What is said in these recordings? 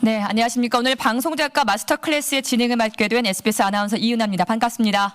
네, 안녕하십니까. 오늘 방송작가 마스터 클래스의 진행을 맡게 된 SBS 아나운서 이은하입니다. 반갑습니다.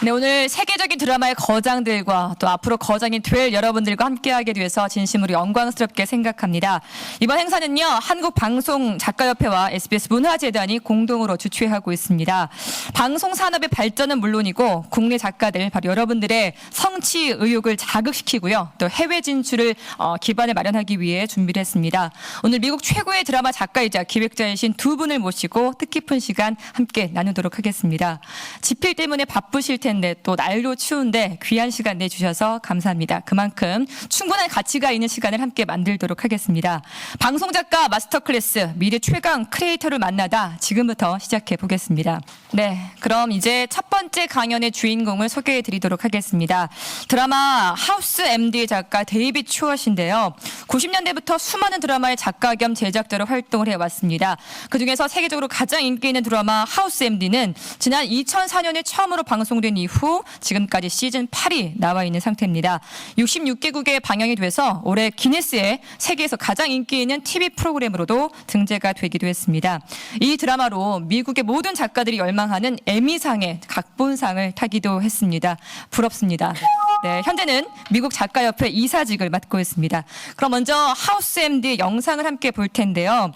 네, 오늘 세계적인 드라마의 거장들과 또 앞으로 거장이 될 여러분들과 함께하게 돼서 진심으로 영광스럽게 생각합니다. 이번 행사는요, 한국방송작가협회와 SBS 문화재단이 공동으로 주최하고 있습니다. 방송산업의 발전은 물론이고 국내 작가들, 바로 여러분들의 성취 의욕을 자극시키고요. 또 해외 진출을 기반을 마련하기 위해 준비를 했습니다. 오늘 미국 최고의 드라마 작가이자 기획자이신 두 분을 모시고 뜻깊은 시간 함께 나누도록 하겠습니다. 집필 때문에 바쁘실 텐데 또 날도 추운데 귀한 시간 내주셔서 감사합니다. 그만큼 충분한 가치가 있는 시간을 함께 만들도록 하겠습니다. 방송작가 마스터클래스 미래 최강 크리에이터를 만나다 지금부터 시작해 보겠습니다. 네, 그럼 이제 첫 번째 강연의 주인공을 소개해 드리도록 하겠습니다. 드라마 하우스 MD의 작가 데이비드 추엇인데요. 90년대부터 수많은 드라마의 작가 겸 제작자로 활동을 해왔습니다. 그중에서 세계적으로 가장 인기 있는 드라마 하우스 MD는 지난 2004년에 처음으로 방송된 이후 지금까지 시즌 8이 나와 있는 상태입니다. 66개국에 방영이 돼서 올해 기네스에 세계에서 가장 인기 있는 TV 프로그램으로도 등재가 되기도 했습니다. 이 드라마로 미국의 모든 작가들이 열망하는 에미상의 각본상을 타기도 했습니다. 부럽습니다. 네, 현재는 미국 작가협회 이사직을 맡고 있습니다. 그럼 먼저 하우스 MD 영상을 함께 볼 텐데요.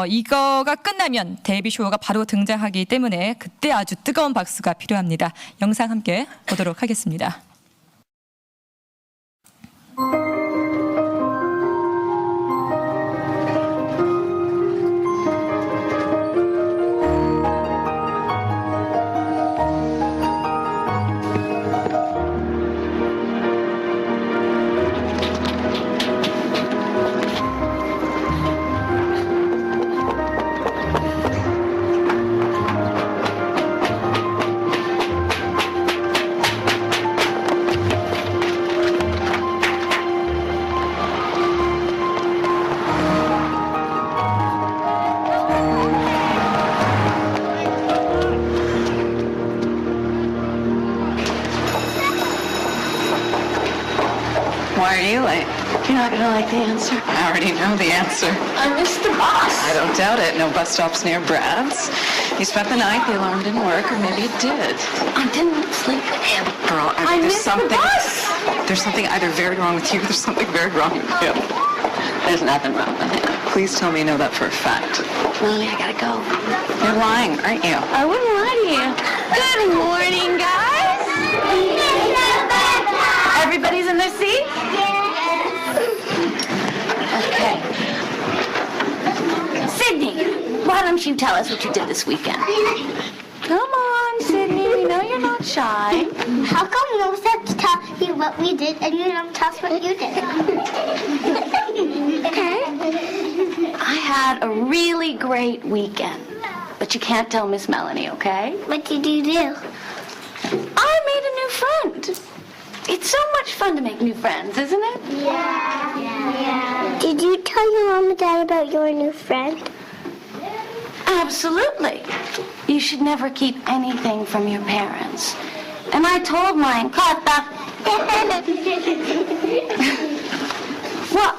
이거가 끝나면 데이비 쇼가 바로 등장하기 때문에 그때 아주 뜨거운 박수가 필요합니다. 영상 함께 보도록 하겠습니다. Why are you late? You're not gonna like the answer. I already know the answer. I missed the bus. I don't doubt it. No bus stops near Brad's. You spent the night, the alarm didn't work, or maybe it did. I didn't sleep with him. Girl, I there's missed the bus. There's something either very wrong with you or there's something very wrong with him. There's nothing wrong with him. Please tell me you know that for a fact. Lily, I gotta go. You're lying, aren't you? I wouldn't lie to you. Good morning, guys. Everybody's in their seats? Okay. Sydney, why don't you tell us what you did this weekend? Come on, Sydney. We know you're not shy. How come you always have to tell you what we did and you don't tell us what you did? Okay. I had a really great weekend. But you can't tell Miss Melanie, okay? What did you do? I made a new friend. It's so much fun to make new friends, isn't it? Yeah. Did you tell your mom and dad about your new friend? Absolutely. You should never keep anything from your parents. And I told mine, Kata. What?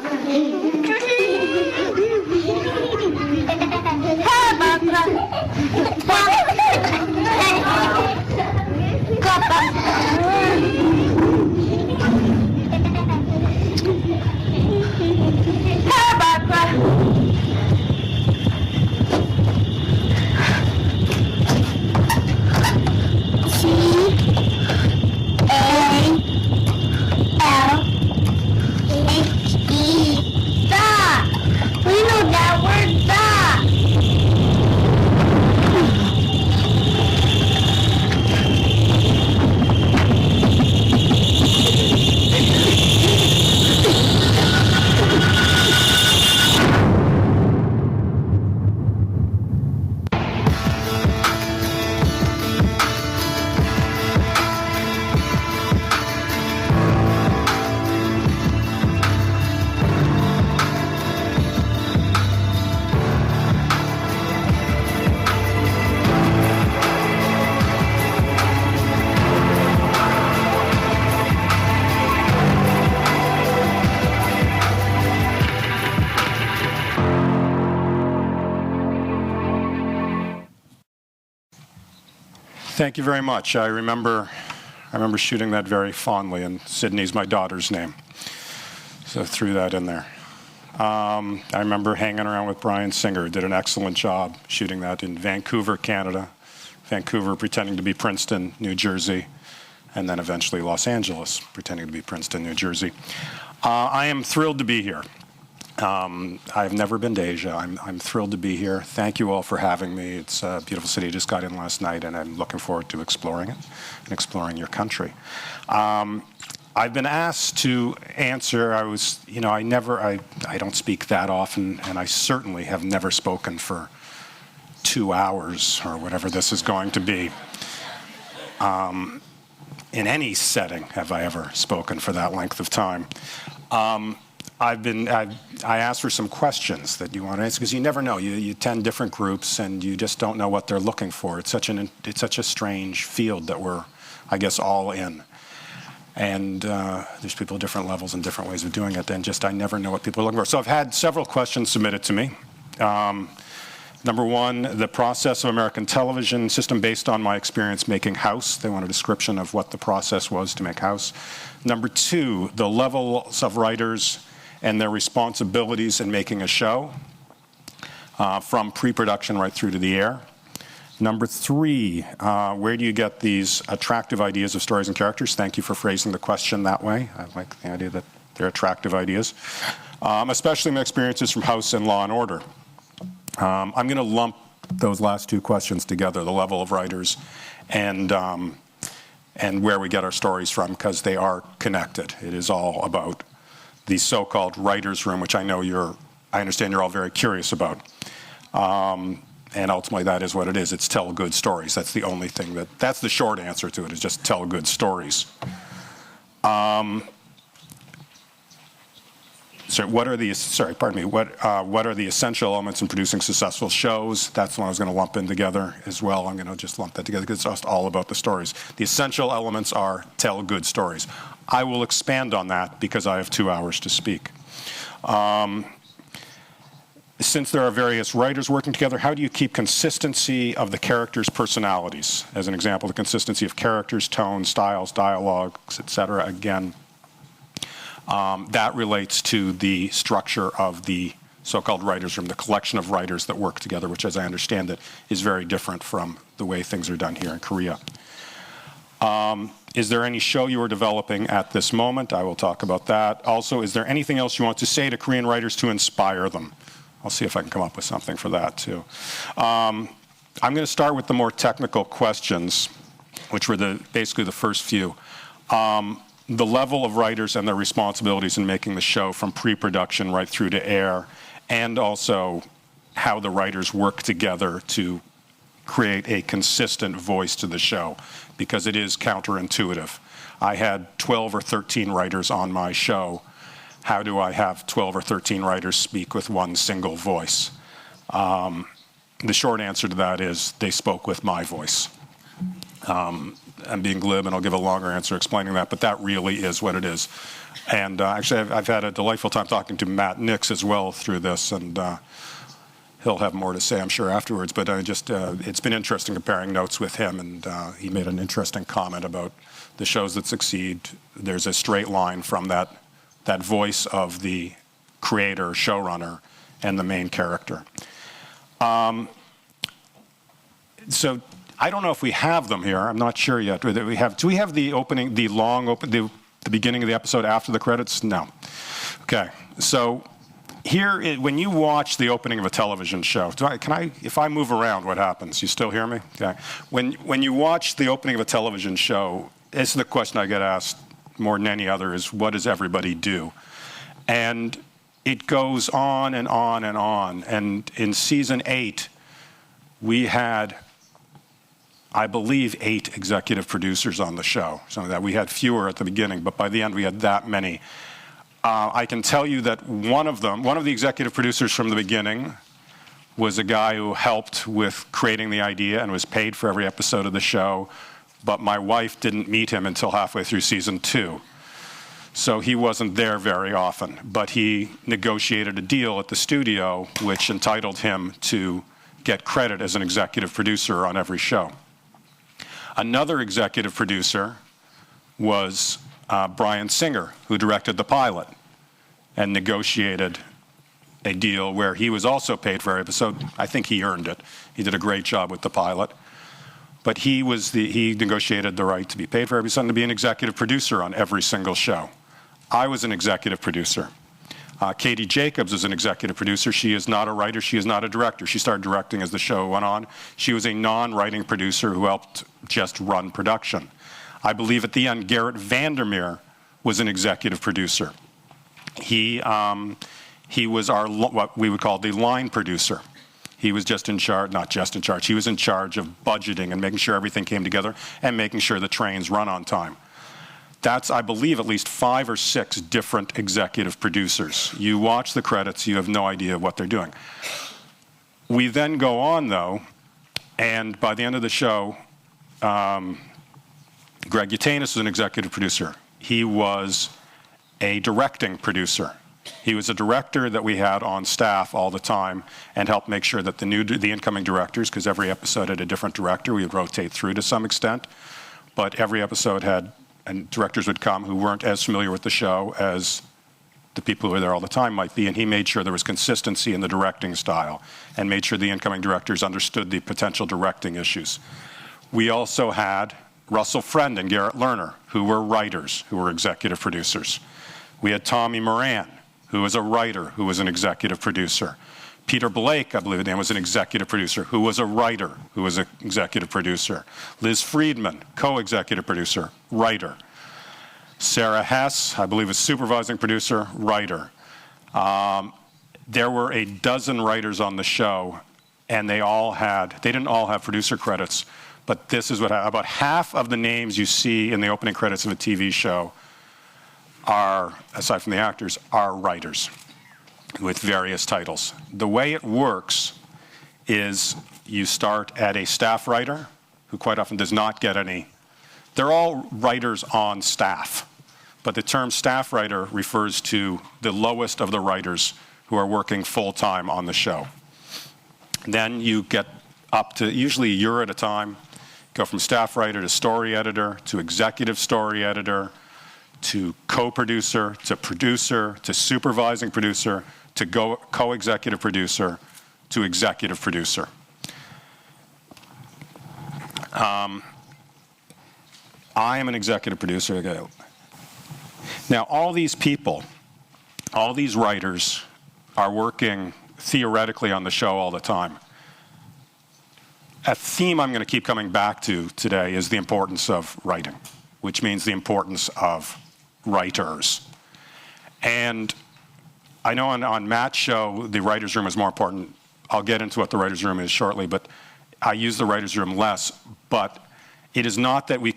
Thank you very much. I remember shooting that very fondly, and Sydney's my daughter's name, so threw that in there. I remember hanging around with Bryan Singer, who did an excellent job shooting that in Vancouver, Canada, Vancouver pretending to be Princeton, New Jersey, and then eventually Los Angeles, pretending to be Princeton, New Jersey. I am thrilled to be here. I've never been to Asia. I'm thrilled to be here. Thank you all for having me. It's a beautiful city. I just got in last night, and I'm looking forward to exploring it and exploring your country. I've been asked to answer. I don't speak that often, and I certainly have never spoken for 2 hours or whatever this is going to be. In any setting have I ever spoken for that length of time. I asked for some questions that you want to answer, because you never know. You attend different groups, and you just don't know what they're looking for. It's such a strange field that we're, I guess, all in. And there's people at different levels and different ways of doing it, and I never know what people are looking for. So I've had several questions submitted to me. Number one, the process of American television system based on my experience making House. They want a description of what the process was to make House. Number two, the levels of writers and their responsibilities in making a show, from pre-production right through to the air. Number three, where do you get these attractive ideas of stories and characters? Thank you for phrasing the question that way. I like the idea that they're attractive ideas. Especially my experiences from House and Law and Order. I'm going to lump those last two questions together, the level of writers and where we get our stories from, because they are connected. It is all about the so-called writer's room, which I understand you're all very curious about. And ultimately that is what it is. It's tell good stories. That's the only thing that's the short answer to it, is just tell good stories. What are the essential elements in producing successful shows? That's the one I was going to lump in together as well. I'm going to just lump that together because it's just all about the stories. The essential elements are tell good stories. I will expand on that because I have 2 hours to speak. Since there are various writers working together, how do you keep consistency of the characters' personalities? As an example, the consistency of characters, tone, styles, dialogues, etc. Again, that relates to the structure of the so-called writers' room, the collection of writers that work together, which, as I understand it, is very different from the way things are done here in Korea. Is there any show you are developing at this moment? I will talk about that. Also, is there anything else you want to say to Korean writers to inspire them? I'll see if I can come up with something for that, too. I'm going to start with the more technical questions, which were basically the first few. The level of writers and their responsibilities in making the show from pre-production right through to air, and also how the writers work together to create a consistent voice to the show, because it is counterintuitive. I had 12 or 13 writers on my show. How do I have 12 or 13 writers speak with one single voice? The short answer to that is they spoke with my voice. I'm being glib, and I'll give a longer answer explaining that, but that really is what it is. And actually, I've had a delightful time talking to Matt Nix as well through this, and he'll have more to say, I'm sure, afterwards. But it's been interesting comparing notes with him, and he made an interesting comment about the shows that succeed. There's a straight line from that voice of the creator, showrunner, and the main character. So I don't know if we have them here. I'm not sure yet. Do we have the opening, the beginning of the episode after the credits? No. Okay. So here, when you watch the opening of a television show, if I move around, what happens? You still hear me? Okay. When you watch the opening of a television show, this is the question I get asked more than any other, is what does everybody do? And it goes on and on and on. And in season 8, we had, I believe, 8 executive producers on the show. So that we had fewer at the beginning, but by the end we had that many. I can tell you that one of the executive producers from the beginning was a guy who helped with creating the idea and was paid for every episode of the show, but my wife didn't meet him until halfway through season 2. So he wasn't there very often, but he negotiated a deal at the studio which entitled him to get credit as an executive producer on every show. Another executive producer was Bryan Singer, who directed the pilot and negotiated a deal where he was also paid for every episode. I think he earned it. He did a great job with the pilot. But he negotiated the right to be paid for every episode and to be an executive producer on every single show. I was an executive producer. Katie Jacobs is an executive producer. She is not a writer. She is not a director. She started directing as the show went on. She was a non-writing producer who helped just run production. I believe at the end, Garrett Vandermeer was an executive producer. He was what we would call the line producer. He was just in charge, not just in charge, he was in charge of budgeting and making sure everything came together and making sure the trains run on time. That's, I believe, at least 5 or 6 different executive producers. You watch the credits, you have no idea what they're doing. We then go on, though, and by the end of the show, Greg Utanis was an executive producer. He was a directing producer. He was a director that we had on staff all the time and helped make sure that the incoming directors, because every episode had a different director, we would rotate through to some extent, but every episode had, and directors would come who weren't as familiar with the show as the people who were there all the time might be, and he made sure there was consistency in the directing style and made sure the incoming directors understood the potential directing issues. We also had Russell Friend and Garrett Lerner, who were writers, who were executive producers. We had Tommy Moran, who was a writer, who was an executive producer. Peter Blake, I believe his name, was an executive producer, who was a writer, who was an executive producer. Liz Friedman, co-executive producer, writer. Sarah Hess, I believe, was supervising producer, writer. There were a dozen writers on the show, and they didn't all have producer credits, but this is what about half of the names you see in the opening credits of a TV show are, aside from the actors, are writers with various titles. The way it works is you start at a staff writer who quite often does not get any. They're all writers on staff, but the term staff writer refers to the lowest of the writers who are working full-time on the show. Then you get up to usually a year at a time, go from staff writer to story editor to executive story editor to co-producer, to supervising producer, to co-executive producer, to executive producer. I am an executive producer. Now, all these people, all these writers are working theoretically on the show all the time. A theme I'm going to keep coming back to today is the importance of writing, which means the importance of writers. And I know on Matt's show, the writer's room is more important. I'll get into what the writer's room is shortly, but I use the writer's room less. But it is not that we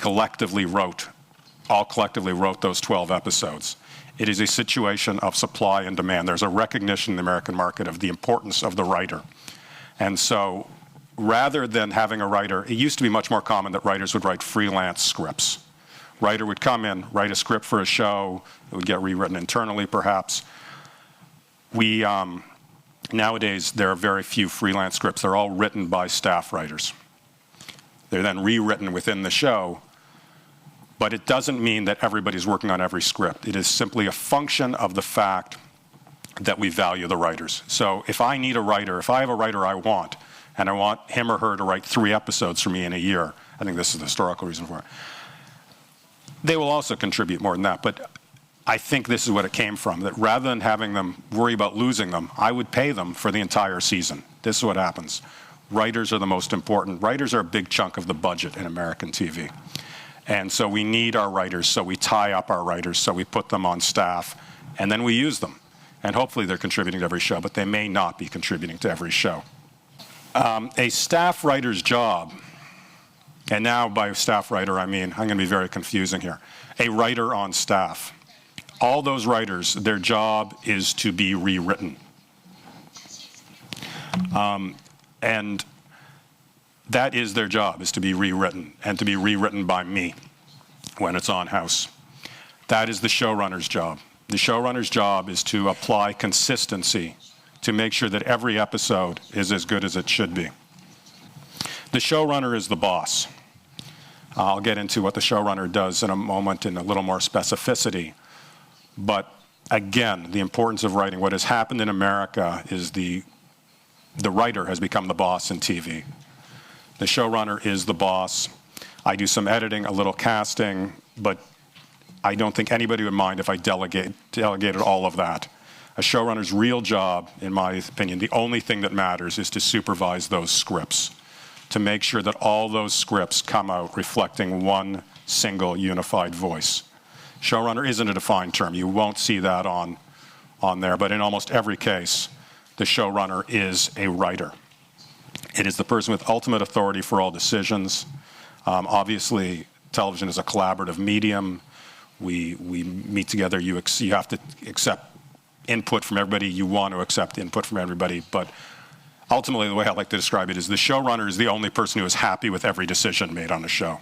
all collectively wrote those 12 episodes. It is a situation of supply and demand. There's a recognition in the American market of the importance of the writer. And so rather than having a writer, it used to be much more common that writers would write freelance scripts. Writer would come in, write a script for a show, it would get rewritten internally perhaps. Nowadays, there are very few freelance scripts. They're all written by staff writers. They're then rewritten within the show, but it doesn't mean that everybody's working on every script. It is simply a function of the fact that we value the writers. So if I need a writer, if I have a writer I want, and I want him or her to write 3 episodes for me in a year, I think this is the historical reason for it, they will also contribute more than that. But I think this is what it came from, that rather than having them worry about losing them, I would pay them for the entire season. This is what happens. Writers are the most important. Writers are a big chunk of the budget in American TV. And so we need our writers, so we tie up our writers, so we put them on staff, and then we use them. And hopefully they're contributing to every show, but they may not be contributing to every show. A staff writer's job, and now by staff writer I mean, I'm going to be very confusing here, a writer on staff. All those writers, their job is to be rewritten. And that is their job, is to be rewritten, and to be rewritten by me when it's on House. That is the showrunner's job. The showrunner's job is to apply consistency to make sure that every episode is as good as it should be. The showrunner is the boss. I'll get into what the showrunner does in a moment in a little more specificity. But again, the importance of writing. What has happened in America is the writer has become the boss in TV. The showrunner is the boss. I do some editing, a little casting, but I don't think anybody would mind if I delegated all of that. A showrunner's real job, in my opinion, the only thing that matters is to supervise those scripts, to make sure that all those scripts come out reflecting one single unified voice. Showrunner isn't a defined term. You won't see that on there, but in almost every case, the showrunner is a writer. It is the person with ultimate authority for all decisions. Obviously, television is a collaborative medium. We meet together. You have to accept input from everybody. You want to accept input from everybody. But ultimately, the way I like to describe it is the showrunner is the only person who is happy with every decision made on a show.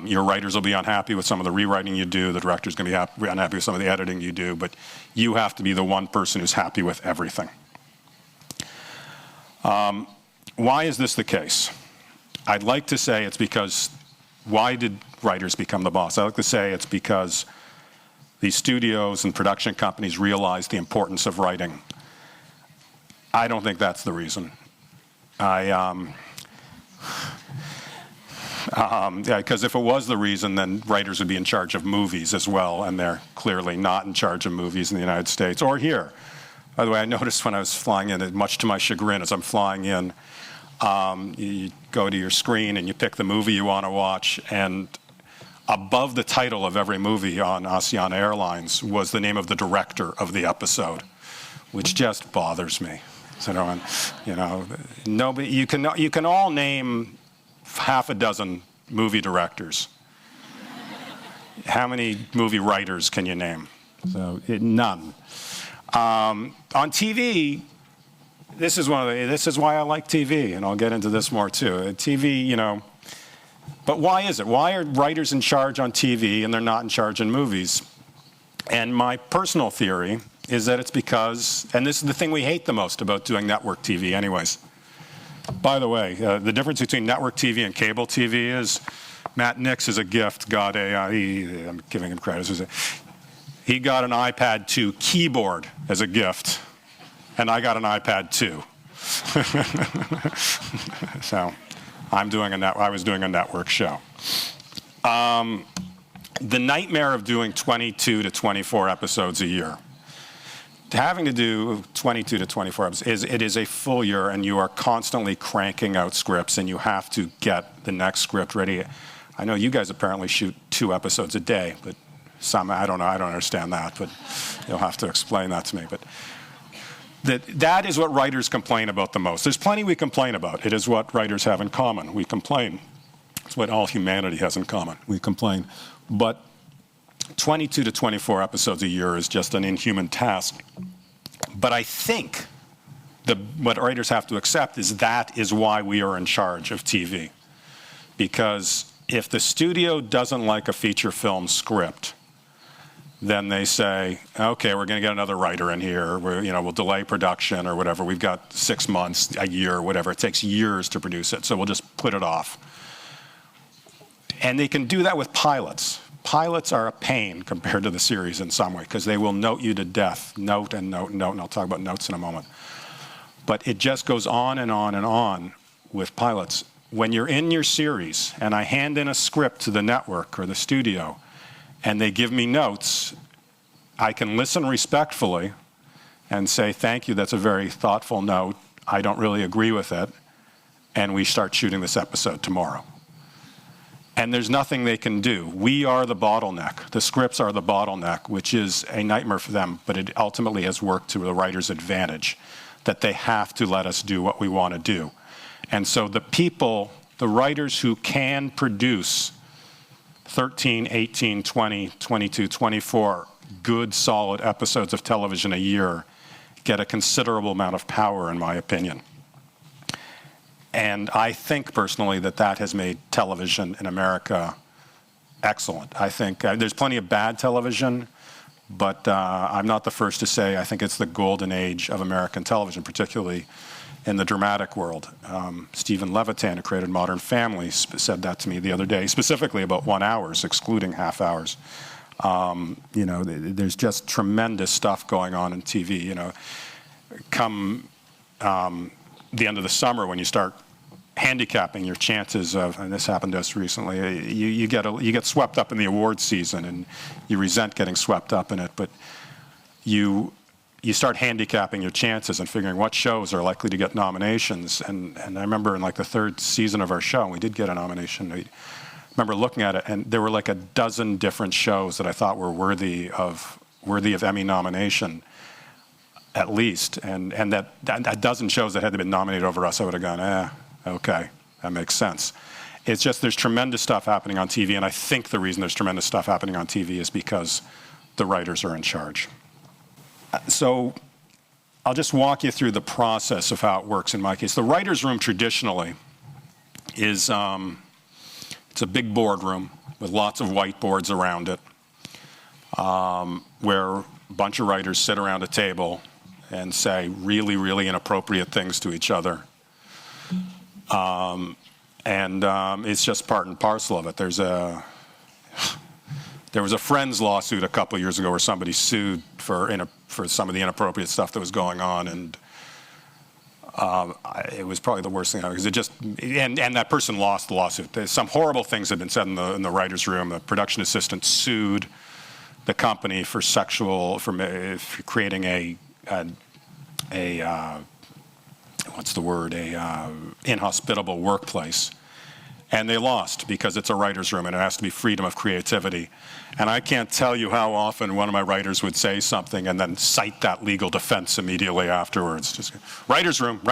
Your writers will be unhappy with some of the rewriting you do. The director's going to be unhappy with some of the editing you do. But you have to be the one person who's happy with everything. Why is this the case? I'd like to say it's because, why did writers become the boss? I like to say it's because the studios and production companies realized the importance of writing. I don't think that's the reason. Because if it was the reason, then writers would be in charge of movies as well, and they're clearly not in charge of movies in the United States or here. By the way, I noticed when I was flying in, much to my chagrin, as I'm flying in, you go to your screen and you pick the movie you want to watch, and above the title of every movie on Asiana Airlines was the name of the director of the episode, which just bothers me. So, nobody, you can all name half a dozen movie directors. How many movie writers can you name? So none. On TV, this is why I like TV, and I'll get into this more too. TV, but why is it? Why are writers in charge on TV and they're not in charge in movies? And my personal theory is that it's because, and this is the thing we hate the most about doing network TV anyways. By the way, the difference between network TV and cable TV is Matt Nix is a gift. I'm giving him credit. He got an iPad 2 keyboard as a gift, and I got an iPad 2. So I was doing a network show. The nightmare of doing 22 to 24 episodes a year. Having to do 22 to 24 episodes, it is a full year, and you are constantly cranking out scripts, and you have to get the next script ready. I know you guys apparently shoot 2 episodes a day, but I don't know, I don't understand that, but you'll have to explain that to me. But that is what writers complain about the most. There's plenty we complain about. It is what writers have in common. We complain. It's what all humanity has in common. We complain. But 22 to 24 episodes a year is just an inhuman task. But I think what writers have to accept is that is why we are in charge of TV. Because if the studio doesn't like a feature film script, then they say, okay, we're going to get another writer in here. We'll delay production or whatever. We've got 6 months, a year, whatever. It takes years to produce it, so we'll just put it off. And they can do that with pilots. Pilots are a pain compared to the series in some way because they will note you to death, note and note and note, and I'll talk about notes in a moment. But it just goes on and on and on with pilots. When you're in your series and I hand in a script to the network or the studio and they give me notes, I can listen respectfully and say, thank you, that's a very thoughtful note. I don't really agree with it. And we start shooting this episode tomorrow. And there's nothing they can do. We are the bottleneck. The scripts are the bottleneck, which is a nightmare for them, but it ultimately has worked to the writer's advantage, that they have to let us do what we want to do. And so the writers who can produce 13, 18, 20, 22, 24 good, solid episodes of television a year get a considerable amount of power, in my opinion. And I think personally that has made television in America excellent. I think there's plenty of bad television, But I'm not the first to say I think it's the golden age of American television, particularly in the dramatic world. Stephen Levitan, who created Modern Family, said that to me the other day, specifically about 1 hour, excluding half hours. There's just tremendous stuff going on in TV. Come the end of the summer, when you start handicapping your chances of, and this happened to us recently, you get swept up in the awards season, and you resent getting swept up in it, but you start handicapping your chances and figuring what shows are likely to get nominations. And I remember in like the third season of our show, and we did get a nomination. I remember looking at it, and there were like a dozen different shows that I thought were worthy of Emmy nomination, at least. And that a dozen shows that had been nominated over us, I would have gone, okay, that makes sense. It's just there's tremendous stuff happening on TV, and I think the reason there's tremendous stuff happening on TV is because the writers are in charge. So I'll just walk you through the process of how it works in my case. The writer's room traditionally is it's a big boardroom with lots of whiteboards around it, where a bunch of writers sit around a table and say really, really inappropriate things to each other. It's just part and parcel of it. There was a Friends lawsuit a couple of years ago where somebody sued for some of the inappropriate stuff that was going on, and it was probably the worst thing because it just and that person lost the lawsuit. Some horrible things had been said in the writers' room. The production assistant sued the company for creating a inhospitable workplace. And they lost because it's a writer's room and it has to be freedom of creativity. And I can't tell you how often one of my writers would say something and then cite that legal defense immediately afterwards. Just writer's room. So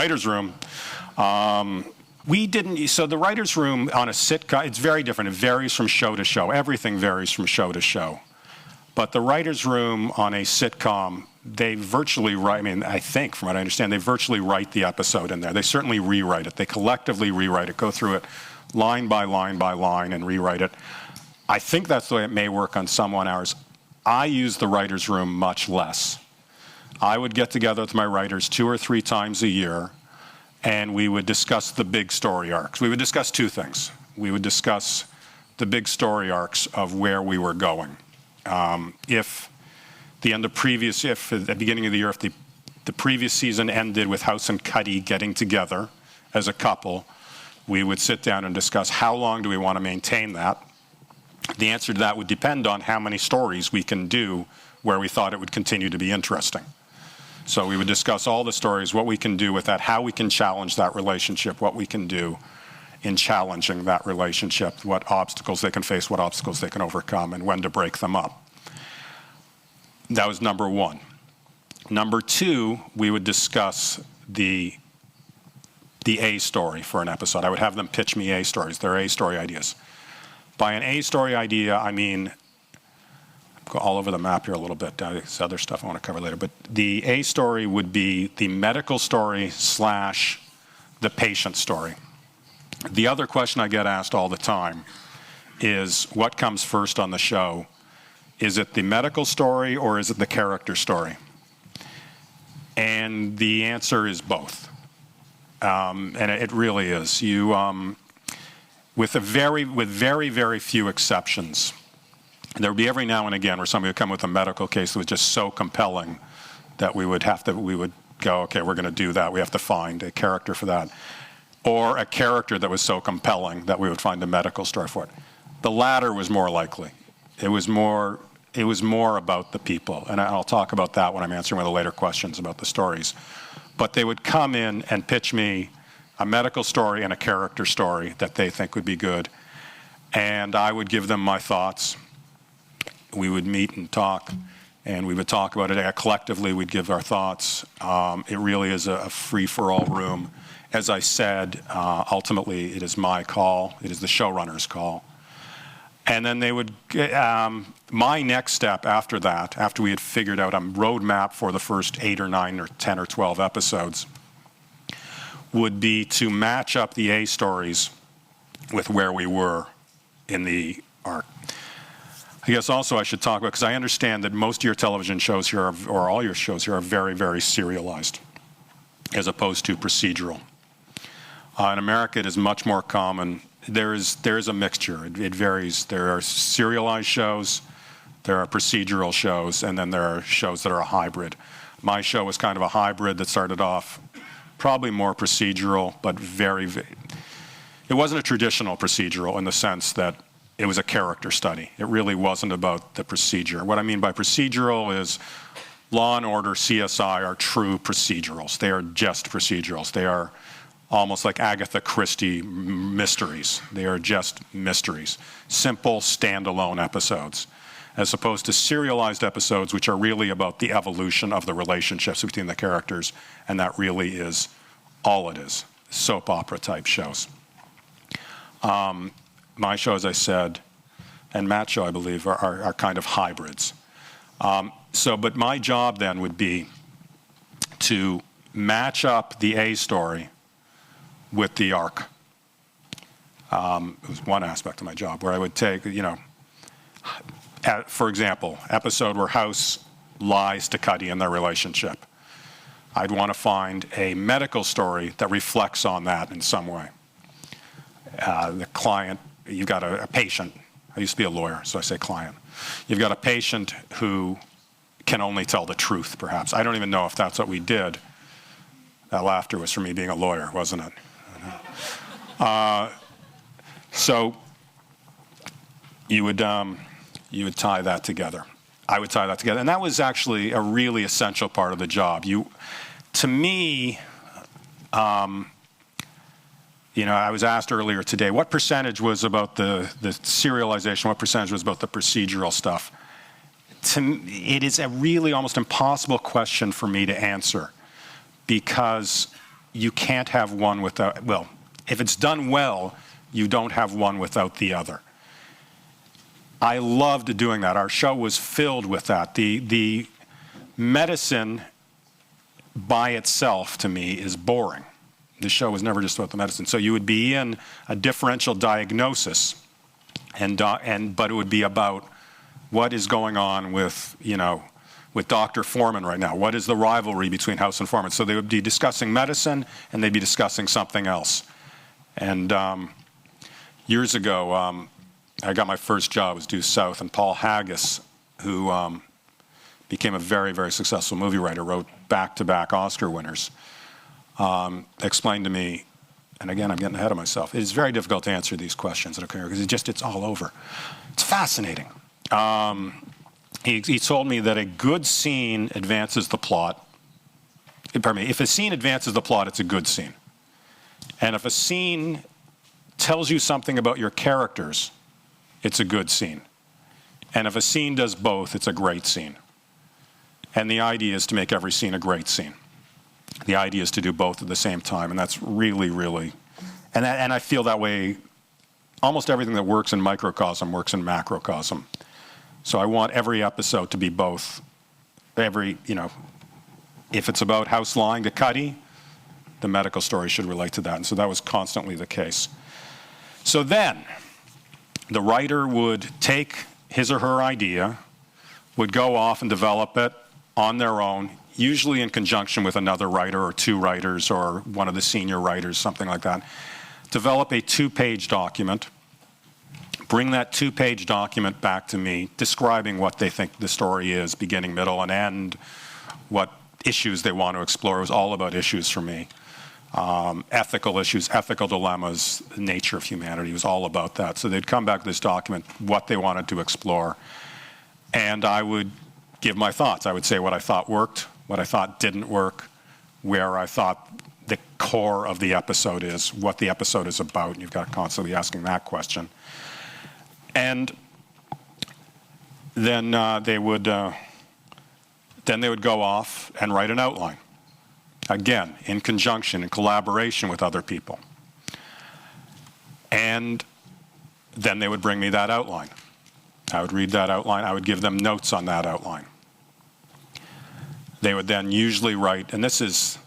the writer's room on a sitcom, it's very different. It varies from show to show. Everything varies from show to show. But the writer's room on a sitcom, they virtually write, I think, from what I understand, they virtually write the episode in there. They certainly rewrite it. They collectively rewrite it, go through it line by line by line and rewrite it. I think that's the way it may work on some 1 hours. I use the writer's room much less. I would get together with my writers 2 or 3 times a year, and we would discuss the big story arcs. We would discuss 2 things. We would discuss the big story arcs of where we were going. If at the beginning of the year, if the previous season ended with House and Cuddy getting together as a couple, we would sit down and discuss how long do we want to maintain that. The answer to that would depend on how many stories we can do where we thought it would continue to be interesting. So we would discuss all the stories, what we can do with that, how we can challenge that relationship, what we can do in challenging that relationship, what obstacles they can face, what obstacles they can overcome, and when to break them up. That was number 1. Number 2, we would discuss the A story for an episode. I would have them pitch me A stories, their A story ideas. By an A story idea, I mean, go all over the map here a little bit. There's other stuff I want to cover later. But the A story would be the medical story / the patient story. The other question I get asked all the time is, what comes first on the show? Is it the medical story or is it the character story? And the answer is both. And it really is. With very, very few exceptions, there would be every now and again where somebody would come with a medical case that was just so compelling that we would go, okay, we're going to do that. We have to find a character for that. Or a character that was so compelling that we would find a medical story for it. The latter was more likely. It was more about the people. And I'll talk about that when I'm answering one of the later questions about the stories. But they would come in and pitch me a medical story and a character story that they think would be good. And I would give them my thoughts. We would meet and talk, and we would talk about it. Collectively, we'd give our thoughts. It really is a free-for-all room. As I said, ultimately, it is my call. It is the showrunner's call. And then they would, my next step after that, after we had figured out a roadmap for the first 8 or 9 or 10 or 12 episodes, would be to match up the A stories with where we were in the arc. I guess also I should talk about, because I understand that most of your television shows here, or all your shows here, are very, very serialized, as opposed to procedural. In America, it is much more common. There is a mixture. It varies. There are serialized shows, there are procedural shows, and then there are shows that are a hybrid. My show was kind of a hybrid that started off probably more procedural, but it wasn't a traditional procedural in the sense that it was a character study. It really wasn't about the procedure. What I mean by procedural is Law and Order, CSI are true procedurals. They are just procedurals. They are almost like Agatha Christie mysteries. They are just mysteries. Simple, standalone episodes, as opposed to serialized episodes, which are really about the evolution of the relationships between the characters, and that really is all it is. Soap opera type shows. My show, as I said, and Matt's show, I believe, are kind of hybrids. But my job then would be to match up the A story with the arc. It was one aspect of my job where I would take, for example, episode where House lies to Cuddy in their relationship. I'd want to find a medical story that reflects on that in some way. The client, you've got a patient. I used to be a lawyer, so I say client. You've got a patient who can only tell the truth, perhaps. I don't even know if that's what we did. That laughter was for me being a lawyer, wasn't it? So you would tie that together. I would tie that together. And that was actually a really essential part of the job. To me, I was asked earlier today, what percentage was about the serialization, what percentage was about the procedural stuff? It is a really almost impossible question for me to answer, because you can't have one without, well, if it's done well, you don't have one without the other. I loved doing that. Our show was filled with that. The medicine by itself, to me, is boring. The show was never just about the medicine. So you would be in a differential diagnosis, but it would be about what is going on with Dr. Foreman right now. What is the rivalry between House and Foreman? So they would be discussing medicine, and they'd be discussing something else. And years ago, I got my first job was due south, and Paul Haggis, who became a very, very successful movie writer, wrote back-to-back Oscar winners, explained to me, and again, I'm getting ahead of myself, it is very difficult to answer these questions that occur, because it's all over. It's fascinating. He told me that a good scene advances the plot. Pardon me, if a scene advances the plot, it's a good scene. And if a scene tells you something about your characters, it's a good scene. And if a scene does both, it's a great scene. And the idea is to make every scene a great scene. The idea is to do both at the same time, and that's really, really, and I feel that way. Almost everything that works in microcosm works in macrocosm. So I want every episode to be both. If it's about House lying to Cuddy, the medical story should relate to that, and so that was constantly the case. So then, the writer would take his or her idea, would go off and develop it on their own, usually in conjunction with another writer or two writers or one of the senior writers, something like that. Develop a 2-page document, bring that 2-page document back to me, describing what they think the story is, beginning, middle, and end, what issues they want to explore. It was all about issues for me. Ethical issues, ethical dilemmas, the nature of humanity. It was all about that. So they'd come back to this document, what they wanted to explore, and I would give my thoughts. I would say what I thought worked, what I thought didn't work, where I thought the core of the episode is, what the episode is about, and you've got to constantly asking that question. And then they would go off and write an outline. Again, in conjunction, in collaboration with other people. And then they would bring me that outline. I would read that outline. I would give them notes on that outline. They would then usually write, and this is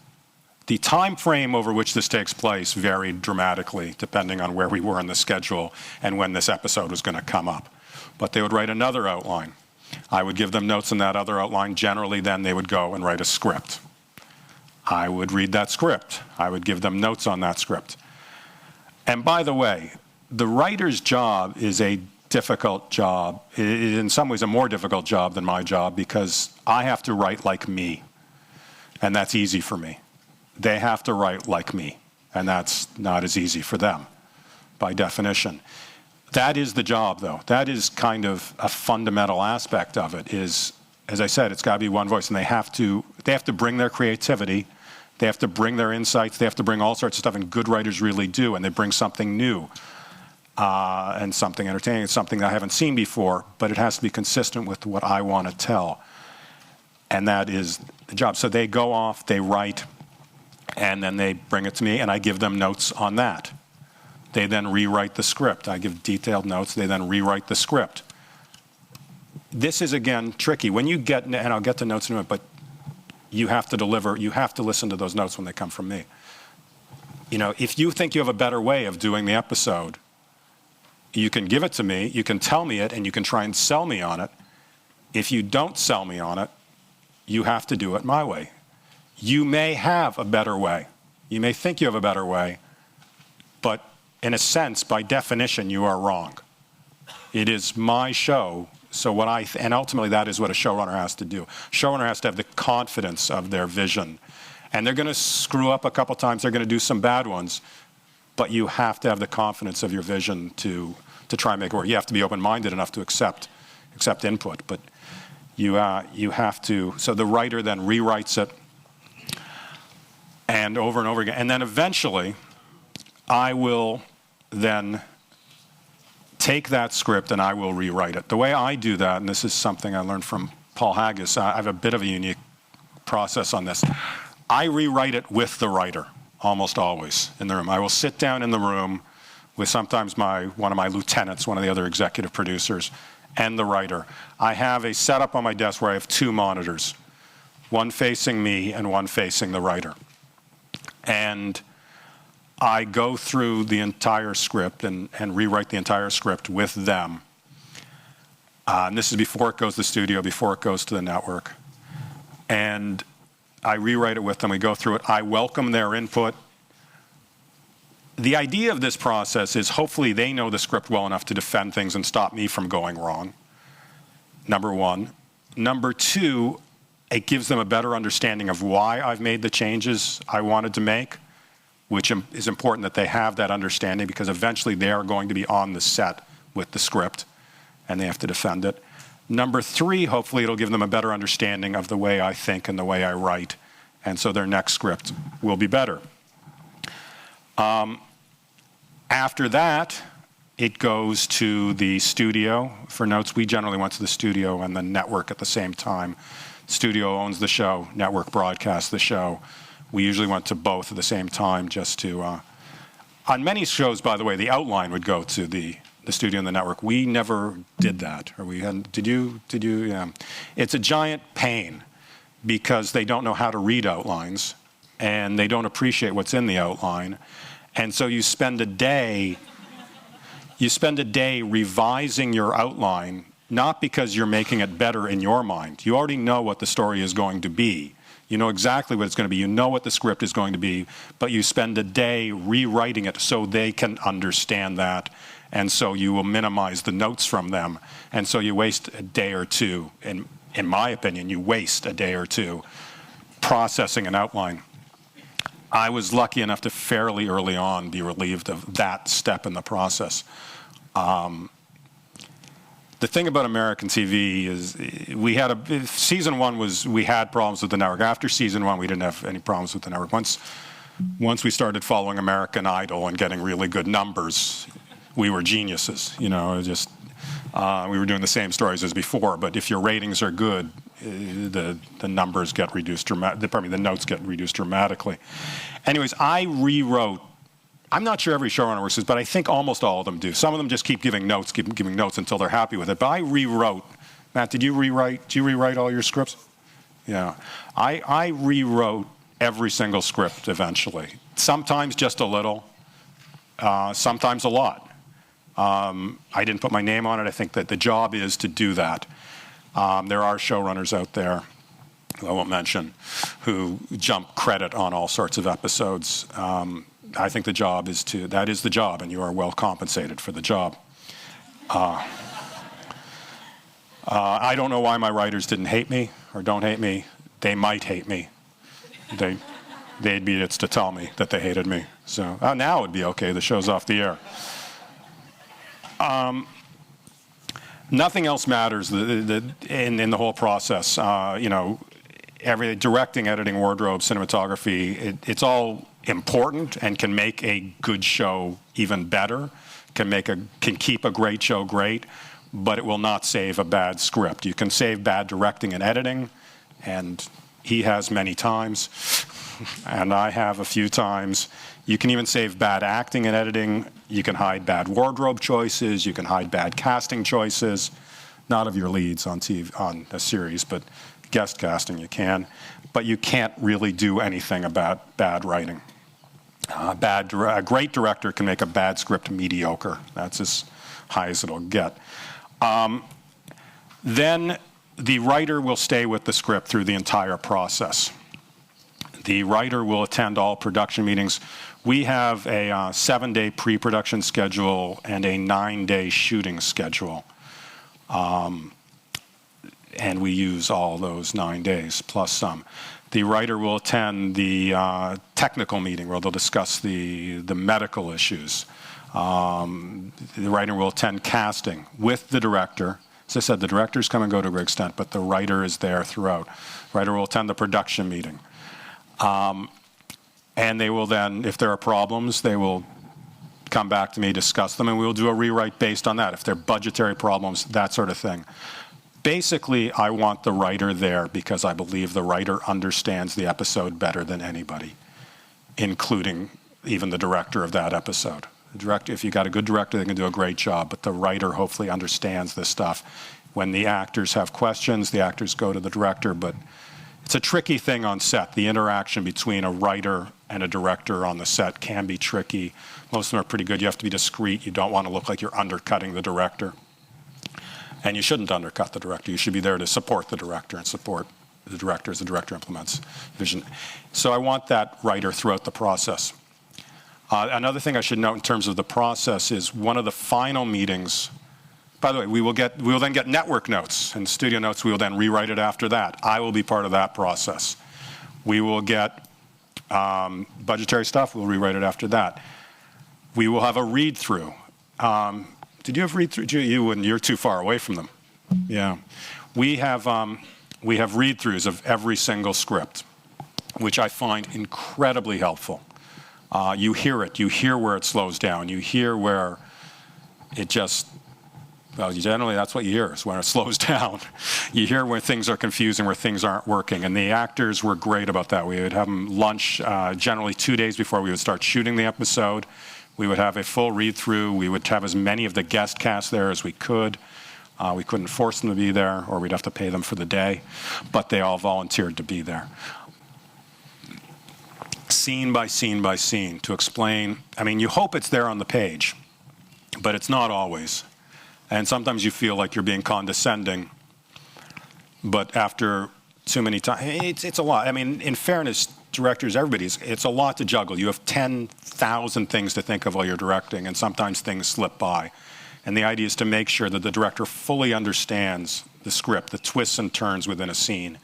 the time frame over which this takes place varied dramatically depending on where we were in the schedule and when this episode was going to come up. But they would write another outline. I would give them notes in that other outline. Generally, then they would go and write a script. I would read that script. I would give them notes on that script. And by the way, the writer's job is a difficult job. It is in some ways a more difficult job than my job because I have to write like me. And that's easy for me. They have to write like me. And that's not as easy for them, by definition. That is the job, though. That is kind of a fundamental aspect of it is, as I said, it's got to be one voice. And they have to bring their creativity. They have to bring their insights. They have to bring all sorts of stuff. And good writers really do. And they bring something new and something entertaining. It's something that I haven't seen before. But it has to be consistent with what I want to tell. And that is the job. So they go off, they write, and then they bring it to me. And I give them notes on that. They then rewrite the script. I give detailed notes. They then rewrite the script. This is, again, tricky. When you get, and I'll get to notes in a minute, but you have to deliver, you have to listen to those notes when they come from me. You know, if you think you have a better way of doing the episode, you can give it to me, you can tell me it, and you can try and sell me on it. If you don't sell me on it, you have to do it my way. You may have a better way. You may think you have a better way, but in a sense, by definition, you are wrong. It is my show, so and ultimately that is what a showrunner has to do. Showrunner has to have the confidence of their vision. And they're going to screw up a couple times, they're going to do some bad ones, but you have to have the confidence of your vision to try and make it work. You have to be open-minded enough to accept input, but you have to, so the writer then rewrites it, and over again. And then eventually, I will then take that script and I will rewrite it. The way I do that, and this is something I learned from Paul Haggis, I have a bit of a unique process on this. I rewrite it with the writer, almost always, in the room. I will sit down in the room with sometimes one of my lieutenants, one of the other executive producers, and the writer. I have a setup on my desk where I have two monitors, one facing me and one facing the writer. And I go through the entire script and rewrite the entire script with them. And this is before it goes to the studio, before it goes to the network. And I rewrite it with them. We go through it. I welcome their input. The idea of this process is hopefully they know the script well enough to defend things and stop me from going wrong, number one. Number two, it gives them a better understanding of why I've made the changes I wanted to make, which is important that they have that understanding because eventually they are going to be on the set with the script and they have to defend it. Number three, hopefully it'll give them a better understanding of the way I think and the way I write, and so their next script will be better. After that, it goes to the studio for notes. We generally went to the studio and the network at the same time. Studio owns the show, network broadcasts the show. We usually went to both at the same time just to, on many shows, by the way, the outline would go to the studio and the network. We never did that, or we hadn't, did you? Yeah. It's a giant pain because they don't know how to read outlines and they don't appreciate what's in the outline. And so you spend a day revising your outline, not because you're making it better in your mind. You already know what the story is going to be. You know exactly what it's going to be. You know what the script is going to be, but you spend a day rewriting it so they can understand that. And so you will minimize the notes from them. And so you waste a day or two. In my opinion, you waste a day or two processing an outline. I was lucky enough to fairly early on be relieved of that step in the process. The thing about American TV is season one we had problems with the network. After season one, we didn't have any problems with the network. Once we started following American Idol and getting really good numbers, we were geniuses. You know, we were doing the same stories as before. But if your ratings are good, the numbers get reduced dramatically. The notes get reduced dramatically. Anyways, I rewrote. I'm not sure every showrunner works this, but I think almost all of them do. Some of them just keep giving notes until they're happy with it. But I rewrote. Matt, did you rewrite all your scripts? Yeah. I rewrote every single script eventually. Sometimes just a little, sometimes a lot. I didn't put my name on it. I think that the job is to do that. There are showrunners out there, who I won't mention, who jump credit on all sorts of episodes. I think the job is that is the job, and you are well compensated for the job. I don't know why my writers didn't hate me or don't hate me. They might hate me. They'd be idiots to tell me that they hated me. So now it'd be okay. The show's off the air. Nothing else matters in the whole process. Every directing, editing, wardrobe, cinematography, it's all important and can make a good show even better, can keep a great show great, but it will not save a bad script. You can save bad directing and editing, and he has many times, and I have a few times. You can even save bad acting and editing. You can hide bad wardrobe choices. You can hide bad casting choices, not of your leads on TV, on a series, but guest casting you can. But you can't really do anything about bad writing. A great director can make a bad script mediocre. That's as high as it'll get. Then the writer will stay with the script through the entire process. The writer will attend all production meetings. We have a 7-day pre-production schedule and a 9-day shooting schedule. And we use all those 9 days, plus some. The writer will attend the technical meeting where they'll discuss the medical issues. The writer will attend casting with the director. As I said, the directors come and go to a great extent, but the writer is there throughout. The writer will attend the production meeting. And they will then, if there are problems, they will come back to me, discuss them, and we will do a rewrite based on that. If there are budgetary problems, that sort of thing. Basically, I want the writer there because I believe the writer understands the episode better than anybody, including even the director of that episode. The director, if you got a good director, they can do a great job, but the writer hopefully understands this stuff. When the actors have questions, the actors go to the director, but it's a tricky thing on set. The interaction between a writer and a director on the set can be tricky. Most of them are pretty good. You have to be discreet. You don't want to look like you're undercutting the director. And you shouldn't undercut the director. You should be there to support the director and support the director as the director implements vision. So I want that writer throughout the process. Another thing I should note in terms of the process is one of the final meetings. By the way, we will then get network notes and studio notes. We will then rewrite it after that. I will be part of that process. We will get budgetary stuff. We'll rewrite it after that. We will have a read-through. Did you have read-through? You wouldn't. You're too far away from them. Yeah. We have read-throughs of every single script, which I find incredibly helpful. You hear it. You hear where it slows down. You hear where it just, well, generally that's what you hear is when it slows down. You hear where things are confusing, where things aren't working. And the actors were great about that. We would have them lunch generally 2 days before we would start shooting the episode. We would have a full read-through. We would have as many of the guest cast there as we could. We couldn't force them to be there, or we'd have to pay them for the day. But they all volunteered to be there. Scene by scene by scene to explain. I mean, you hope it's there on the page, but it's not always. And sometimes you feel like you're being condescending. But after too many times, it's a lot. I mean, in fairness, directors, it's a lot to juggle. You have 10,000 things to think of while you're directing, and sometimes things slip by. And the idea is to make sure that the director fully understands the script, the twists and turns within a scene.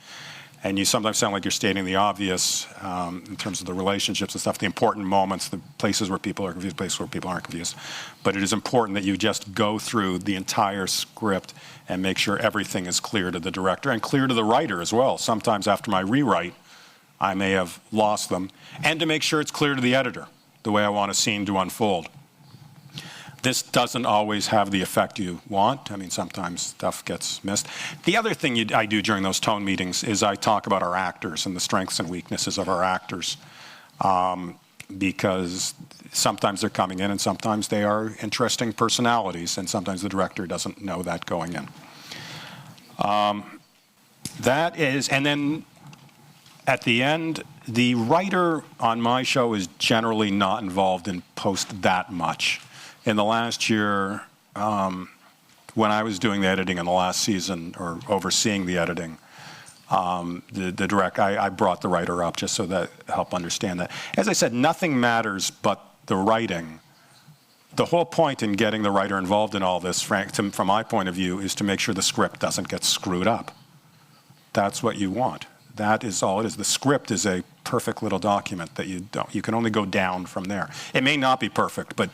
And you sometimes sound like you're stating the obvious in terms of the relationships and stuff, the important moments, the places where people are confused, places where people aren't confused. But it is important that you just go through the entire script and make sure everything is clear to the director and clear to the writer as well. Sometimes after my rewrite, I may have lost them. And to make sure it's clear to the editor, the way I want a scene to unfold. This doesn't always have the effect you want. I mean, sometimes stuff gets missed. The other thing I do during those tone meetings is I talk about our actors and the strengths and weaknesses of our actors. Because sometimes they're coming in and sometimes they are interesting personalities, and sometimes the director doesn't know that going in. That is, and then at the end, the writer on my show is generally not involved in post that much. in the last year, when I was doing the editing in the last season, or overseeing the editing, I brought the writer up just so that help understand that. As I said, nothing matters but the writing. The whole point in getting the writer involved in all this, from my point of view, is to make sure the script doesn't get screwed up. That's what you want. That is all it is. The script is a perfect little document that you can only go down from there. It may not be perfect, but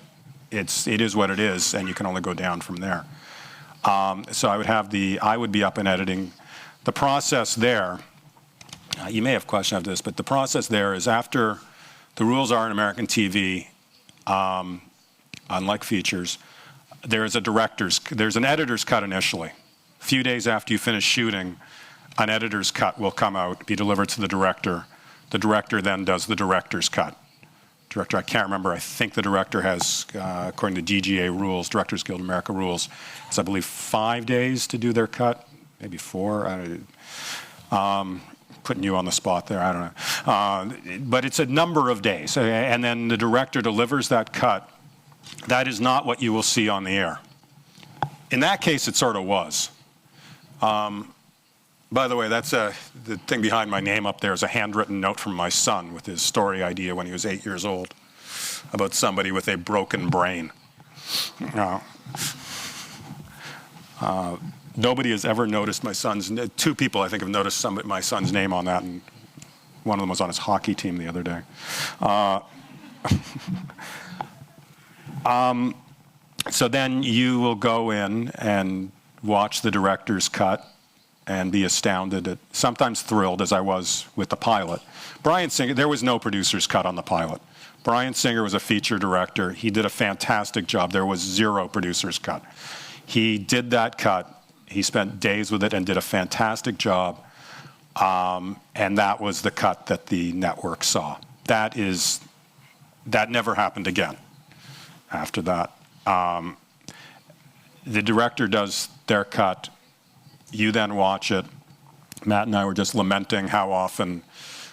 it is what it is, and you can only go down from there. So I would be up and editing. The process there, you may have questions after this, but the process there is after the rules are in American TV, unlike features, there's an editor's cut initially. A few days after you finish shooting, an editor's cut will come out, be delivered to the director. The director then does the director's cut. I can't remember, I think the director has, according to DGA rules, Directors Guild America rules, it's I believe 5 days to do their cut, maybe 4. Putting you on the spot there, I don't know. But it's a number of days, and then the director delivers that cut. That is not what you will see on the air. In that case, it sort of was. By the way, that's the thing behind my name up there is a handwritten note from my son with his story idea when he was 8 years old about somebody with a broken brain. Nobody has ever noticed my son's. 2 people, I think, have noticed my son's name on that, and one of them was on his hockey team the other day. So then you will go in and watch the director's cut and be astounded, sometimes thrilled, as I was with the pilot. Bryan Singer, there was no producer's cut on the pilot. Bryan Singer was a feature director. He did a fantastic job. There was 0 producer's cut. He did that cut. He spent days with it and did a fantastic job. And that was the cut that the network saw. That never happened again after that. The director does their cut. You then watch it. Matt and I were just lamenting how often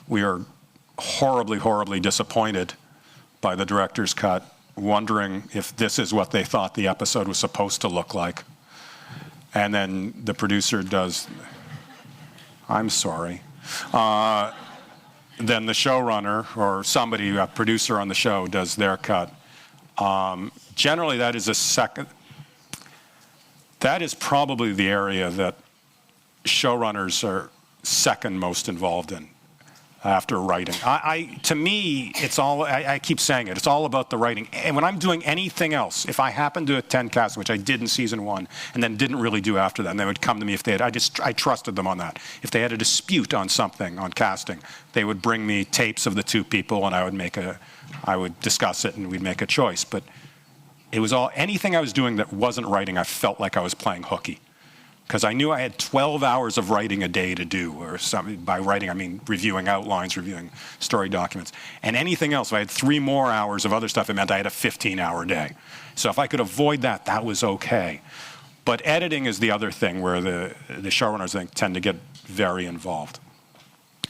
we are horribly, horribly disappointed by the director's cut, wondering if this is what they thought the episode was supposed to look like. And then the producer does, I'm sorry. Then the showrunner or somebody, a producer on the show, does their cut. Generally, that is probably the area that showrunners are second most involved in after writing. To me, it's all, I keep saying it, it's all about the writing. And when I'm doing anything else, if I happen to attend casting, which I did in season 1, and then didn't really do after that, and they would come to me if they had, I trusted them on that. If they had a dispute on something, on casting, they would bring me tapes of the 2 people, and I would discuss it, and we'd make a choice. But it was anything I was doing that wasn't writing, I felt like I was playing hooky. Because I knew I had 12 hours of writing a day to do, or something. By writing, I mean reviewing outlines, reviewing story documents. And anything else, if I had 3 more hours of other stuff, it meant I had a 15-hour day. So if I could avoid that, that was okay. But editing is the other thing where the showrunners, I think, tend to get very involved.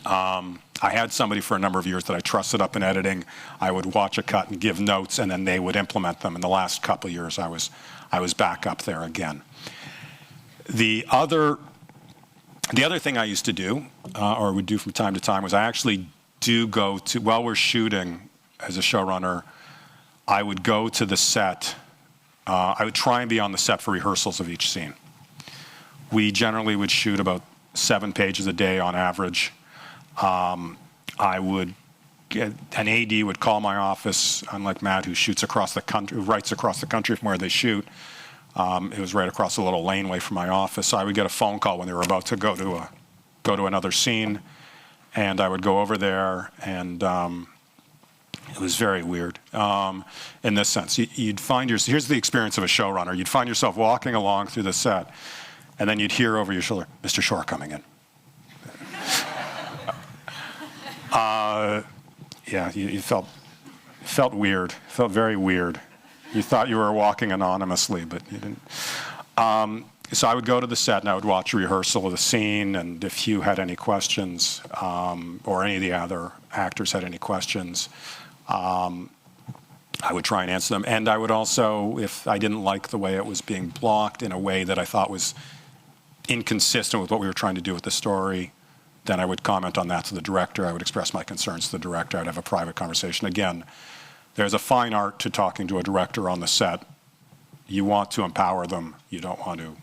I had somebody for a number of years that I trusted up in editing. I would watch a cut and give notes, and then they would implement them. In the last couple of years, I was back up there again. The other thing I used to do, or would do from time to time, was I actually do go to, while we're shooting as a showrunner, I would go to the set. I would try and be on the set for rehearsals of each scene. We generally would shoot about 7 pages a day on average. An AD would call my office, unlike Matt, who shoots across the country, who writes across the country from where they shoot. It was right across a little laneway from my office. So I would get a phone call when they were about to go to another scene, and I would go over there, and it was very weird in this sense. You'd find here's the experience of a showrunner. You'd find yourself walking along through the set, and then you'd hear over your shoulder, "Mr. Shore coming in." Yeah, you felt weird. Felt very weird. You thought you were walking anonymously, but you didn't. So I would go to the set and I would watch a rehearsal of the scene, and if you had any questions, or any of the other actors had any questions, I I would try and answer them. And I would also, if I didn't like the way it was being blocked in a way that I thought was inconsistent with what we were trying to do with the story, then I would comment on that to the director. I would express my concerns to the director. I'd have a private conversation. Again, there's a fine art to talking to a director on the set. You want to empower them. You don't want to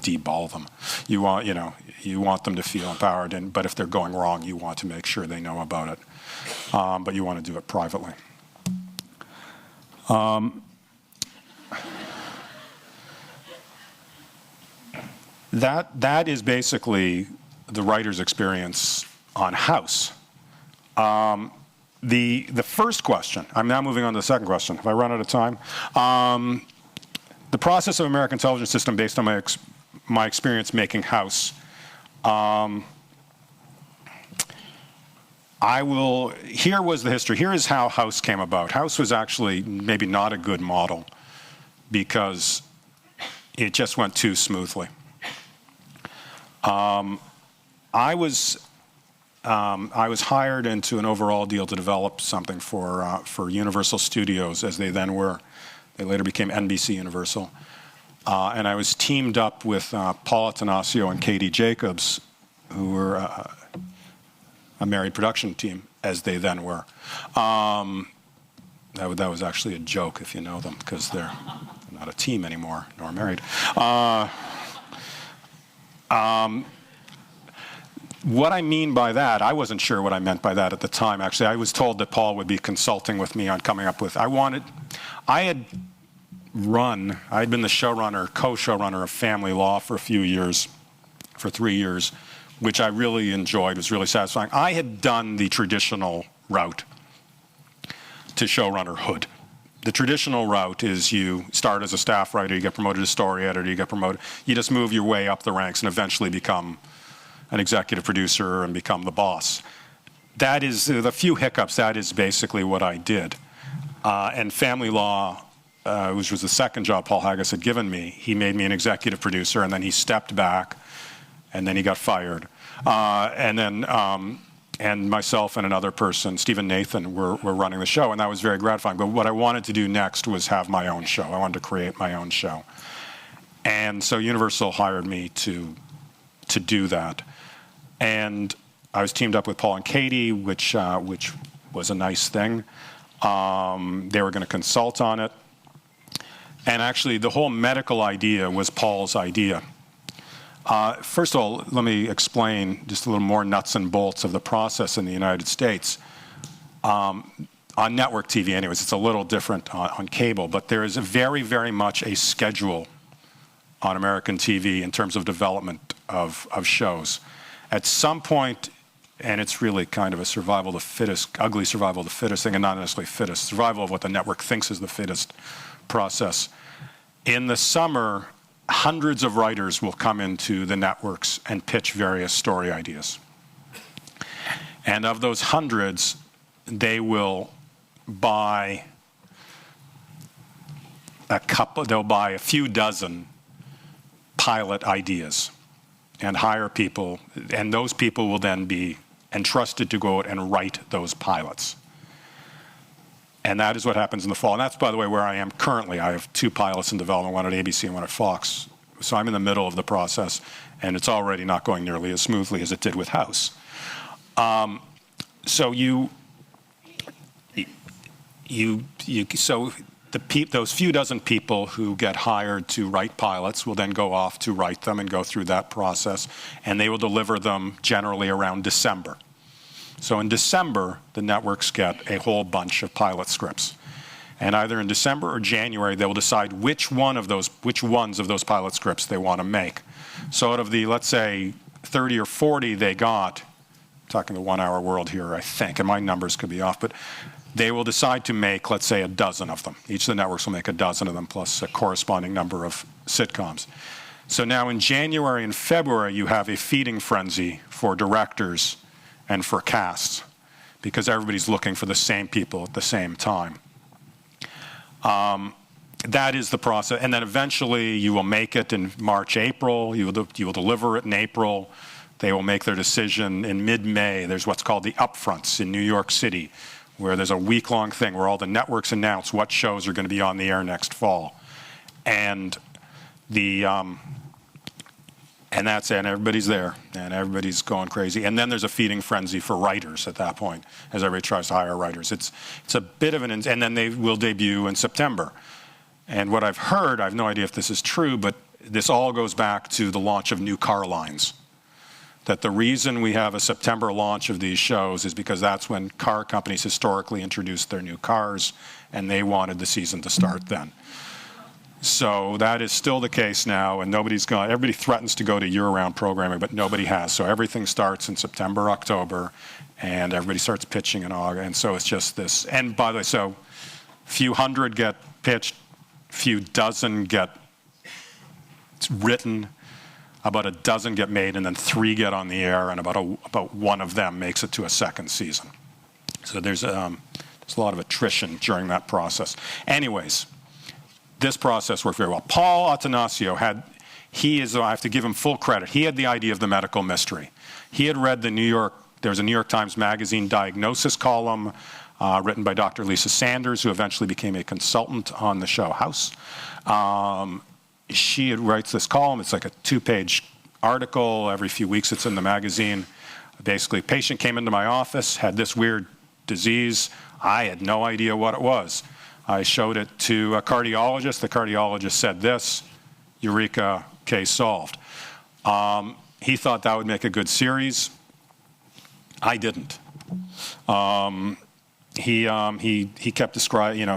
deball them. You want them to feel empowered. But if they're going wrong, you want to make sure they know about it. But you want to do it privately. That is basically the writer's experience on House. The first question, I'm now moving on to the second question. Have I run out of time? The process of American television system based on my experience making House. Here was the history. Here is how House came about. House was actually maybe not a good model because it just went too smoothly. I was hired into an overall deal to develop something for Universal Studios, as they then were. They later became NBC Universal. And I was teamed up with Paul Atanasio and Katie Jacobs, who were a married production team, as they then were. That was actually a joke, if you know them, because they're not a team anymore, nor married. What I mean by that, I wasn't sure what I meant by that at the time, actually. I was told that Paul would be consulting with me on coming up with, I had been the showrunner, co-showrunner of Family Law for 3 years, which I really enjoyed, was really satisfying. I had done the traditional route to showrunnerhood. The traditional route is you start as a staff writer, you get promoted to story editor, you just move your way up the ranks and eventually become an executive producer and become the boss. That is, the few hiccups, that is basically what I did. And Family Law, which was the second job Paul Haggis had given me, he made me an executive producer, and then he stepped back, and then he got fired. And myself and another person, Stephen Nathan, were running the show, and that was very gratifying. But what I wanted to do next was have my own show. I wanted to create my own show. And so Universal hired me to do that. And I was teamed up with Paul and Katie, which was a nice thing. They were going to consult on it. And actually, the whole medical idea was Paul's idea. First of all, let me explain just a little more nuts and bolts of the process in the United States. On network TV, anyways, it's a little different on cable, but there is very, very much a schedule on American TV in terms of development of shows. At some point, and it's really kind of a survival of the fittest, ugly survival of the fittest thing, and not necessarily fittest, survival of what the network thinks is the fittest process. In the summer, hundreds of writers will come into the networks and pitch various story ideas. And of those hundreds, they will buy they'll buy a few dozen pilot ideas and hire people, and those people will then be entrusted to go out and write those pilots. And that is what happens in the fall. And that's, by the way, where I am currently. I have 2 pilots in development, one at ABC and one at Fox. So I'm in the middle of the process, and it's already not going nearly as smoothly as it did with House. Those few dozen people who get hired to write pilots will then go off to write them and go through that process, and they will deliver them generally around December. So in December, the networks get a whole bunch of pilot scripts. And either in December or January, they will decide which ones of those pilot scripts they want to make. So out of the, let's say, 30 or 40 they got, I'm talking the 1 hour world here, I think, and my numbers could be off, but they will decide to make, let's say, a dozen of them. Each of the networks will make a dozen of them, plus a corresponding number of sitcoms. So now in January and February, you have a feeding frenzy for directors and for casts, because everybody's looking for the same people at the same time. That is the process. And then eventually you will make it in March, April. You will deliver it in April. They will make their decision in mid-May. There's what's called the upfronts in New York City, where there's a week-long thing where all the networks announce what shows are going to be on the air next fall. And and that's it, and everybody's there, and everybody's going crazy. And then there's a feeding frenzy for writers at that point, as everybody tries to hire writers. It's a bit of an, and then they will debut in September. And what I've heard, I have no idea if this is true, but this all goes back to the launch of new car lines. That the reason we have a September launch of these shows is because that's when car companies historically introduced their new cars, and they wanted the season to start then. So that is still the case now, and everybody threatens to go to year-round programming, but nobody has. So everything starts in September, October, and everybody starts pitching in August. And so it's just this. And by the way, so a few hundred get pitched, a few dozen get written, about a dozen get made, and then 3 get on the air, and about one of them makes it to a second season. So there's a lot of attrition during that process. Anyways, this process worked very well. Paul Attanasio I have to give him full credit. He had the idea of the medical mystery. He had read there was a New York Times Magazine diagnosis column written by Dr. Lisa Sanders, who eventually became a consultant on the show House. She writes this column. It's like a 2-page article. Every few weeks it's in the magazine. Basically, a patient came into my office, had this weird disease. I had no idea what it was. I showed it to a cardiologist. The cardiologist said this, eureka, case solved. He thought that would make a good series. I didn't. He kept describing,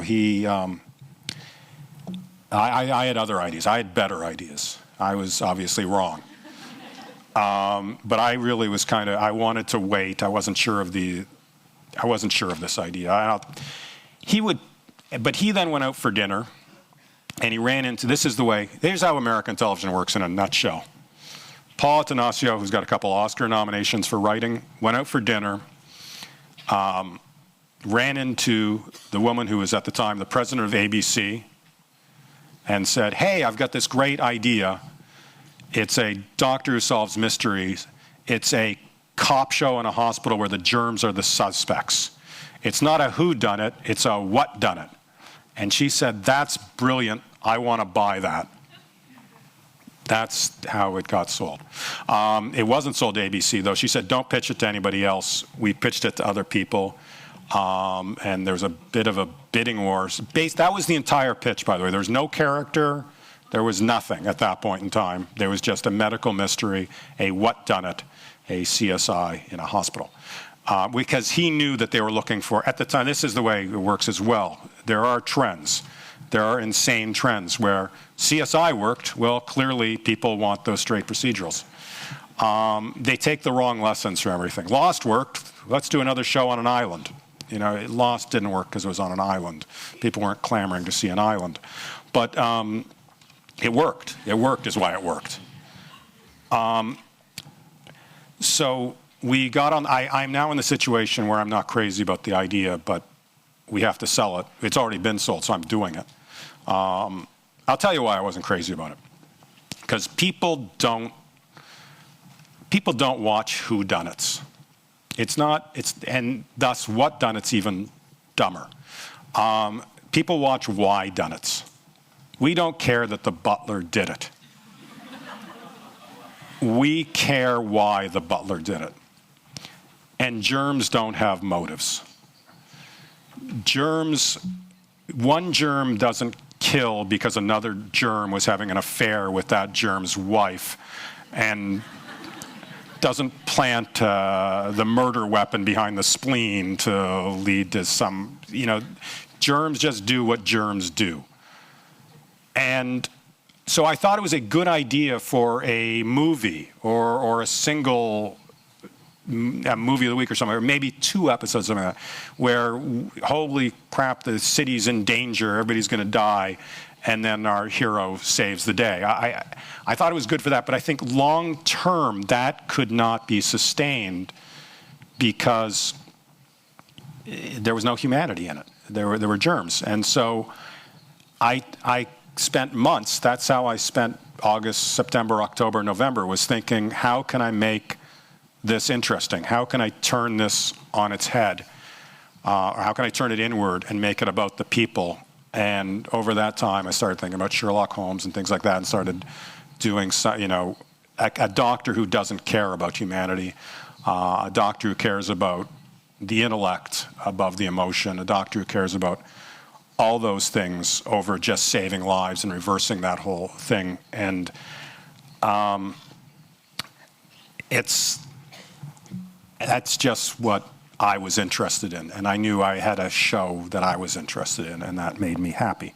I had other ideas. I had better ideas. I was obviously wrong. But I really was I wanted to wait. I wasn't sure of this idea. But he then went out for dinner, and he ran into, here's how American television works in a nutshell. Paul Attanasio, who's got a couple Oscar nominations for writing, went out for dinner, ran into the woman who was at the time the president of ABC, and said, hey, I've got this great idea. It's a doctor who solves mysteries. It's a cop show in a hospital where the germs are the suspects. It's not a whodunit, it's a whatdunit. And she said, that's brilliant, I want to buy that. That's how it got sold. It wasn't sold to ABC, though. She said, don't pitch it to anybody else. We pitched it to other people. And there was a bit of a bidding war. That was the entire pitch, by the way. There was no character. There was nothing at that point in time. There was just a medical mystery, a whatdunit, a CSI in a hospital. Because he knew that they were looking for, at the time, this is the way it works as well. There are trends. There are insane trends where CSI worked. Well, clearly people want those straight procedurals. They take the wrong lessons from everything. Lost worked. Let's do another show on an island. Lost didn't work because it was on an island. People weren't clamoring to see an island. But it worked. It worked is why it worked. So we got on, I'm now in the situation where I'm not crazy about the idea, but we have to sell it. It's already been sold, so I'm doing it. I'll tell you why I wasn't crazy about it. Because people don't watch whodunits. And thus whatdunits even dumber. People watch whydunits. We don't care that the butler did it. We care why the butler did it. And germs don't have motives. One germ doesn't kill because another germ was having an affair with that germ's wife, and doesn't plant the murder weapon behind the spleen to lead to some, germs just do what germs do. And so I thought it was a good idea for a movie or a single movie of the week or something, or maybe 2 episodes, something like that, where, holy crap, the city's in danger, everybody's going to die, and then our hero saves the day. I thought it was good for that, but I think long term that could not be sustained because there was no humanity in it. There were germs. And so I spent months, that's how I spent August, September, October, November, was thinking, how can I make this interesting? How can I turn this on its head? or how can I turn it inward and make it about the people? And over that time, I started thinking about Sherlock Holmes and things like that, and started doing, a doctor who doesn't care about humanity, a doctor who cares about the intellect above the emotion, a doctor who cares about all those things over just saving lives and reversing that whole thing. And that's just what I was interested in. And I knew I had a show that I was interested in, and that made me happy.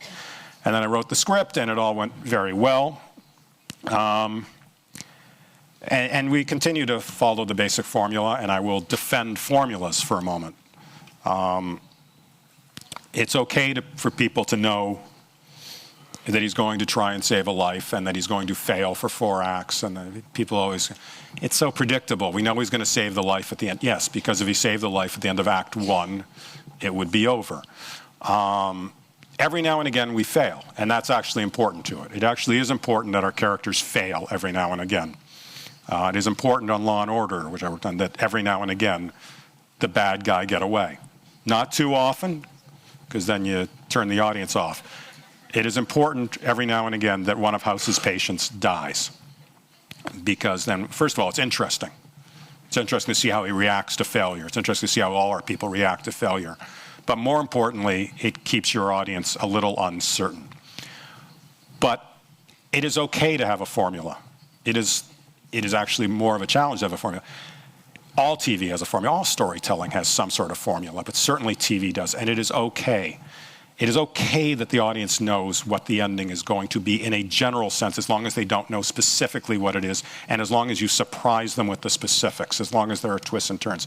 And then I wrote the script, and it all went very well. And we continue to follow the basic formula, and I will defend formulas for a moment. It's okay for people to know that he's going to try and save a life and that he's going to fail for 4 acts. And people always, it's so predictable. We know he's going to save the life at the end. Yes, because if he saved the life at the end of Act 1, it would be over. Every now and again we fail, and that's actually important to it. It actually is important that our characters fail every now and again. It is important on Law & Order, which I worked on, that every now and again the bad guy get away. Not too often, because then you turn the audience off. It is important every now and again that one of House's patients dies, because then, first of all, it's interesting. It's interesting to see how he reacts to failure. It's interesting to see how all our people react to failure. But more importantly, it keeps your audience a little uncertain. But it is okay to have a formula. It is actually more of a challenge to have a formula. All TV has a formula. All storytelling has some sort of formula, but certainly TV does, and it is okay. It is okay that the audience knows what the ending is going to be in a general sense, as long as they don't know specifically what it is, and as long as you surprise them with the specifics, as long as there are twists and turns.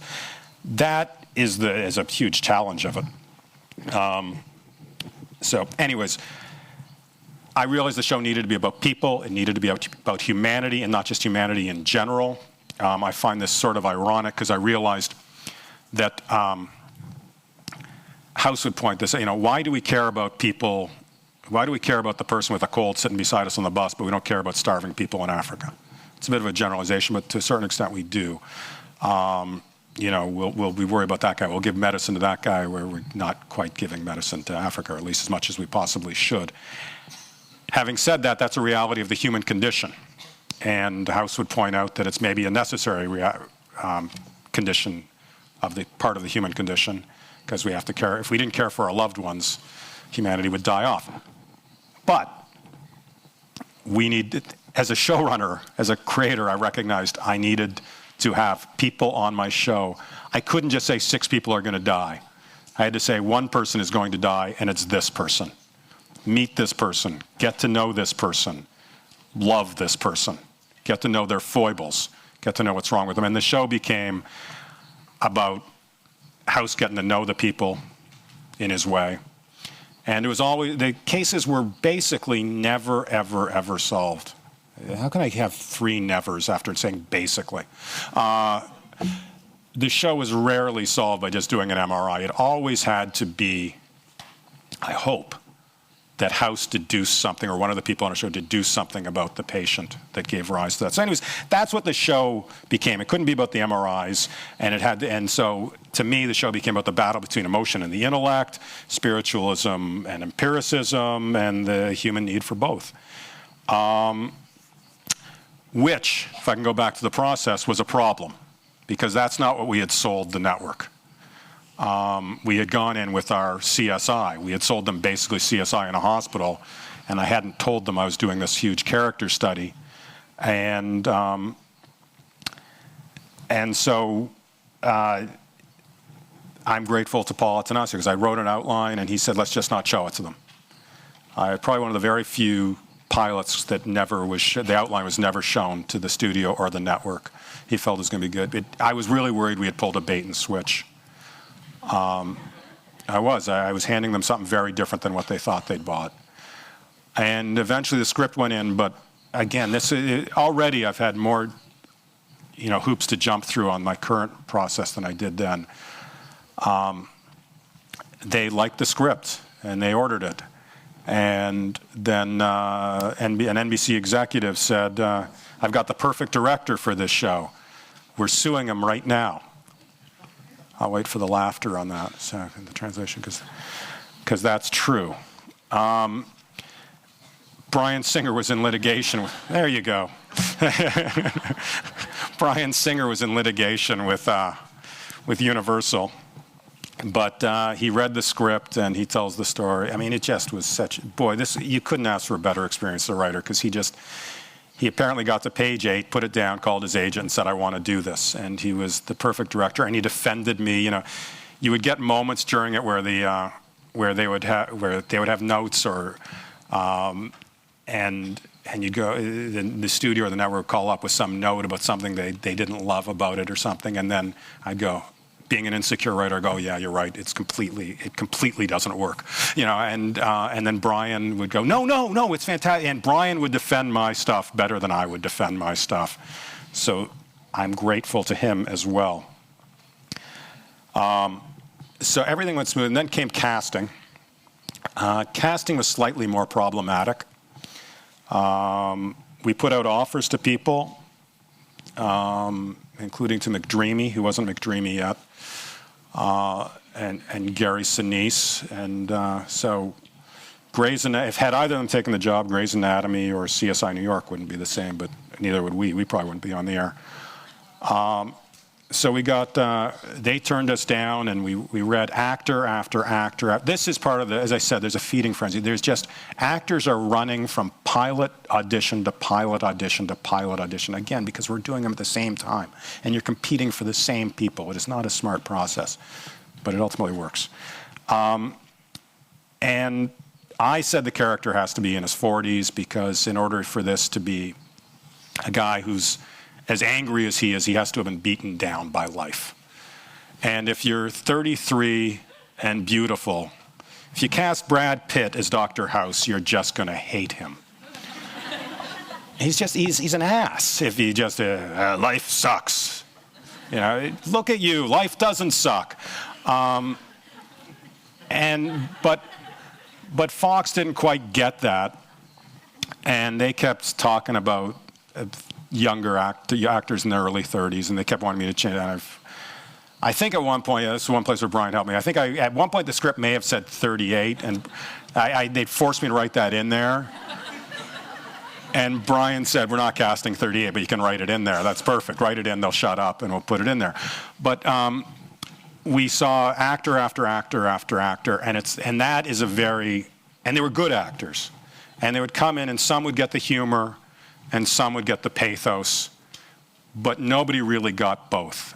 That is a huge challenge of it. So anyways, I realized the show needed to be about people. It needed to be about humanity, and not just humanity in general. I find this sort of ironic because I realized that House would point this, why do we care about people? Why do we care about the person with a cold sitting beside us on the bus, but we don't care about starving people in Africa? It's a bit of a generalization, but to a certain extent we do. We'll be worried about that guy. We'll give medicine to that guy where we're not quite giving medicine to Africa, or at least as much as we possibly should. Having said that, that's a reality of the human condition. And House would point out that it's maybe a necessary condition of the part of the human condition, because we have to care. If we didn't care for our loved ones, humanity would die off. But we need, as a showrunner, as a creator, I recognized I needed to have people on my show. I couldn't just say 6 people are going to die. I had to say 1 person is going to die, and it's this person. Meet this person. Get to know this person. Love this person. Get to know their foibles. Get to know what's wrong with them. And the show became about House getting to know the people in his way. And it was always, the cases were basically never, ever, ever solved. How can I have 3 nevers after saying basically? The show was rarely solved by just doing an MRI. It always had to be, I hope, that House deduced something, or one of the people on the show deduced something about the patient that gave rise to that. So anyways, that's what the show became. It couldn't be about the MRIs, and so to me, the show became about the battle between emotion and the intellect, spiritualism and empiricism, and the human need for both. Which, if I can go back to the process, was a problem, because that's not what we had sold the network. We had gone in with our CSI. We had sold them basically CSI in a hospital, and I hadn't told them I was doing this huge character study. And so I'm grateful to Paul Atanasio, because I wrote an outline, and he said, let's just not show it to them. Probably one of the very few pilots that never was, the outline was never shown to the studio or the network. He felt it was going to be good. I was really worried we had pulled a bait and switch. I was handing them something very different than what they thought they'd bought. And eventually the script went in, but again, already I've had more, hoops to jump through on my current process than I did then. They liked the script, and they ordered it. And then an NBC executive said, I've got the perfect director for this show. We're suing him right now. I'll wait for the laughter on that, so in the translation, because that's true. Bryan Singer was in litigation. There you go. Bryan Singer was in litigation with Universal, but he read the script and he tells the story. I mean, it just was you couldn't ask for a better experience as a writer, because he apparently got to page 8, put it down, called his agent and said, I want to do this. And he was the perfect director, and he defended me. You would get moments during it where they would have notes, or and you'd go, the studio or the network would call up with some note about something they didn't love about it or something, and then I'd go, being an insecure writer, I go, yeah, you're right, it completely doesn't work, and then Bryan would go, no, it's fantastic, and Bryan would defend my stuff better than I would defend my stuff, so I'm grateful to him as well. So everything went smooth, and then came casting. Casting was slightly more problematic. We put out offers to people, including to McDreamy, who wasn't McDreamy yet, and Gary Sinise. And so if had either of them taken the job, Grey's Anatomy or CSI New York wouldn't be the same, but neither would we. We probably wouldn't be on the air. So they turned us down, and we read actor after actor. This is part of as I said, there's a feeding frenzy. There's just, actors are running from pilot audition to pilot audition to pilot audition, again, because we're doing them at the same time, and you're competing for the same people. It is not a smart process, but it ultimately works. And I said the character has to be in his 40s, because in order for this to be a guy who's as angry as he is, he has to have been beaten down by life. And if you're 33 and beautiful, if you cast Brad Pitt as Dr. House, you're just going to hate him. He's an ass. If he just, life sucks. Look at you, life doesn't suck. But Fox didn't quite get that, and they kept talking about younger actors in their early 30s, and they kept wanting me to change that. I think at one point, this is one place where Brian helped me, I think at one point the script may have said 38, and they forced me to write that in there. And Brian said, we're not casting 38, but you can write it in there. That's perfect. Write it in, they'll shut up, and we'll put it in there. But we saw actor after actor after actor, and that is and they were good actors. And they would come in, and some would get the humor, and some would get the pathos, but nobody really got both.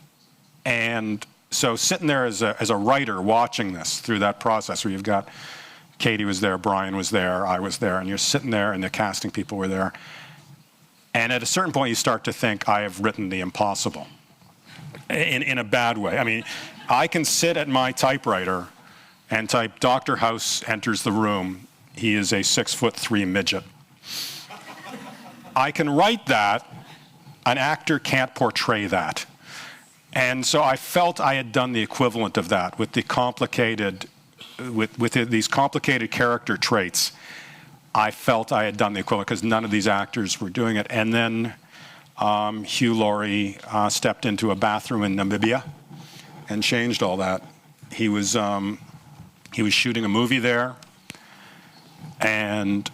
And so sitting there as a writer watching this through that process, where you've got Katie was there, Brian was there, I was there, and you're sitting there and the casting people were there. And at a certain point you start to think, I have written the impossible, in a bad way. I mean, I can sit at my typewriter and type, Dr. House enters the room, he is a 6'3" midget. I can write that, an actor can't portray that. And so I felt I had done the equivalent of that with these complicated character traits. I felt I had done the equivalent, because none of these actors were doing it. And then Hugh Laurie stepped into a bathroom in Namibia and changed all that. He was shooting a movie there, and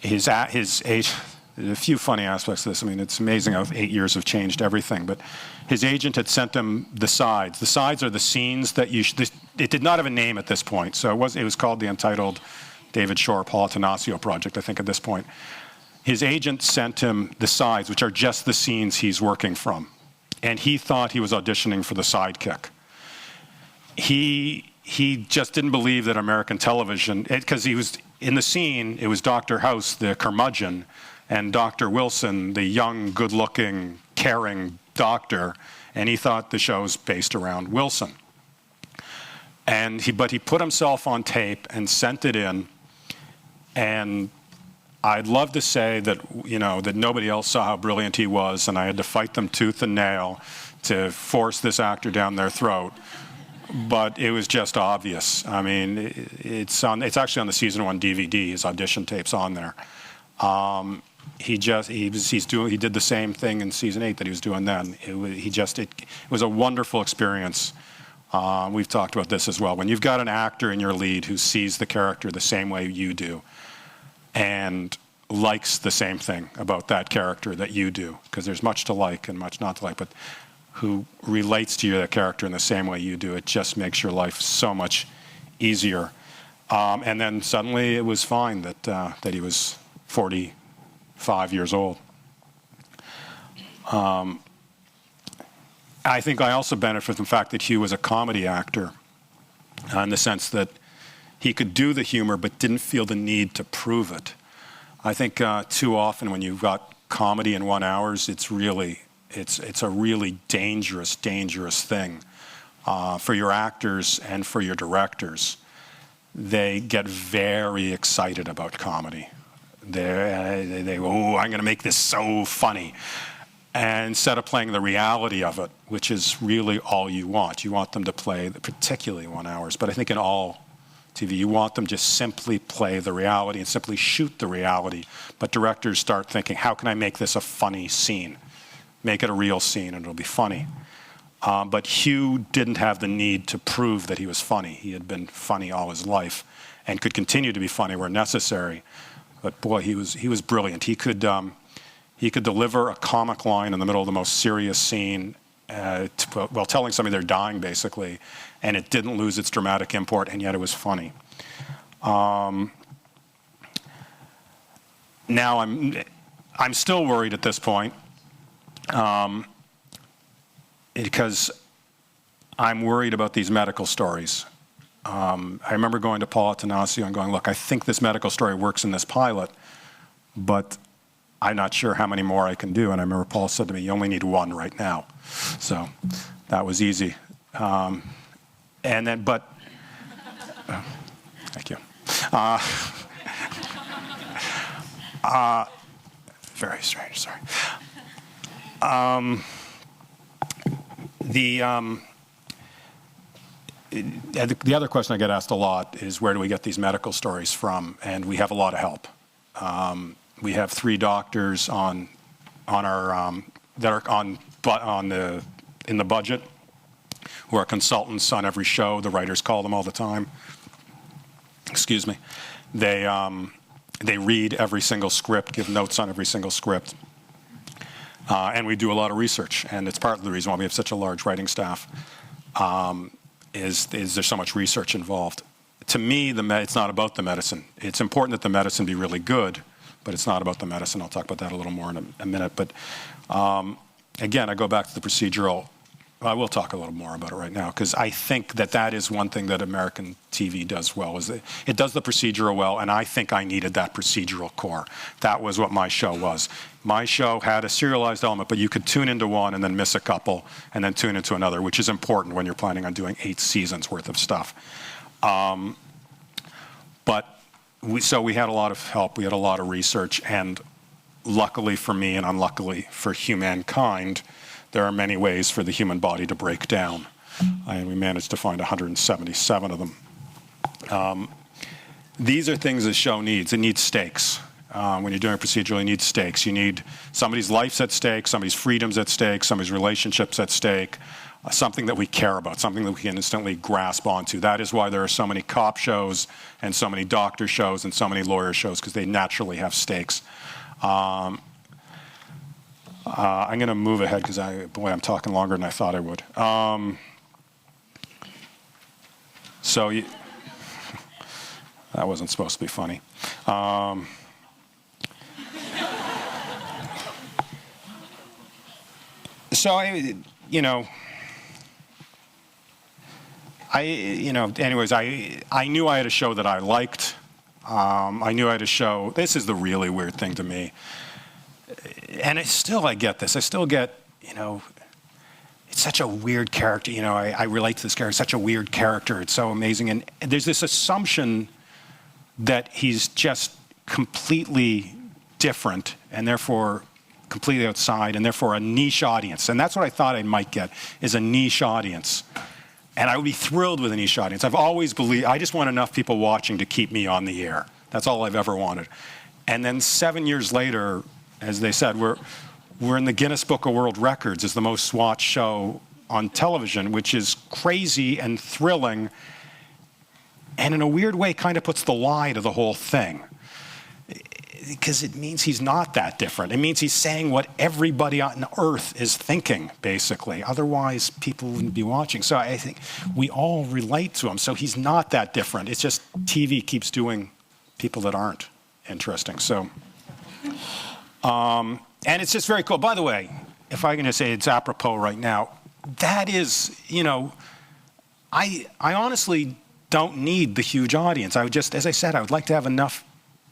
his age, a few funny aspects of this. I mean, it's amazing how 8 years have changed everything. But his agent had sent him the sides. The sides are the scenes that it did not have a name at this point. So it was called the Untitled David Shore Paul Atanasio Project, I think, at this point. His agent sent him the sides, which are just the scenes he's working from. And he thought he was auditioning for the sidekick. He just didn't believe that American television, because he was in the scene, it was Dr. House, the curmudgeon, and Dr. Wilson, the young, good-looking, caring doctor, and he thought the show's based around Wilson. But he put himself on tape and sent it in, and I'd love to say that that nobody else saw how brilliant he was, and I had to fight them tooth and nail to force this actor down their throat. But it was just obvious. I mean, it's actually on the season 1 DVD. His audition tape's on there. he did the same thing in season 8 that he was doing then. It was a wonderful experience. We've talked about this as well. When you've got an actor in your lead who sees the character the same way you do and likes the same thing about that character that you do, because there's much to like and much not to like, but who relates to that character in the same way you do, it just makes your life so much easier. And then suddenly it was fine that he was 45 years old. I think I also benefit from the fact that Hugh was a comedy actor in the sense that he could do the humor but didn't feel the need to prove it. I think too often when you've got comedy in 1 hour, it's a really dangerous thing for your actors and for your directors. They get very excited about comedy. They oh, I'm going to make this so funny. And instead of playing the reality of it, which is really all you want them to play, particularly 1 hour, but I think in all TV, you want them just simply play the reality and simply shoot the reality. But directors start thinking, how can I make this a funny scene? Make it a real scene and it'll be funny. But Hugh didn't have the need to prove that he was funny. He had been funny all his life and could continue to be funny where necessary. But boy, he was brilliant. He could deliver a comic line in the middle of the most serious scene while telling somebody they're dying, basically, and it didn't lose its dramatic import, and yet it was funny. Now I'm still worried at this point because I'm worried about these medical stories. I remember going to Paul Attanasio and going, look, I think this medical story works in this pilot, but I'm not sure how many more I can do. And I remember Paul said to me, you only need one right now. So that was easy. Thank you. Very strange, sorry. The other question I get asked a lot is where do we get these medical stories from? And we have a lot of help. We have 3 doctors in the budget who are consultants on every show. The writers call them all the time. Excuse me. They read every single script, give notes on every single script. And we do a lot of research, and it's part of the reason why we have such a large writing staff, is there's so much research involved. To me, it's not about the medicine. It's important that the medicine be really good, but it's not about the medicine. I'll talk about that a little more in a minute. But again, I go back to the procedural. I will talk a little more about it right now, because I think that is one thing that American TV does well, is it does the procedural well, and I think I needed that procedural core. That was what my show was. My show had a serialized element, but you could tune into one and then miss a couple, and then tune into another, which is important when you're planning on doing 8 seasons worth of stuff. So we had a lot of help, we had a lot of research, and luckily for me and unluckily for humankind, there are many ways for the human body to break down. And we managed to find 177 of them. These are things a show needs. It needs stakes. When you're doing a procedural, you need stakes. You need somebody's life's at stake, somebody's freedom's at stake, somebody's relationship's at stake, something that we care about, something that we can instantly grasp onto. That is why there are so many cop shows and so many doctor shows and so many lawyer shows, because they naturally have stakes. I'm going to move ahead because I'm talking longer than I thought I would. That wasn't supposed to be funny. Anyways, I knew I had a show that I liked. I knew I had a show. This is the really weird thing to me. And I get this. I still get, it's such a weird character. I relate to this character. It's such a weird character. It's so amazing. And there's this assumption that he's just completely different and therefore completely outside and therefore a niche audience. And that's what I thought I might get, is a niche audience. And I would be thrilled with a niche audience. I've always believed, I just want enough people watching to keep me on the air. That's all I've ever wanted. And then 7 years later, As they said, we're in the Guinness Book of World Records as the most watched show on television, which is crazy and thrilling, and in a weird way kind of puts the lie to the whole thing. Because it means he's not that different. It means he's saying what everybody on Earth is thinking, basically. Otherwise, people wouldn't be watching. So I think we all relate to him. So he's not that different. It's just TV keeps doing people that aren't interesting. So, and it's just very cool. By the way, if I can just say it's apropos right now, that is, I honestly don't need the huge audience. I would just, as I said, I would like to have enough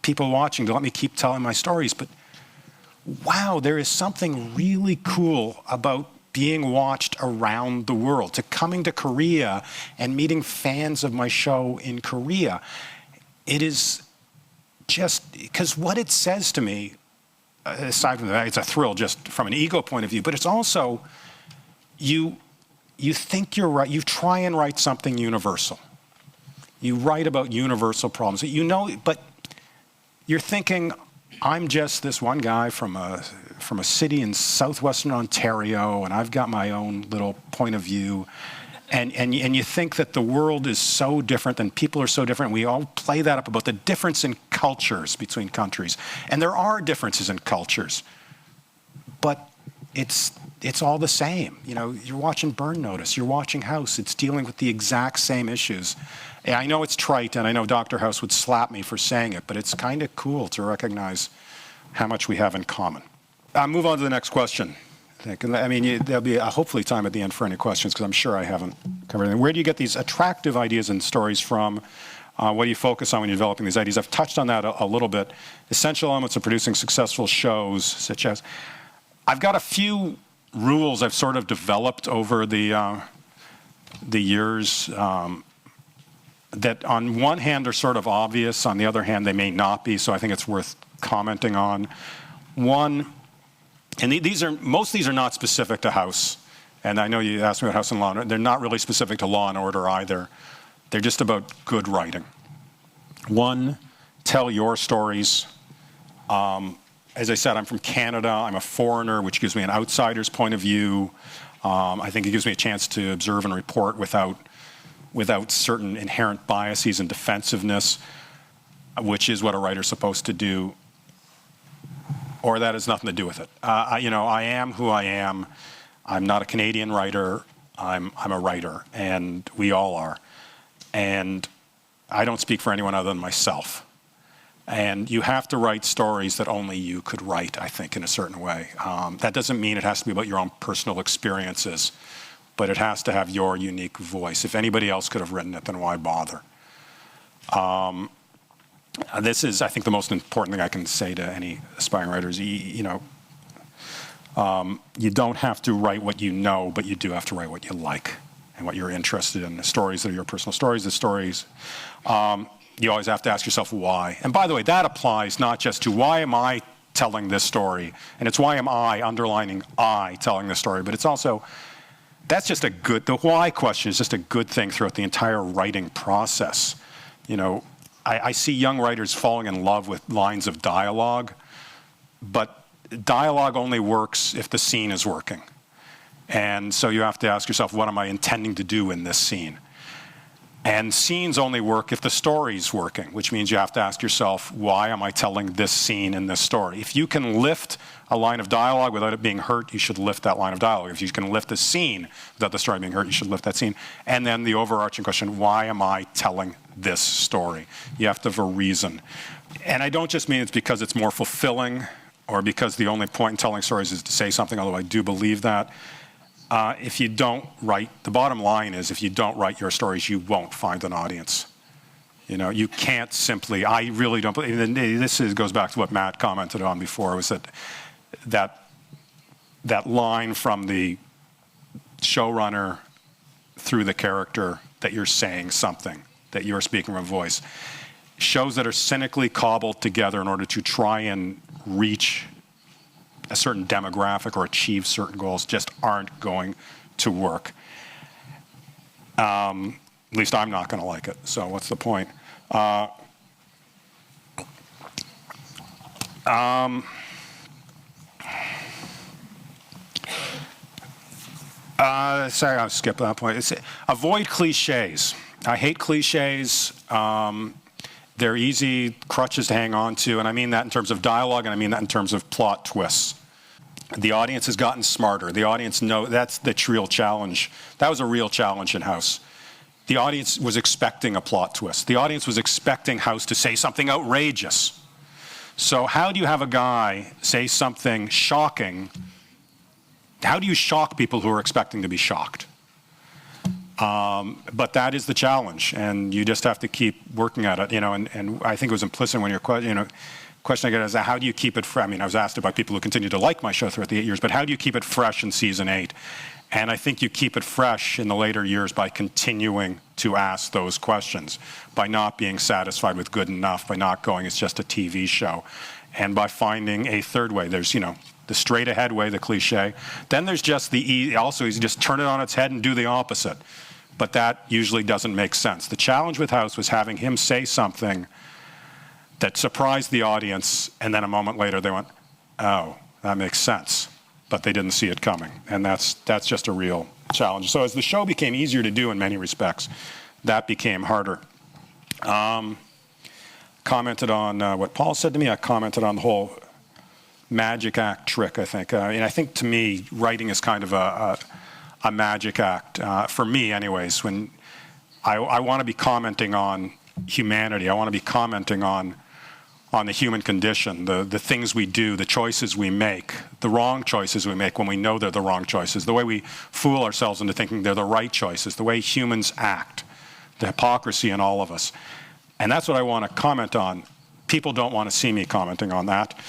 people watching to let me keep telling my stories. But wow, there is something really cool about being watched around the world, to coming to Korea and meeting fans of my show in Korea. It is just, because what it says to me, aside from that, it's a thrill just from an ego point of view, but it's also, you think you're right, you try and write something universal. You write about universal problems, but you're thinking, I'm just this one guy from a city in southwestern Ontario, and I've got my own little point of view. And you think that the world is so different and people are so different. We all play that up about the difference in cultures between countries. And there are differences in cultures, but it's all the same. You're watching Burn Notice, you're watching House. It's dealing with the exact same issues. And I know it's trite, and I know Dr. House would slap me for saying it, but it's kind of cool to recognize how much we have in common. I'll move on to the next question. There'll be hopefully time at the end for any questions, because I'm sure I haven't covered everything. Where do you get these attractive ideas and stories from? What do you focus on when you're developing these ideas? I've touched on that a little bit. Essential elements of producing successful shows, such as, I've got a few rules I've sort of developed over the years that on one hand are sort of obvious, on the other hand they may not be, so I think it's worth commenting on. One, and most of these are not specific to House, and I know you asked me about House and Law, they're not really specific to Law and Order either. They're just about good writing. One, tell your stories. As I said, I'm from Canada, I'm a foreigner, which gives me an outsider's point of view. I think it gives me a chance to observe and report without certain inherent biases and defensiveness, which is what a writer's supposed to do, or that has nothing to do with it. I am who I am. I'm not a Canadian writer. I'm a writer, and we all are. And I don't speak for anyone other than myself. And you have to write stories that only you could write, I think, in a certain way. That doesn't mean it has to be about your own personal experiences, but it has to have your unique voice. If anybody else could have written it, then why bother? This is, I think, the most important thing I can say to any aspiring writers. You don't have to write what you know, but you do have to write what you like and what you're interested in. The stories that are your personal stories, the stories. You always have to ask yourself why. And by the way, that applies not just to why am I telling this story, and it's why am I, underlining I, telling this story, but it's also, that's just the why question is just a good thing throughout the entire writing process. I see young writers falling in love with lines of dialogue, but dialogue only works if the scene is working. And so you have to ask yourself, what am I intending to do in this scene? And scenes only work if the story's working, which means you have to ask yourself, why am I telling this scene in this story? If you can lift a line of dialogue without it being hurt, you should lift that line of dialogue. If you can lift a scene without the story being hurt, you should lift that scene. And then the overarching question, why am I telling this story? You have to have a reason. And I don't just mean it's because it's more fulfilling or because the only point in telling stories is to say something, although I do believe that. If you don't write, the bottom line is if you don't write your stories, you won't find an audience. You can't simply, I really don't believe, and this goes back to what Matt commented on before, was that line from the showrunner through the character that you're saying something, that you're speaking from a voice. Shows that are cynically cobbled together in order to try and reach a certain demographic or achieve certain goals just aren't going to work. At least I'm not going to like it, so what's the point? Sorry, I'll skip that point. Avoid cliches. I hate cliches. They're easy crutches to hang on to, and I mean that in terms of dialogue, and I mean that in terms of plot twists. The audience has gotten smarter. The audience that's the real challenge. That was a real challenge in House. The audience was expecting a plot twist. The audience was expecting House to say something outrageous. So how do you have a guy say something shocking? How do you shock people who are expecting to be shocked? But that is the challenge, and you just have to keep working at it. And I think it was implicit when your question I get is, how do you keep it fresh? I mean, I was asked about people who continue to like my show throughout the 8 years, but how do you keep it fresh in season 8? And I think you keep it fresh in the later years by continuing to ask those questions, by not being satisfied with good enough, by not going, it's just a TV show, and by finding a third way. There's, the straight ahead way, the cliche. Then there's just also you just turn it on its head and do the opposite. But that usually doesn't make sense. The challenge with House was having him say something that surprised the audience, and then a moment later they went, oh, that makes sense. But they didn't see it coming. And that's just a real challenge. So as the show became easier to do in many respects, that became harder. Commented on what Paul said to me. I commented on the whole magic act trick, I think. And I think to me, writing is kind of a magic act, for me anyways, when I want to be commenting on humanity. I want to be commenting on the human condition, the things we do, the choices we make, the wrong choices we make when we know they're the wrong choices, the way we fool ourselves into thinking they're the right choices, the way humans act, the hypocrisy in all of us. And that's what I want to comment on. People don't want to see me commenting on that.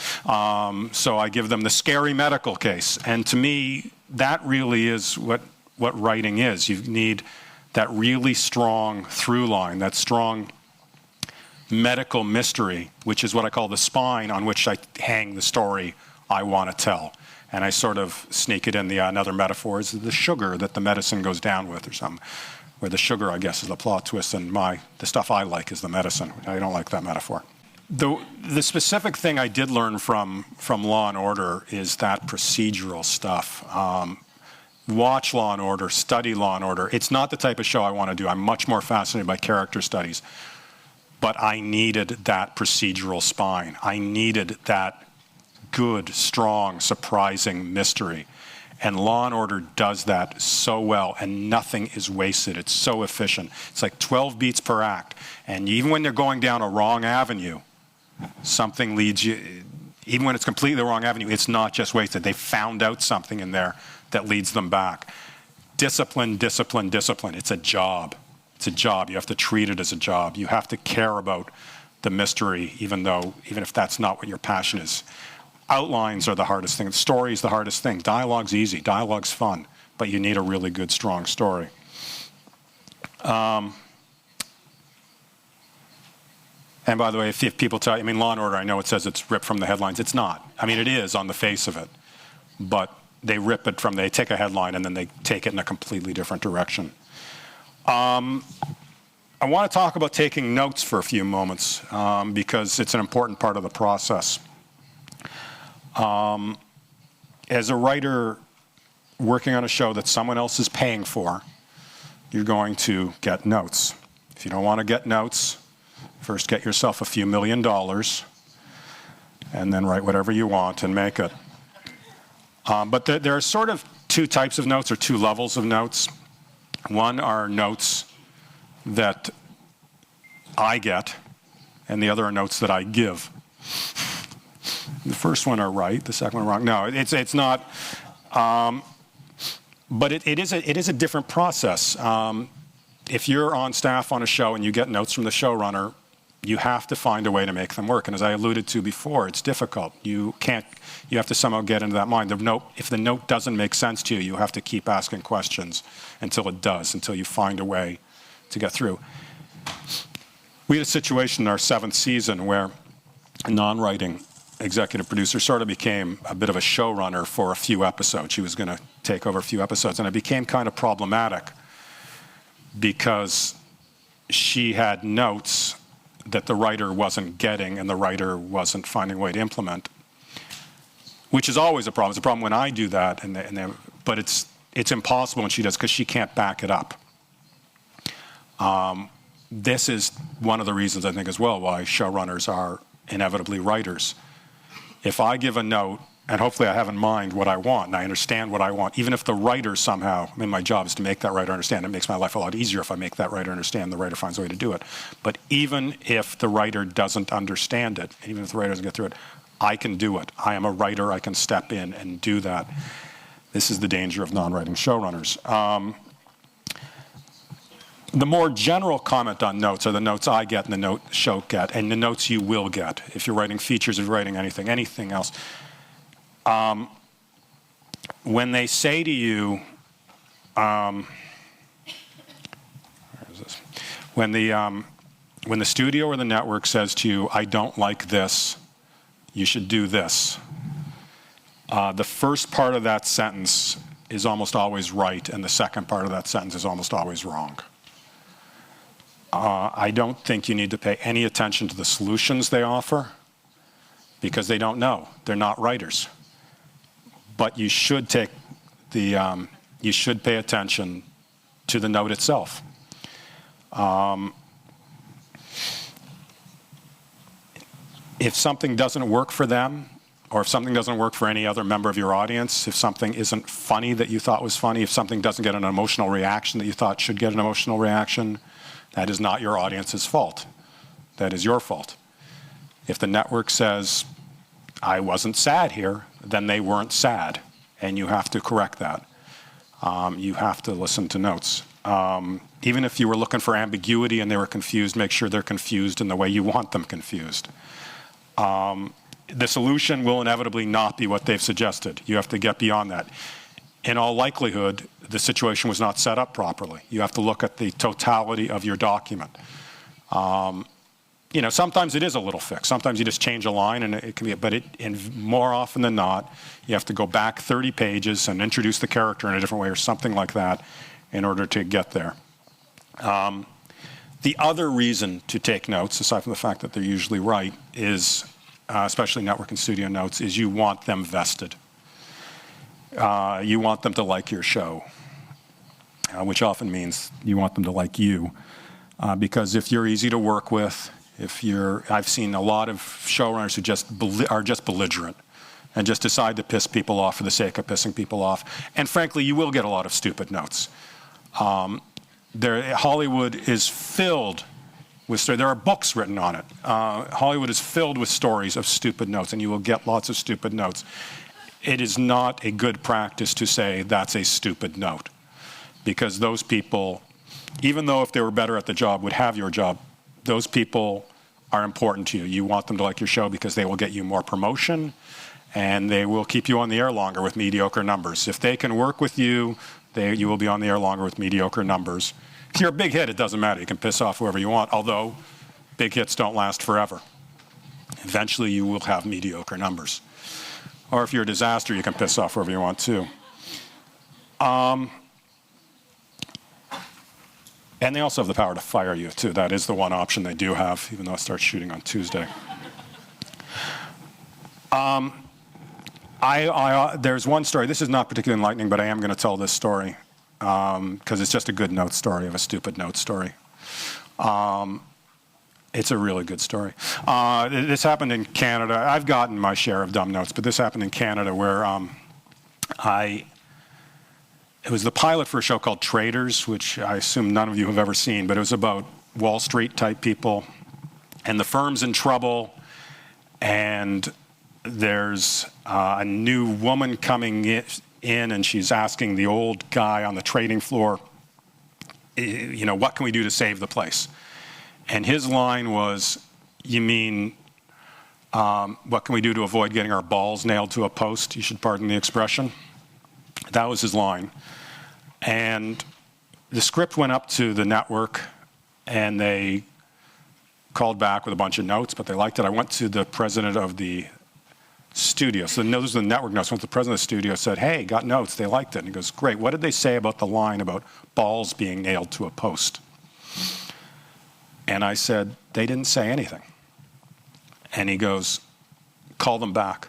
So I give them the scary medical case. And to me, that really is what writing is. You need that really strong through line, that strong medical mystery, which is what I call the spine on which I hang the story I want to tell. And I sort of sneak it in. Another metaphor is the sugar that the medicine goes down with, or something, where the sugar, I guess, is the plot twist, and the stuff I like is the medicine. I don't like that metaphor. The specific thing I did learn from Law and Order is that procedural stuff. Watch Law and Order, study Law and Order. It's not the type of show I want to do. I'm much more fascinated by character studies. But I needed that procedural spine. I needed that good, strong, surprising mystery. And Law and Order does that so well, and nothing is wasted. It's so efficient. It's like 12 beats per act. And even when they're going down a wrong avenue, something leads you, even when it's completely the wrong avenue, it's not just wasted. They found out something in there that leads them back. Discipline, discipline, discipline. It's a job. It's a job. You have to treat it as a job. You have to care about the mystery, even if that's not what your passion is. Outlines are the hardest thing. The story is the hardest thing. Dialogue's easy. Dialogue's fun. But you need a really good, strong story. And by the way, if people tell you, Law and Order, I know it says it's ripped from the headlines. It's not. It is on the face of it. But they rip it they take a headline and then they take it in a completely different direction. I want to talk about taking notes for a few moments because it's an important part of the process. As a writer working on a show that someone else is paying for, you're going to get notes. If you don't want to get notes, first get yourself a few $1 million and then write whatever you want and make it. But there are sort of two types of notes or two levels of notes. One are notes that I get, and the other are notes that I give. The first one are right, the second one wrong. No, it's not. But it is a different process. If you're on staff on a show and you get notes from the showrunner, you have to find a way to make them work. And as I alluded to before, it's difficult. You have to somehow get into that mind. If the note doesn't make sense to you, you have to keep asking questions until it does, until you find a way to get through. We had a situation in our 7th season where a non-writing executive producer sort of became a bit of a showrunner for a few episodes. She was going to take over a few episodes, and it became kind of problematic because she had notes that the writer wasn't getting and the writer wasn't finding a way to implement, which is always a problem. It's a problem when I do that, but it's impossible when she does because she can't back it up. This is one of the reasons I think as well why showrunners are inevitably writers. If I give a note, and hopefully I have in mind what I want, and I understand what I want, even if the writer somehow, I mean, my job is to make that writer understand. It makes my life a lot easier if I make that writer understand, the writer finds a way to do it. But even if the writer doesn't understand it, even if the writer doesn't get through it, I can do it. I am a writer, I can step in and do that. This is the danger of non-writing showrunners. The more general comment on notes are the notes I get and the note show get, and the notes you will get. If you're writing features, if you're writing anything else. When they say to you, where is this? When the studio or the network says to you, I don't like this, you should do this. The first part of that sentence is almost always right, and the second part of that sentence is almost always wrong. I don't think you need to pay any attention to the solutions they offer because they don't know. They're not writers. But you should take you should pay attention to the note itself. If something doesn't work for them, or if something doesn't work for any other member of your audience, if something isn't funny that you thought was funny, if something doesn't get an emotional reaction that you thought should get an emotional reaction, that is not your audience's fault. That is your fault. If the network says, I wasn't sad here, then they weren't sad, and you have to correct that. You have to listen to notes. Even if you were looking for ambiguity and they were confused, make sure they're confused in the way you want them confused. The solution will inevitably not be what they've suggested. You have to get beyond that. In all likelihood, the situation was not set up properly. You have to look at the totality of your document. Sometimes it is a little fix. Sometimes you just change a line, and it can be. But more often than not, you have to go back 30 pages and introduce the character in a different way, or something like that, in order to get there. The other reason to take notes, aside from the fact that they're usually right, is, especially network and studio notes, is you want them vested. You want them to like your show, which often means you want them to like you. Because if you're easy to work with, I've seen a lot of showrunners who are just belligerent and just decide to piss people off for the sake of pissing people off. And frankly, you will get a lot of stupid notes. Hollywood is filled with stories. There are books written on it. Hollywood is filled with stories of stupid notes, and you will get lots of stupid notes. It is not a good practice to say that's a stupid note, because those people, even though if they were better at the job, would have your job, those people are important to you. You want them to like your show because they will get you more promotion, and they will keep you on the air longer with mediocre numbers. If they can work with you, you will be on the air longer with mediocre numbers. If you're a big hit, it doesn't matter. You can piss off whoever you want, although big hits don't last forever. Eventually, you will have mediocre numbers. Or if you're a disaster, you can piss off whoever you want too. And they also have the power to fire you too. That is the one option they do have, even though it starts shooting on Tuesday. There's one story. This is not particularly enlightening, but I am going to tell this story because it's just a good note story of a stupid note story. It's a really good story. This happened in Canada. I've gotten my share of dumb notes, but this happened in Canada where it was the pilot for a show called Traders, which I assume none of you have ever seen, but it was about Wall Street type people, and the firm's in trouble, and there's a new woman coming in, and she's asking the old guy on the trading floor, what can we do to save the place? And his line was, you mean, what can we do to avoid getting our balls nailed to a post? You should pardon the expression. That was his line. And the script went up to the network, and they called back with a bunch of notes, but they liked it. I went to the president of the studio. So those are the network notes. I went to the president of the studio, said, hey, got notes. They liked it. And he goes, great. What did they say about the line about balls being nailed to a post? And I said, they didn't say anything. And he goes, call them back.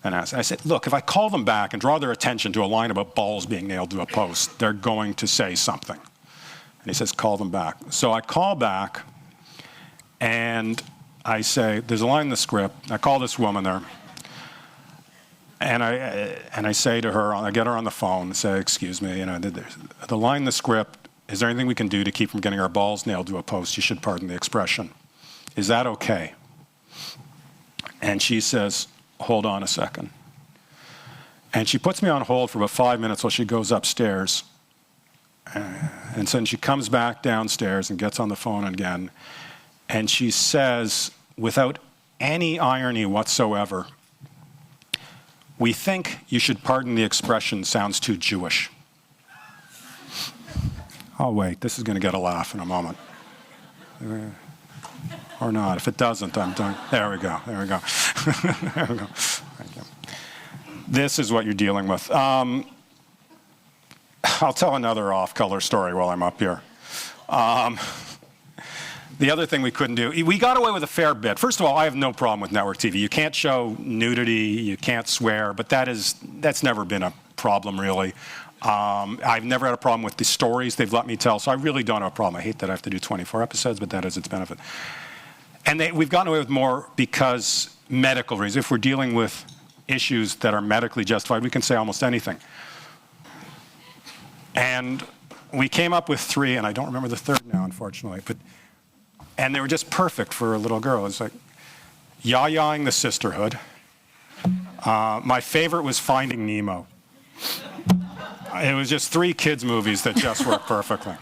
And I said, look, if I call them back and draw their attention to a line about balls being nailed to a post, they're going to say something. And he says, call them back. So I call back, and I say, there's a line in the script. I call this woman there, and I say to her, I get her on the phone and say, excuse me, the line in the script, is there anything we can do to keep from getting our balls nailed to a post? You should pardon the expression. Is that okay? And she says, hold on a second. And she puts me on hold for about 5 minutes while she goes upstairs. And then she comes back downstairs and gets on the phone again. And she says, without any irony whatsoever, we think you should pardon the expression sounds too Jewish. Oh, wait, this is going to get a laugh in a moment. Or not. If it doesn't, I'm done. There we go. There we go. There we go. Thank you. This is what you're dealing with. I'll tell another off-color story while I'm up here. The other thing we couldn't do, we got away with a fair bit. First of all, I have no problem with network TV. You can't show nudity, you can't swear, but that's never been a problem, really. I've never had a problem with the stories they've let me tell, so I really don't have a problem. I hate that I have to do 24 episodes, but that is its benefit. And we've gotten away with more because medical reasons. If we're dealing with issues that are medically justified, we can say almost anything. And we came up with 3, and I don't remember the third now, unfortunately, and they were just perfect for a little girl. It's like yah-yahing the sisterhood. My favorite was Finding Nemo. It was just 3 kids' movies that just worked perfectly.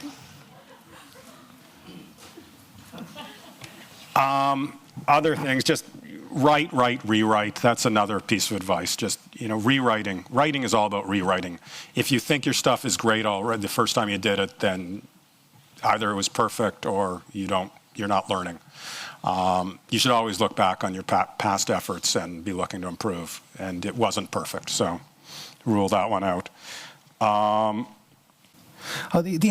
Other things, just write, rewrite. That's another piece of advice. Just, rewriting. Writing is all about rewriting. If you think your stuff is great already the first time you did it, then either it was perfect or you're not learning. You should always look back on your past efforts and be looking to improve. And it wasn't perfect, so rule that one out. The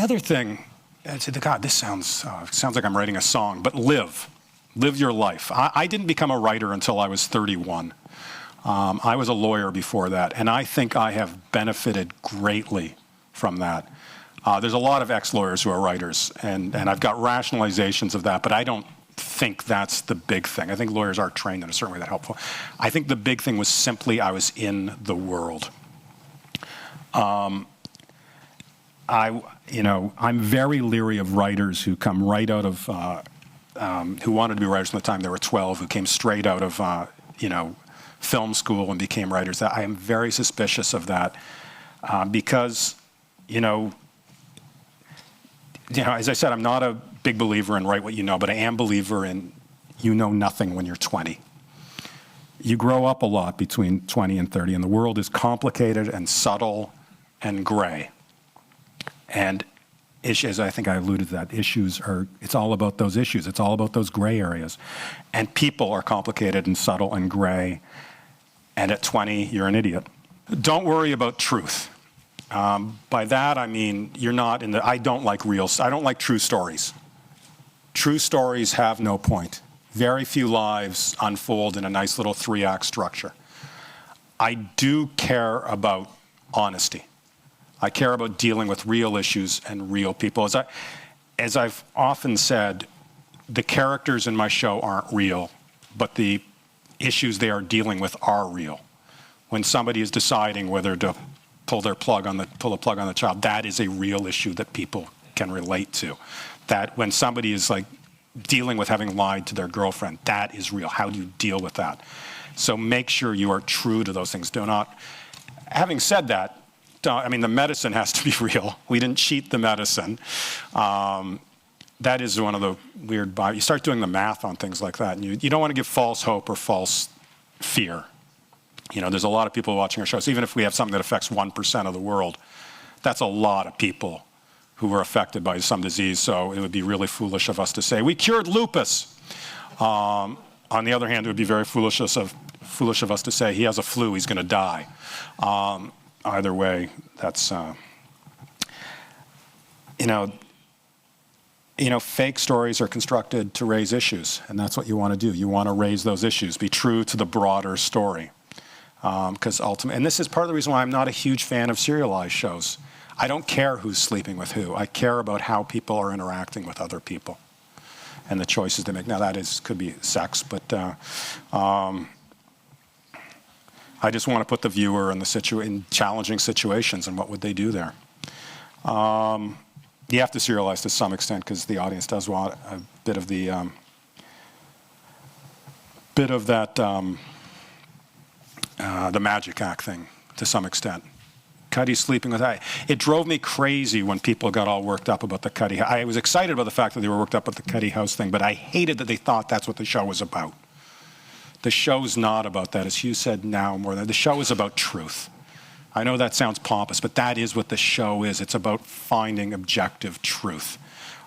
other thing, I said, God, this sounds like I'm writing a song, but live your life. I didn't become a writer until I was 31. I was a lawyer before that, and I think I have benefited greatly from that. There's a lot of ex-lawyers who are writers, and I've got rationalizations of that, but I don't think that's the big thing. I think lawyers are trained in a certain way that's helpful. I think the big thing was simply I was in the world. I'm very leery of writers who come right out of, who wanted to be writers from the time they were 12, who came straight out of, film school and became writers. I am very suspicious of that because, as I said, I'm not a big believer in write what you know, but I am a believer in you know nothing when you're 20. You grow up a lot between 20 and 30, and the world is complicated and subtle and gray. And issues, I think I alluded to that, it's all about those issues. It's all about those gray areas. And people are complicated and subtle and gray. And at 20, you're an idiot. Don't worry about truth. By that, I mean, I don't like true stories. True stories have no point. Very few lives unfold in a nice little 3-act structure. I do care about honesty. I care about dealing with real issues and real people. As I've often said, the characters in my show aren't real, but the issues they are dealing with are real. When somebody is deciding whether to pull a plug on the child, that is a real issue that people can relate to. That when somebody is dealing with having lied to their girlfriend, that is real. How do you deal with that? So make sure you are true to those things. Having said that, the medicine has to be real. We didn't cheat the medicine. That is one of the weird, you start doing the math on things like that, and you don't want to give false hope or false fear. There's a lot of people watching our shows. Even if we have something that affects 1% of the world, that's a lot of people who were affected by some disease, so it would be really foolish of us to say, we cured lupus. On the other hand, it would be very foolish of us to say, he has a flu, he's going to die. Either way, that's, fake stories are constructed to raise issues, and that's what you want to do. You want to raise those issues, be true to the broader story. Because ultimately, and this is part of the reason why I'm not a huge fan of serialized shows. I don't care who's sleeping with who. I care about how people are interacting with other people and the choices they make. Now could be sex, but I just want to put the viewer in challenging situations, and what would they do there? You have to serialize to some extent because the audience does want a bit of that the magic act thing to some extent. Cuddy sleeping with it drove me crazy when people got all worked up about the Cuddy. I was excited about the fact that they were worked up with the Cuddy House thing, but I hated that they thought that's what the show was about. The show's not about that, as Hugh said now more than the show is about truth. I know that sounds pompous, but that is what the show is. It's about finding objective truth.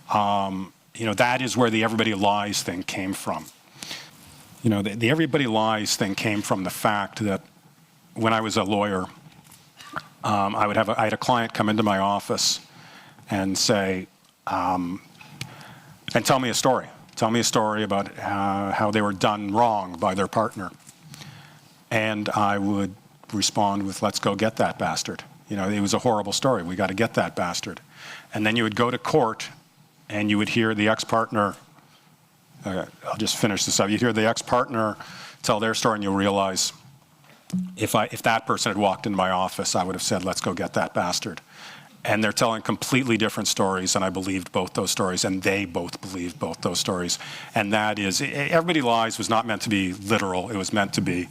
That is where the everybody lies thing came from. The everybody lies thing came from the fact that when I was a lawyer, I had a client come into my office and say, and tell me a story. Tell me a story about how they were done wrong by their partner. And I would respond with, let's go get that bastard. It was a horrible story. We got to get that bastard. And then you would go to court and you would hear the ex-partner, I'll just finish this up. You'd hear the ex-partner tell their story and you'll realize if that person had walked into my office, I would have said, let's go get that bastard. And they're telling completely different stories, and I believed both those stories, and they both believed both those stories. And that is, Everybody Lies was not meant to be literal. It was meant to be,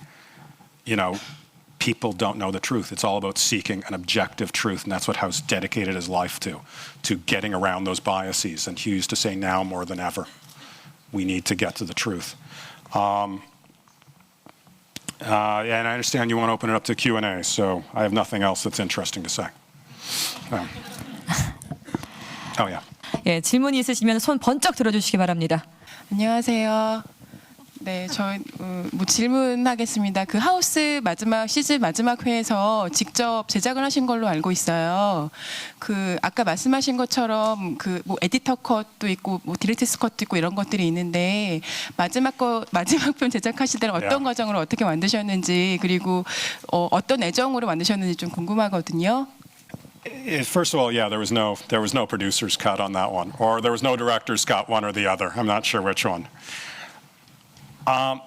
people don't know the truth. It's all about seeking an objective truth, and that's what House dedicated his life to getting around those biases. And Hugh used to say, now more than ever, we need to get to the truth. And I understand you want to open it up to Q&A, so I have nothing else that's interesting to say. Yeah. 예, 질문이 있으시면 손 번쩍 들어주시기 바랍니다. 안녕하세요. 네, 질문하겠습니다. 그 하우스 시즌 마지막 회에서 직접 제작을 하신 걸로 알고 있어요. 아까 말씀하신 것처럼 에디터 컷도 있고 디렉터스 컷도 있고 이런 것들이 있는데 마지막 편 제작하실 때는 어떤 과정으로 어떻게 만드셨는지 그리고 어떤 애정으로 만드셨는지 좀 궁금하거든요. First of all, there was no producer's cut on that one, or there was no director's cut, one or the other. I'm not sure which one. I'm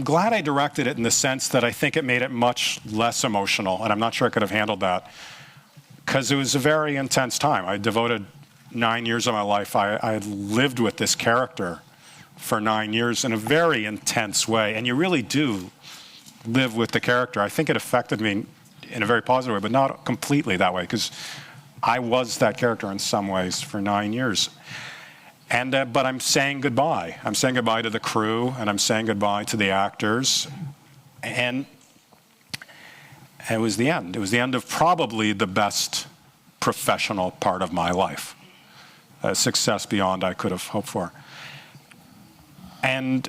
glad I directed it in the sense that I think it made it much less emotional, and I'm not sure I could have handled that because it was a very intense time. I devoted 9 years of my life. I lived with this character for 9 years in a very intense way, and you really do live with the character. I think it affected me in a very positive way, but not completely that way, because I was that character in some ways for 9 years. And but I'm saying goodbye. I'm saying goodbye to the crew, and I'm saying goodbye to the actors. And it was the end. It was the end of probably the best professional part of my life. Success beyond I could have hoped for. And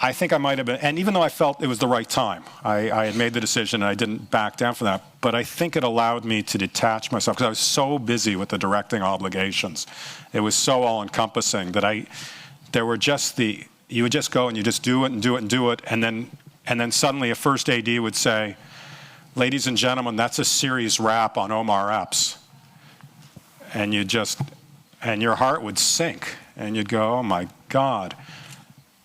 I think I might have been, and even though I felt it was the right time, I had made the decision and I didn't back down from that, but I think it allowed me to detach myself because I was so busy with the directing obligations. It was so all-encompassing that you would just go and you just do it and do it and do it, and then suddenly a first AD would say, ladies and gentlemen, that's a series wrap on Omar Epps. And your heart would sink, and you'd go, oh my God.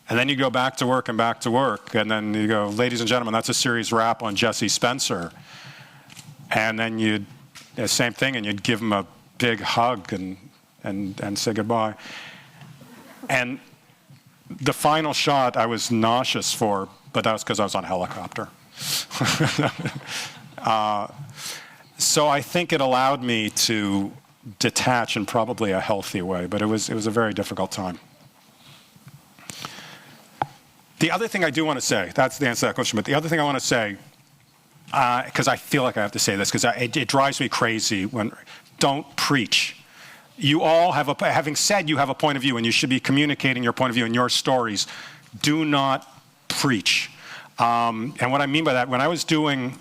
And then you go back to work, and then you go, ladies and gentlemen, that's a series wrap on Jesse Spencer. And then same thing, and you'd give him a big hug and say goodbye. And the final shot I was nauseous for, but that was because I was on a helicopter. So I think it allowed me to detach in probably a healthy way, but it was a very difficult time. The other thing I do want to say, that's the answer to that question, but the other thing I want to say, because I feel like I have to say this, because it drives me crazy don't preach. You all having said you have a point of view and you should be communicating your point of view in your stories, do not preach. And what I mean by that, when I was doing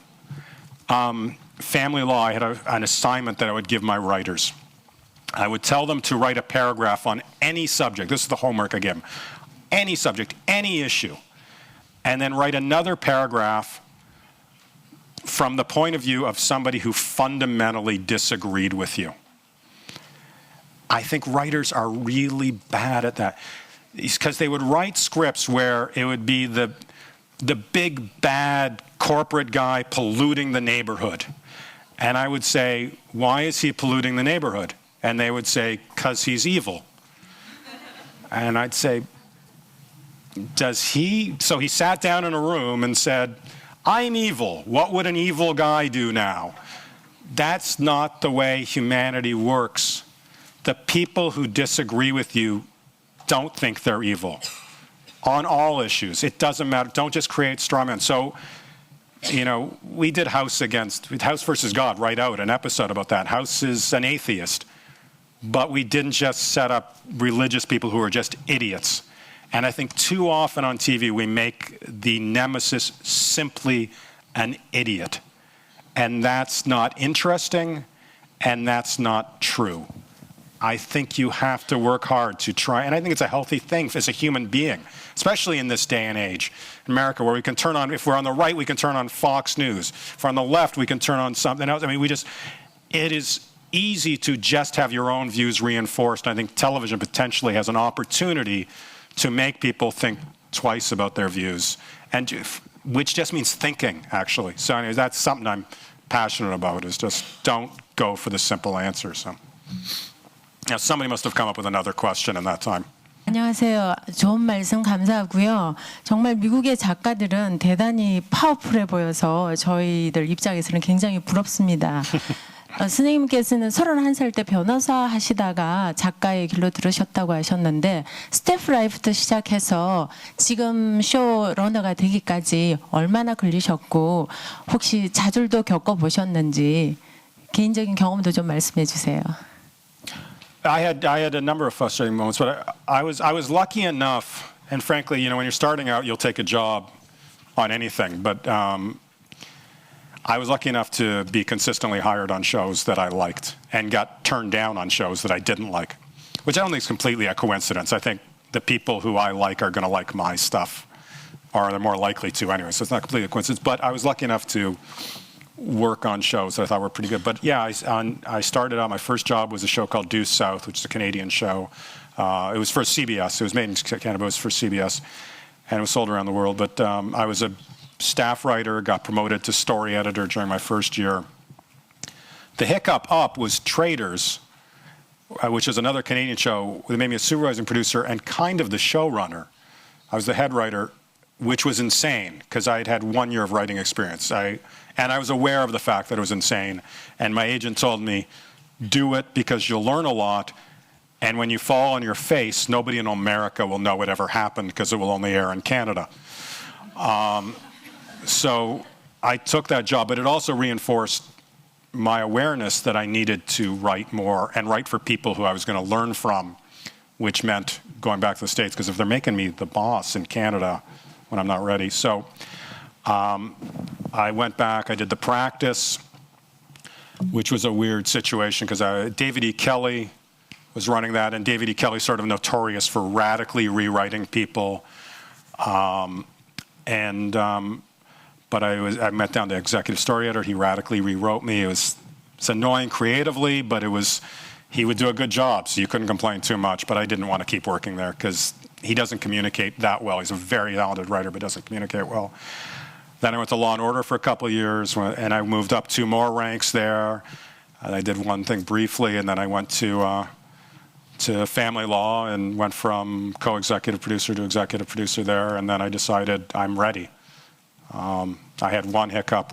family law, I had an assignment that I would give my writers. I would tell them to write a paragraph on any subject. This is the homework I give them. any subject, any issue, and then write another paragraph from the point of view of somebody who fundamentally disagreed with you. I think writers are really bad at that. It's because they would write scripts where it would be the big bad corporate guy polluting the neighborhood. And I would say, why is he polluting the neighborhood? And they would say, because he's evil. And I'd say, does he? So he sat down in a room and said, I'm evil. What would an evil guy do now? That's not the way humanity works. The people who disagree with you don't think they're evil on all issues. It doesn't matter. Don't just create straw men. So, you know, we did House versus God, right out, an episode about that. House is an atheist. But we didn't just set up religious people who are just idiots. And I think too often on TV we make the nemesis simply an idiot. And that's not interesting, and that's not true. I think you have to work hard to try, and I think it's a healthy thing as a human being, especially in this day and age in America, where we can turn on, if we're on the right, we can turn on Fox News. If we're on the left, we can turn on something else. I mean, it is easy to just have your own views reinforced. I think television potentially has an opportunity to make people think twice about their views, and which just means thinking, actually. So anyways, that's something I'm passionate about, is just don't go for the simple answer. So now somebody must have come up with another question in that time. 안녕하세요. 좋은 말씀 감사하고요. 정말 미국의 작가들은 대단히 파워풀해 보여서 저희들 입장에서는 굉장히 부럽습니다. 선생님께서는 31살 때 변호사 하시다가 작가의 길로 들으셨다고 하셨는데 스태프 라이프부터 시작해서 지금 쇼 러너가 되기까지 얼마나 걸리셨고 혹시 좌절도 겪어보셨는지 개인적인 경험도 좀 말씀해 주세요. I had a number of frustrating moments, but I was lucky enough, and frankly, you know, when you're starting out, you'll take a job on anything, but I was lucky enough to be consistently hired on shows that I liked and got turned down on shows that I didn't like, which I don't think is completely a coincidence. I think the people who I like are going to like my stuff, or they're more likely to anyway, so it's not completely a coincidence, but I was lucky enough to work on shows that I thought were pretty good. But yeah, I started out, my first job was a show called Due South, which is a Canadian show. It was for CBS. It was made in Canada, but it was for CBS, and it was sold around the world. But I was a staff writer, got promoted to story editor during my first year. The hiccup up was Traders, which is another Canadian show. They made me a supervising producer and kind of the showrunner. I was the head writer, which was insane because I had had 1 year of writing experience. And I was aware of the fact that it was insane. And my agent told me, do it because you'll learn a lot. And when you fall on your face, nobody in America will know what ever happened because it will only air in Canada. So I took that job, but it also reinforced my awareness that I needed to write more and write for people who I was going to learn from, which meant going back to the States, because if they're making me the boss in Canada when I'm not ready. So I went back, I did The Practice, which was a weird situation because David E. Kelley was running that, and David E. Kelley's sort of notorious for radically rewriting people. But I met down the executive story editor. He radically rewrote me. It's annoying creatively, but he would do a good job, so you couldn't complain too much. But I didn't want to keep working there because he doesn't communicate that well. He's a very talented writer, but doesn't communicate well. Then I went to Law and Order for a couple of years, and I moved up 2 more ranks there. And I did one thing briefly, and then I went to Family Law and went from co-executive producer to executive producer there. And then I decided I'm ready. I had one hiccup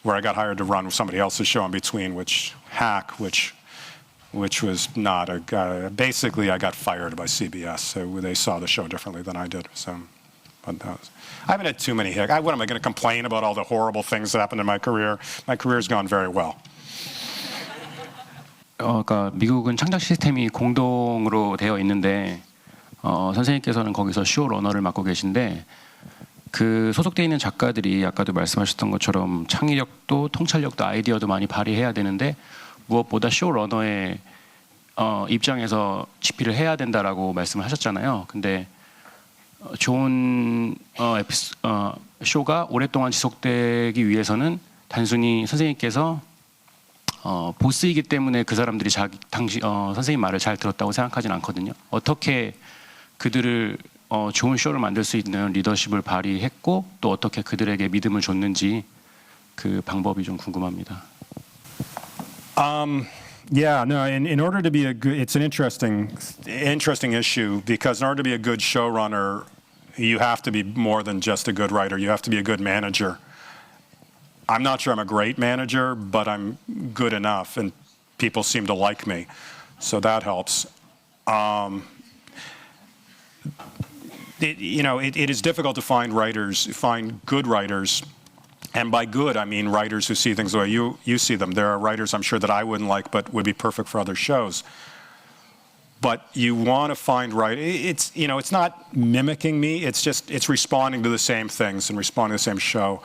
where I got hired to run somebody else's show in between, which was not basically I got fired by CBS. So they saw the show differently than I did. So, but I haven't had too many hiccups. What am I going to complain about all the horrible things that happened in my career? My career's gone very well. 그러니까 미국은 창작 시스템이 공동으로 되어 있는데 선생님께서는 거기서 쇼러너를 맡고 계신데 그 소속되어 있는 작가들이 아까도 말씀하셨던 것처럼 창의력도 통찰력도 아이디어도 많이 발휘해야 되는데 무엇보다 쇼러너의 입장에서 집필을 해야 된다라고 말씀을 하셨잖아요. 근데 좋은 쇼가 오랫동안 지속되기 위해서는 단순히 선생님께서 보스이기 때문에 그 사람들이 선생님 말을 잘 들었다고 생각하진 않거든요. 어떻게 그들을 좋은 쇼를 만들 수 있는 리더십을 발휘했고 또 어떻게 그들에게 믿음을 줬는지 그 방법이 좀 궁금합니다. Yeah, no. In order to be a good, it's an interesting issue because in order to be a good showrunner, you have to be more than just a good writer. You have to be a good manager. I'm not sure I'm a great manager, but I'm good enough, and people seem to like me, so that helps. It is difficult to find good writers. And by good, I mean writers who see things the way you see them. There are writers I'm sure that I wouldn't like, but would be perfect for other shows. But you want to find it's not mimicking me. It's responding to the same things and responding to the same show.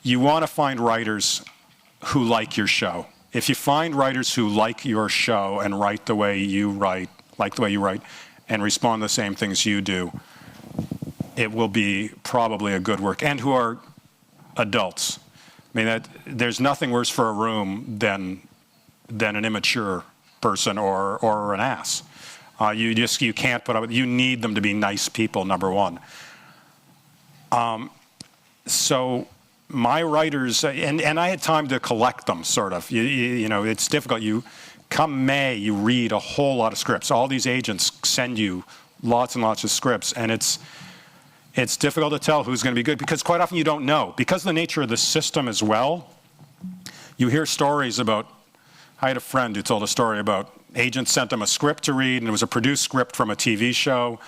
You want to find writers who like your show. If you find writers who like your show and write the way you write, and respond to the same things you do, it will be probably a good work. And who are adults. I mean, there's nothing worse for a room than an immature person or an ass. You can't put up with. You need them to be nice people. Number one. So my writers and I had time to collect them. Sort of. It's difficult. Come May, you read a whole lot of scripts. All these agents send you lots and lots of scripts, and it's difficult to tell who's going to be good because quite often you don't know. Because of the nature of the system as well, you hear stories about, I had a friend who told a story about agents sent him a script to read, and it was a produced script from a TV show,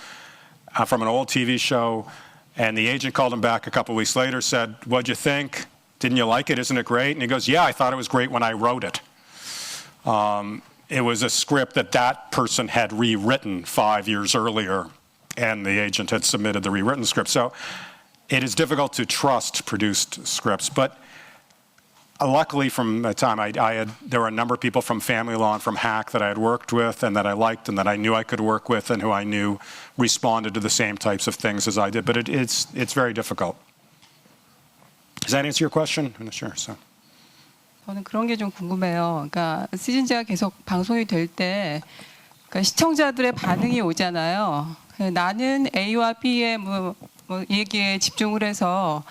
from an old TV show, and the agent called him back a couple weeks later, said, "What'd you think? Didn't you like it? Isn't it great?" And he goes, "Yeah, I thought it was great when I wrote it." It was a script that person had rewritten 5 years earlier, and the agent had submitted the rewritten script. So it is difficult to trust produced scripts. But luckily from the time there were a number of people from Family Law and from Hack that I had worked with and that I liked and that I knew I could work with and who I knew responded to the same types of things as I did. But it's very difficult. Does that answer your question? I'm not sure. So. 저는 그런 게 좀 궁금해요. 그러니까 시즌제가 계속 방송이 될 때 그러니까 시청자들의 반응이 오잖아요. 나는 A와 B의 뭐 얘기에 집중을 해서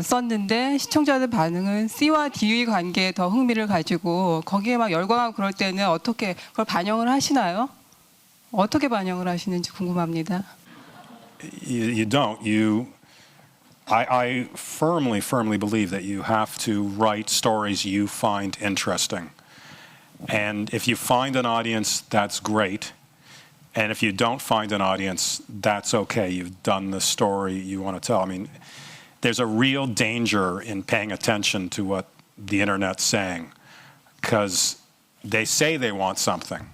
썼는데 시청자들 반응은 C와 D의 관계에 더 흥미를 가지고 거기에 막 열광하고 그럴 때는 어떻게 그걸 반영을 하시나요? 어떻게 반영을 하시는지 궁금합니다. You don't. I firmly believe that you have to write stories you find interesting. And if you find an audience, that's great. And if you don't find an audience, that's okay. You've done the story you want to tell. I mean, there's a real danger in paying attention to what the internet's saying because they say they want something.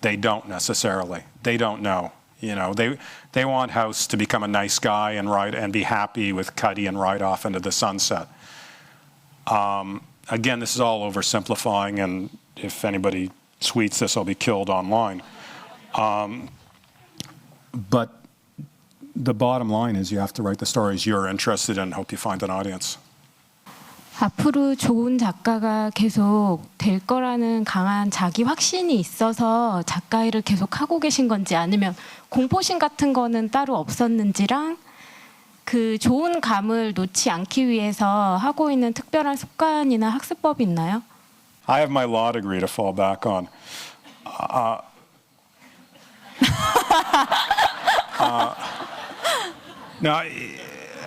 They don't necessarily. They don't know. They want House to become a nice guy and be happy with Cuddy and ride off into the sunset. Again, this is all oversimplifying, and if anybody tweets this, I'll be killed online. But the bottom line is you have to write the stories you're interested in and hope you find an audience. 앞으로 좋은 작가가 계속 될 거라는 강한 자기 확신이 있어서 작가 일을 계속 하고 계신 건지 아니면 공포심 같은 거는 따로 없었는지랑 그 좋은 감을 놓지 않기 위해서 하고 있는 특별한 습관이나 학습법이 있나요? I have my law degree to fall back on. No,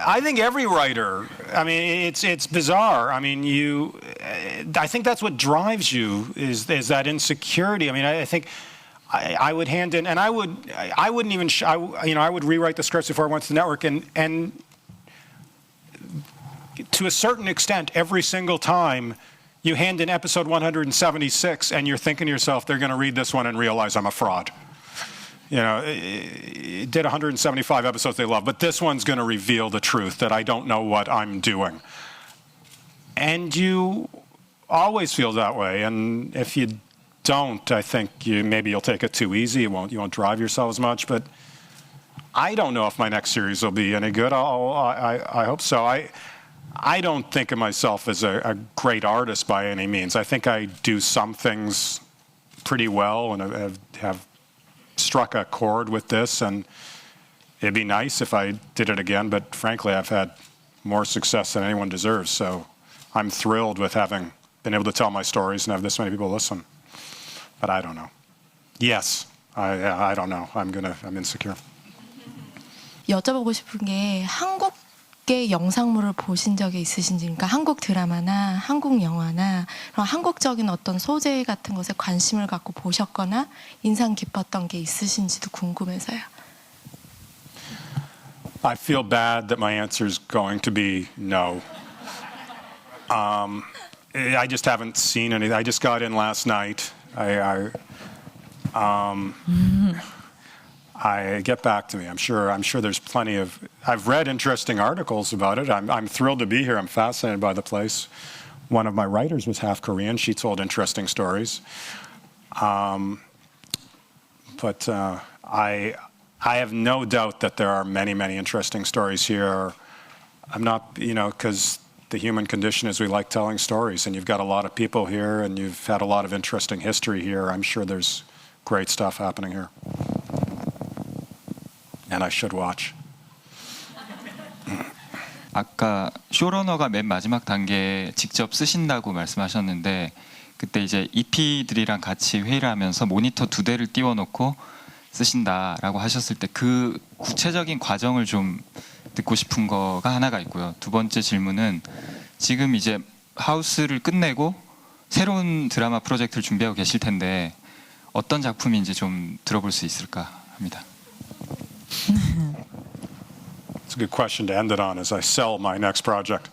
I think every writer. I mean, it's bizarre. I mean, I think that's what drives you is that insecurity. I mean, I think I would hand in, and I wouldn't even. I would rewrite the scripts before I went to the network, and to a certain extent, every single time you hand in episode 176, and you're thinking to yourself, they're going to read this one and realize I'm a fraud. It did 175 episodes they love, but this one's going to reveal the truth that I don't know what I'm doing. And you always feel that way. And if you don't, I think maybe you'll take it too easy. You won't drive yourself as much. But I don't know if my next series will be any good. I hope so. I don't think of myself as a great artist by any means. I think I do some things pretty well and have struck a chord with this, and it'd be nice if I did it again, but frankly, I've had more success than anyone deserves, so I'm thrilled with having been able to tell my stories and have this many people listen. But I don't know. Yes, I don't know. I'm insecure. 여쭤보고 싶은 게 한국의 영상물을 보신 적이 있으신지, 그러니까 한국 드라마나 한국 영화나 그런 한국적인 어떤 소재 같은 것에 관심을 갖고 보셨거나 인상 깊었던 게 있으신지도 궁금해서요. I feel bad that my answer is going to be no. I just haven't seen anything. I just got in last night. Get back to me. I'm sure there's plenty of. I've read interesting articles about it. I'm thrilled to be here. I'm fascinated by the place. One of my writers was half Korean. She told interesting stories. But I have no doubt that there are many, many interesting stories here. I'm not, because the human condition is we like telling stories, and you've got a lot of people here, and you've had a lot of interesting history here. I'm sure there's great stuff happening here. And I should watch. 아까 쇼러너가 맨 마지막 단계에 직접 쓰신다고 말씀하셨는데 그때 이제 EP들이랑 같이 회의를 하면서 모니터 2대를 띄워놓고 쓰신다라고 하셨을 때 그 구체적인 과정을 좀 듣고 싶은 거가 하나가 있고요. 두 번째 질문은 지금 이제 하우스를 끝내고 새로운 드라마 프로젝트를 준비하고 계실 텐데 어떤 작품인지 좀 들어볼 수 있을까 합니다. It's a good question to end it on as I sell my next project.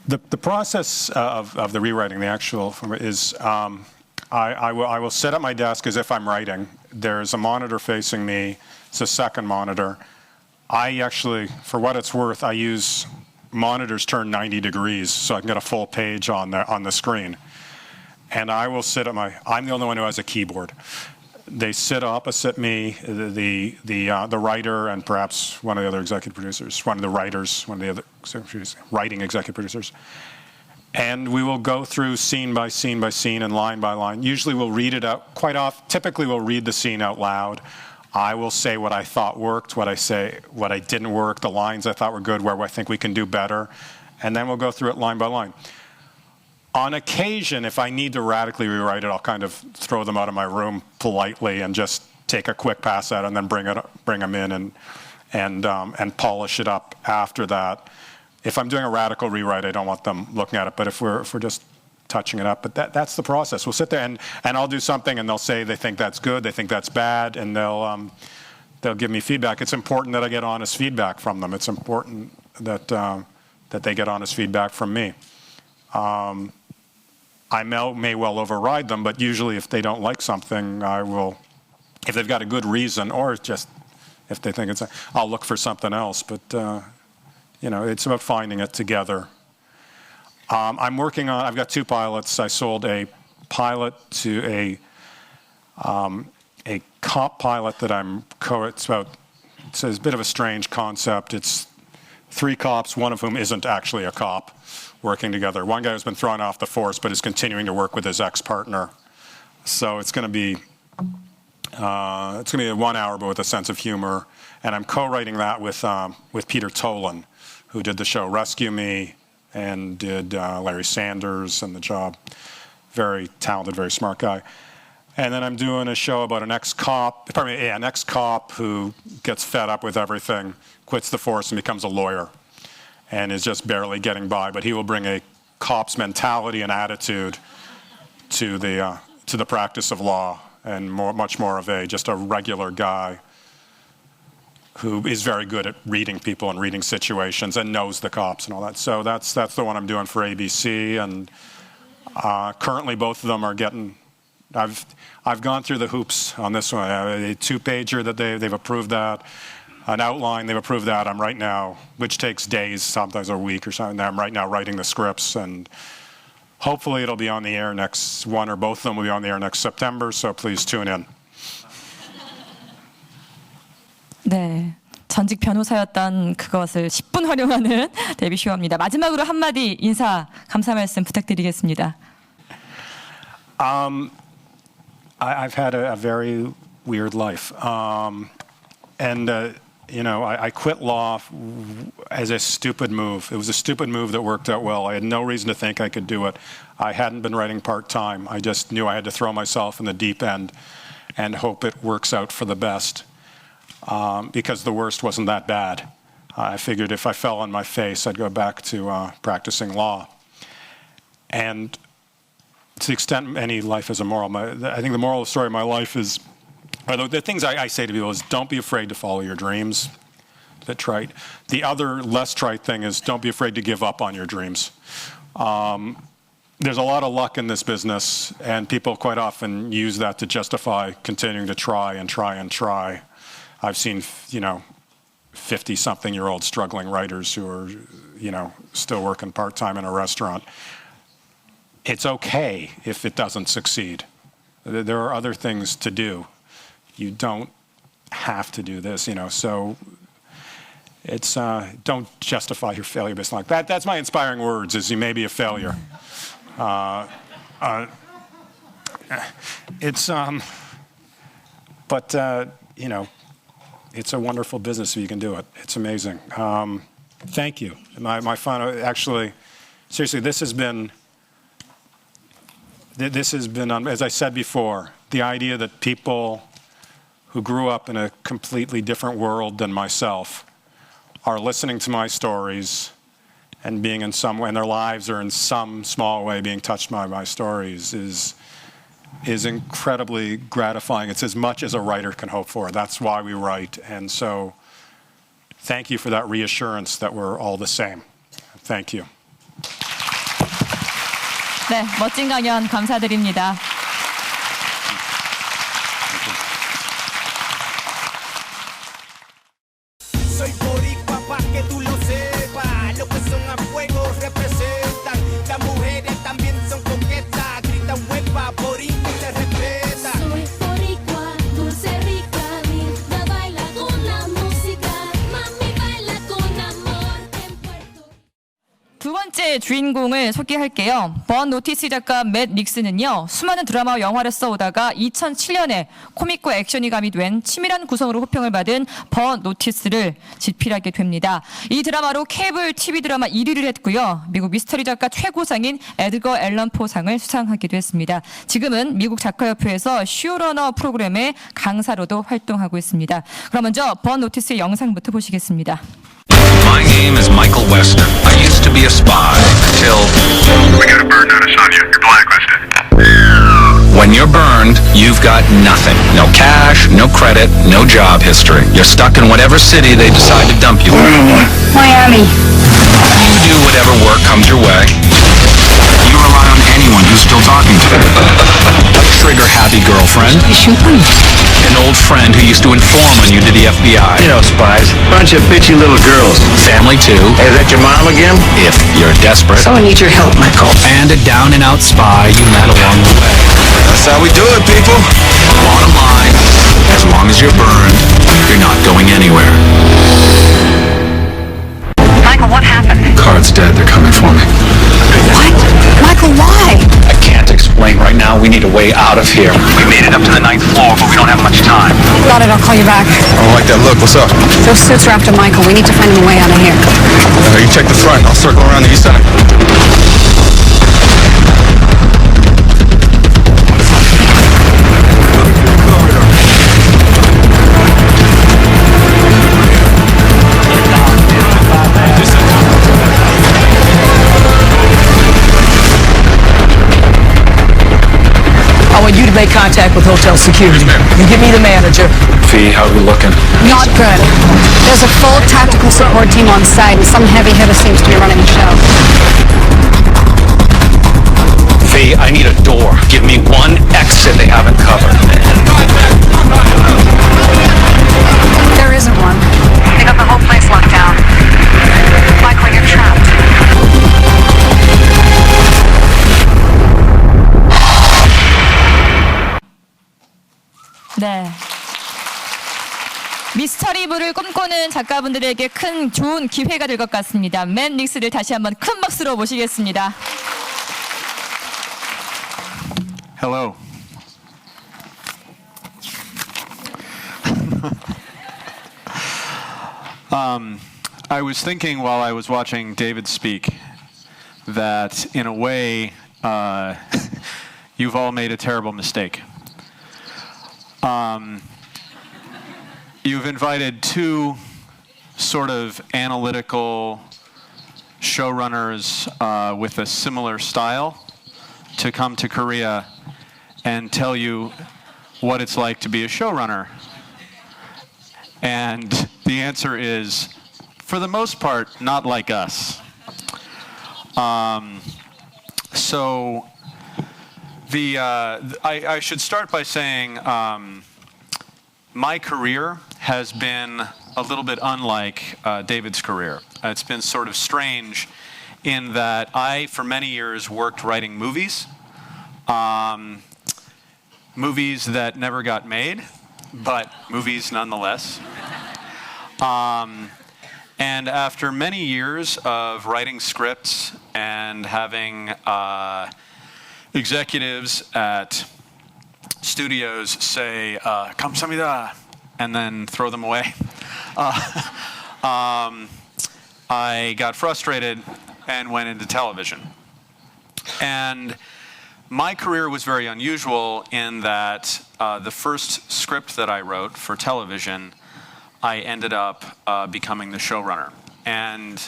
The process of the rewriting, the actual is I will sit at my desk as if I'm writing. There's a monitor facing me. It's a second monitor. I actually, for what it's worth, I use monitors turned 90 degrees so I can get a full page on the screen. And I will sit at I'm the only one who has a keyboard. They sit opposite me, the writer and perhaps one of the other executive producers, one of the writers, one of the other writing executive producers. And we will go through scene by scene by scene and line by line. Usually we'll read it out quite often. Typically we'll read the scene out loud. I will say what I thought worked, what I didn't work, the lines I thought were good, where I think we can do better. And then we'll go through it line by line. On occasion, if I need to radically rewrite it, I'll kind of throw them out of my room politely and just take a quick pass at it and then bring them in and polish it up after that. If I'm doing a radical rewrite, I don't want them looking at it. But if we're just touching it up, but that's the process. We'll sit there and I'll do something and they'll say they think that's good, they think that's bad, and they'll give me feedback. It's important that I get honest feedback from them. It's important that they get honest feedback from me. I may well override them, but usually if they don't like something, I will, if they've got a good reason, or just if they think I'll look for something else. But it's about finding it together. I've got 2 pilots. I sold a pilot to a cop pilot that it's a bit of a strange concept. It's 3 cops, one of whom isn't actually a cop, working together. One guy who's been thrown off the force but is continuing to work with his ex-partner. So it's going to be a 1 hour but with a sense of humor. And I'm co-writing that with Peter Tolan, who did the show Rescue Me and did Larry Sanders and The Job. Very talented, very smart guy. And then I'm doing a show about an ex-cop who gets fed up with everything, quits the force and becomes a lawyer and is just barely getting by. But he will bring a cop's mentality and attitude to the practice of law, and much more of just a regular guy who is very good at reading people and reading situations and knows the cops and all that. So that's the one I'm doing for ABC. And currently both of them are getting. I've gone through the hoops on this one. A 2-pager that they've approved that. An outline, they've approved that. I'm right now, which takes days, sometimes a week or something. I'm right now writing the scripts, and hopefully it'll be on the air next, one or both of them will be on the air next September, so please tune in. 네. 전직 변호사였던 그것을 10분 활용하는 데이비드 슈어입니다. 마지막으로 한마디 인사, 감사 말씀 부탁드리겠습니다. I've had a very weird life. You know, I quit law as a stupid move. It was a stupid move that worked out well. I had no reason to think I could do it. I hadn't been writing part-time. I just knew I had to throw myself in the deep end and hope it works out for the best. Because the worst wasn't that bad. I figured if I fell on my face, I'd go back to practicing law. And to the extent any life is a moral, I think the moral of the story of my life is, the things I say to people is don't be afraid to follow your dreams. That's trite. The other less trite thing is don't be afraid to give up on your dreams. There's a lot of luck in this business, and people quite often use that to justify continuing to try and try and try. I've seen, 50-something-year-old struggling writers who are, still working part-time in a restaurant. It's okay if it doesn't succeed. There are other things to do. You don't have to do this, so it's, don't justify your failure based on that. That's my inspiring words, is you may be a failure. It's a wonderful business if you can do it. It's amazing. Thank you. My final, actually, seriously, this has been, as I said before, the idea that people who grew up in a completely different world than myself are listening to my stories and being in some way, and their lives are in some small way being touched by my stories is incredibly gratifying. It's as much as a writer can hope for. That's why we write. And so thank you for that reassurance that we're all the same. Thank you. 네, 멋진 강연 감사드립니다. Soy boricua pa' que tú lo sepas. Lo que son a fuego representan. Las mujeres también son coquetas. Gritan huepa, boricua y se respeta. Soy boricua, dulce rica. Linda baila con la música. Mami baila con amor en Puerto. 두 번째 주인공을 소개할게요. 번 노티스 작가 맷 닉슨은요, 수많은 드라마와 영화를 써오다가 2007년에 코믹과 액션이 가미된 치밀한 구성으로 호평을 받은 번 노티스를 집필하게 됩니다. 이 드라마로 케이블 TV 드라마 1위를 했고요. 미국 미스터리 작가 최고상인 에드거 앨런 포상을 수상하기도 했습니다. 지금은 미국 작가협회에서 쇼러너 프로그램의 강사로도 활동하고 있습니다. 그럼 먼저 번 노티스의 영상부터 보시겠습니다. My name is Michael Weston. I used to be a spy until... We got a burn notice on you. You're blacklisted. When you're burned, you've got nothing. No cash, no credit, no job history. You're stuck in whatever city they decide to dump you in. Miami. You do whatever work comes your way. You rely on anyone who's still talking to you. A trigger-happy girlfriend. You shoot me. An old friend who used to inform on you to the FBI. You know, spies. Bunch of bitchy little girls. Family too. Hey, is that your mom again? If you're desperate. Someone needs your help, Michael. And a down-and-out spy you met along the way. That's how we do it, people. Bottom line, as long as you're burned, you're not going anywhere. Michael, what happened? Card's dead. They're coming for me. What? Michael, why? I can't explain right now. We need a way out of here. We made it up to the 9th floor, but we don't have much time. Got it, I'll call you back. I don't like that look. What's up? Those suits are after Michael. We need to find him a way out of here. You check the front. I'll circle around the east side. You to make contact with hotel security. You give me the manager. Fee, how are we looking? Not good. There's a full tactical support team on site, and some heavy hitter seems to be running the show. Fee, I need a door. Give me one exit they haven't covered. There isn't one. They got the whole place locked down. Michael, you're trapped. 네. 미스터리부를 꿈꾸는 작가분들에게 큰 좋은 기회가 될 것 같습니다. 맨 닉스를 다시 한번 큰 박수로 모시겠습니다. Hello. I was thinking while I was watching David speak that in a way you've all made a terrible mistake. You've invited two sort of analytical showrunners with a similar style to come to Korea and tell you what it's like to be a showrunner. And the answer is, for the most part, not like us. I should start by saying my career has been a little bit unlike David's career. It's been sort of strange in that I, for many years, worked writing movies. Movies that never got made, but movies nonetheless. And after many years of writing scripts and having executives at studios say, 감사합니다, and then throw them away, I got frustrated and went into television. And my career was very unusual in that the first script that I wrote for television, I ended up becoming the showrunner. And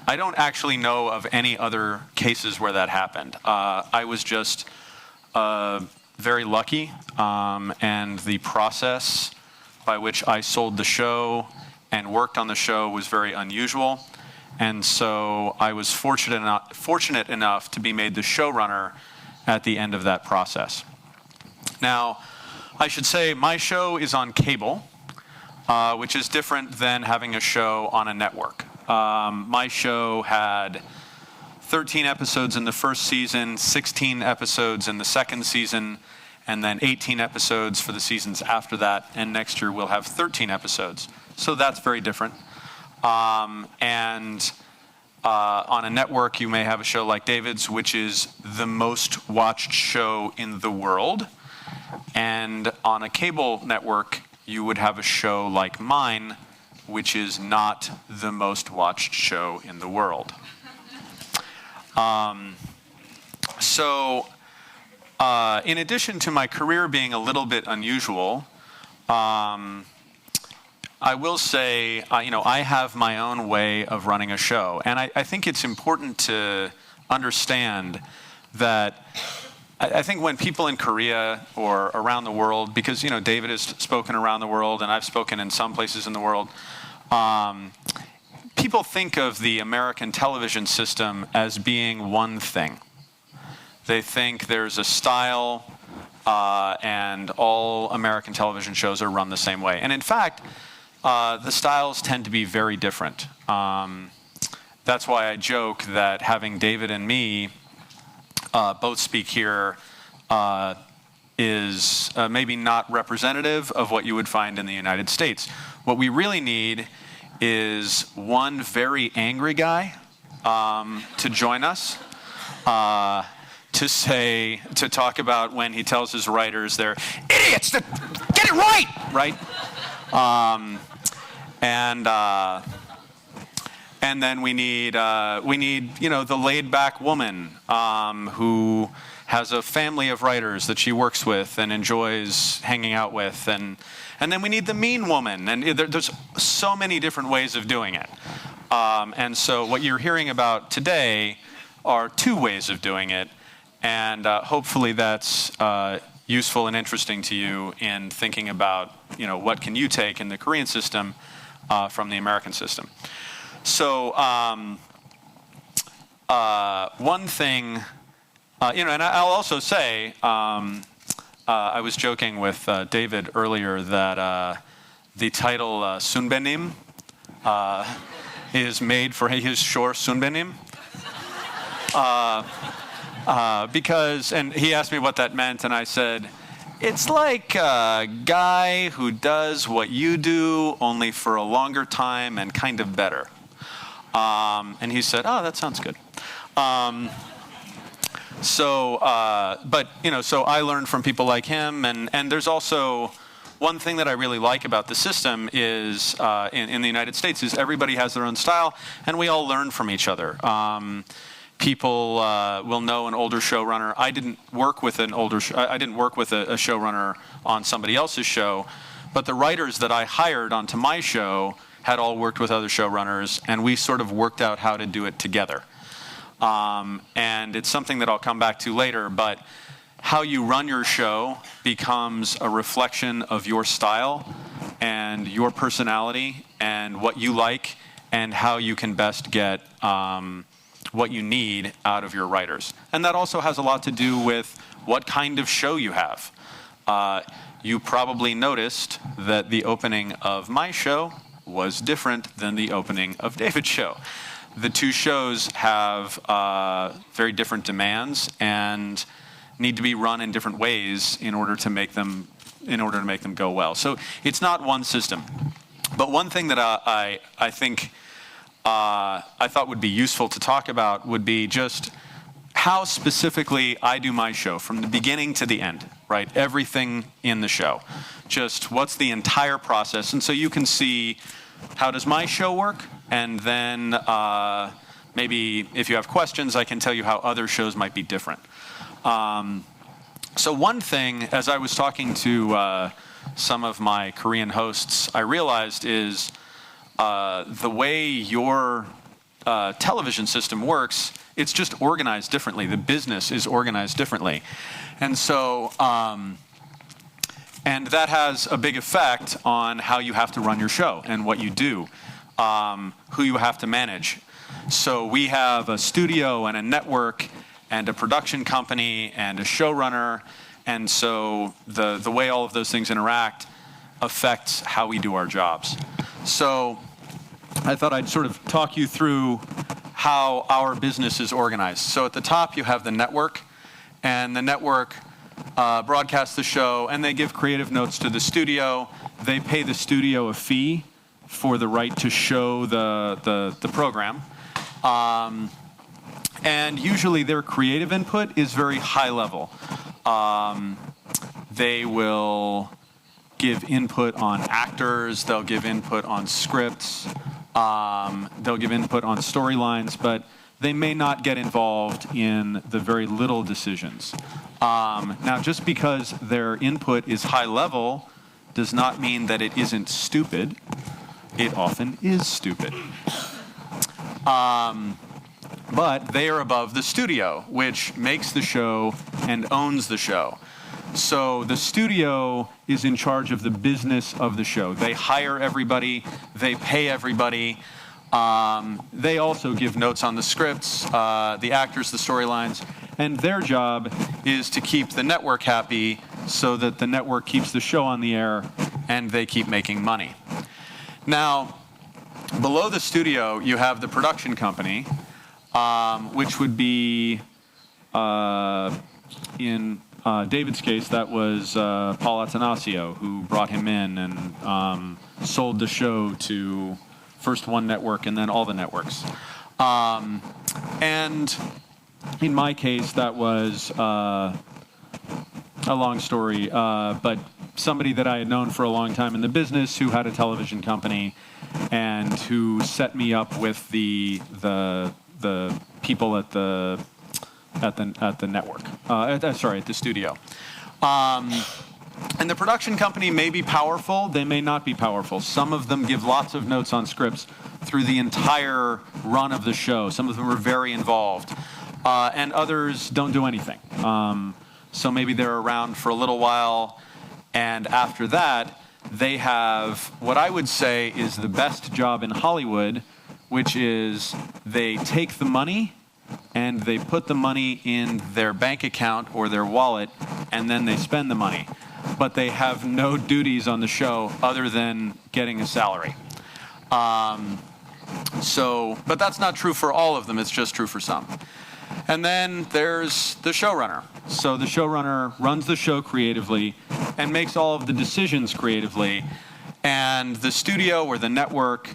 I don't actually know of any other cases where that happened. I was just very lucky, and the process by which I sold the show and worked on the show was very unusual. And so I was fortunate enough to be made the showrunner at the end of that process. Now, I should say my show is on cable, which is different than having a show on a network. My show had 13 episodes in the first season, 16 episodes in the second season, and then 18 episodes for the seasons after that, and next year we'll have 13 episodes. So that's very different. On a network, you may have a show like David's, which is the most watched show in the world. And on a cable network, you would have a show like mine, which is not the most watched show in the world. In addition to my career being a little bit unusual, I will say, I have my own way of running a show. And I think it's important to understand that I think when people in Korea or around the world, because, David has spoken around the world and I've spoken in some places in the world, people think of the American television system as being one thing. They think there's a style and all American television shows are run the same way. And in fact, the styles tend to be very different. That's why I joke that having David and me both speak here is maybe not representative of what you would find in the United States. What we really need is one very angry guy to join us, to talk about when he tells his writers they're idiots, to get it right? And then we need the laid-back woman who has a family of writers that she works with and enjoys hanging out with, and then we need the mean woman, and there's so many different ways of doing it. And so what you're hearing about today are two ways of doing it, and hopefully that's useful and interesting to you in thinking about what can you take in the Korean system from the American system. So one thing, and I'll also say, I was joking with David earlier that the title Sunbenim is made for his shore Sunbenim. Because, and he asked me what that meant, and I said, It's like a guy who does what you do, only for a longer time and kind of better. And he said, "Oh, that sounds good." So I learned from people like him, and there's also one thing that I really like about the system is in the United States is everybody has their own style, and we all learn from each other. People will know an older showrunner. I didn't work with a showrunner on somebody else's show, but the writers that I hired onto my show had all worked with other showrunners, and we sort of worked out how to do it together. And it's something that I'll come back to later, but how you run your show becomes a reflection of your style and your personality and what you like and how you can best get what you need out of your writers. And that also has a lot to do with what kind of show you have. You probably noticed that the opening of my show was different than the opening of David's show. The two shows have very different demands and need to be run in different ways in order to make them go well. So it's not one system. But one thing that I think I thought would be useful to talk about would be just how specifically I do my show from the beginning to the end, right? Everything in the show. Just what's the entire process. And so you can see how does my show work, and then maybe if you have questions, I can tell you how other shows might be different. So one thing, as I was talking to some of my Korean hosts, I realized is the way your television system works, it's just organized differently. The business is organized differently. And so, and that has a big effect on how you have to run your show and what you do, who you have to manage. So we have a studio and a network and a production company and a showrunner. And so the way all of those things interact affects how we do our jobs. So I thought I'd sort of talk you through how our business is organized. So at the top you have the network, and the network broadcasts the show, and they give creative notes to the studio. They pay the studio a fee for the right to show the program. And usually their creative input is very high level. They will give input on actors, they'll give input on scripts, they'll give input on storylines, but they may not get involved in the very little decisions. Now, just because their input is high level does not mean that it isn't stupid. It often is stupid. But they are above the studio, which makes the show and owns the show. So the studio is in charge of the business of the show. They hire everybody, they pay everybody. They also give notes on the scripts, the actors, the storylines, and their job is to keep the network happy so that the network keeps the show on the air and they keep making money. Now, below the studio, you have the production company, which would be, in David's case, that was Paul Atanasio, who brought him in and sold the show to first one network and then all the networks. And in my case, that was a long story, but somebody that I had known for a long time in the business who had a television company and who set me up with the people at the network. At the studio. And the production company may be powerful, they may not be powerful. Some of them give lots of notes on scripts through the entire run of the show. Some of them are very involved. And others don't do anything. So maybe they're around for a little while, and after that, they have what I would say is the best job in Hollywood, which is they take the money and they put the money in their bank account or their wallet, and then they spend the money. But they have no duties on the show other than getting a salary. But that's not true for all of them, it's just true for some. And then there's the showrunner. So the showrunner runs the show creatively and makes all of the decisions creatively. And the studio or the network,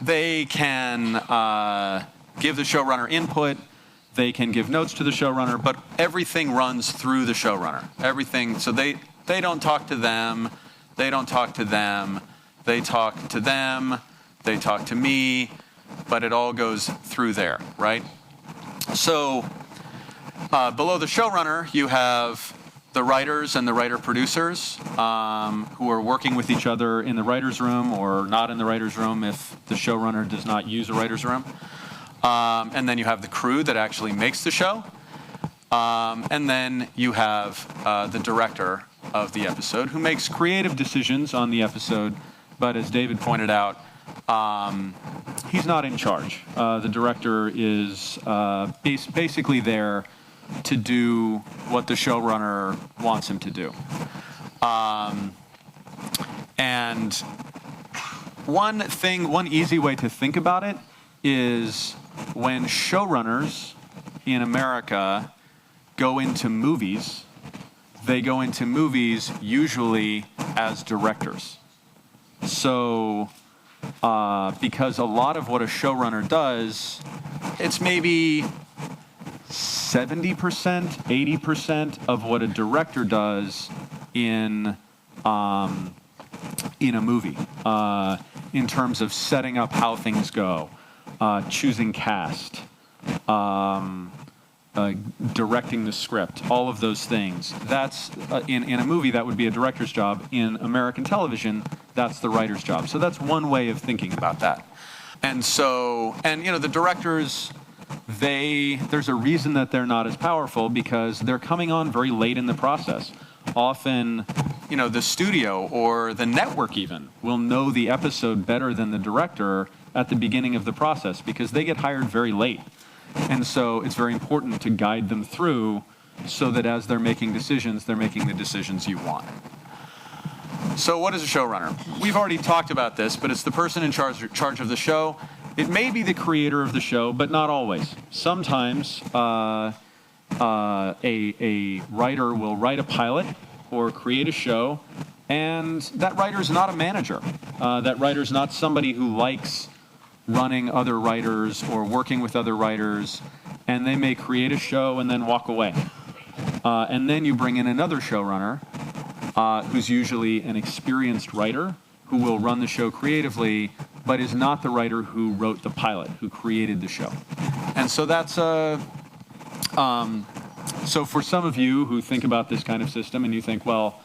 they can give the showrunner input. They can give notes to the showrunner, but everything runs through the showrunner. Everything, so they don't talk to them. They don't talk to them. They talk to them. They talk to me. But it all goes through there, right? So below the showrunner, you have the writers and the writer-producers who are working with each other in the writer's room or not in the writer's room if the showrunner does not use a writer's room. And then you have the crew that actually makes the show. And then you have the director of the episode who makes creative decisions on the episode. But as David pointed out, he's not in charge. The director is basically there to do what the showrunner wants him to do. And one easy way to think about it is when showrunners in America go into movies, they go into movies usually as directors. So because a lot of what a showrunner does, it's maybe 70%, 80% of what a director does in a movie, in terms of setting up how things go, choosing cast, directing the script, all of those things. That's in a movie that would be a director's job. In American television, that's the writer's job. So that's one way of thinking about that. And so, the directors, there's a reason that they're not as powerful because they're coming on very late in the process. Often, the studio or the network even will know the episode better than the director at the beginning of the process because they get hired very late. And so it's very important to guide them through so that as they're making decisions, they're making the decisions you want. So what is a showrunner? We've already talked about this, but it's the person in charge of the show. It may be the creator of the show, but not always. Sometimes a writer will write a pilot or create a show, and that writer's not a manager. That writer's not somebody who likes running other writers or working with other writers, and they may create a show and then walk away. And then you bring in another showrunner who's usually an experienced writer who will run the show creatively, but is not the writer who wrote the pilot, who created the show. And so that's so for some of you who think about this kind of system and you think, well,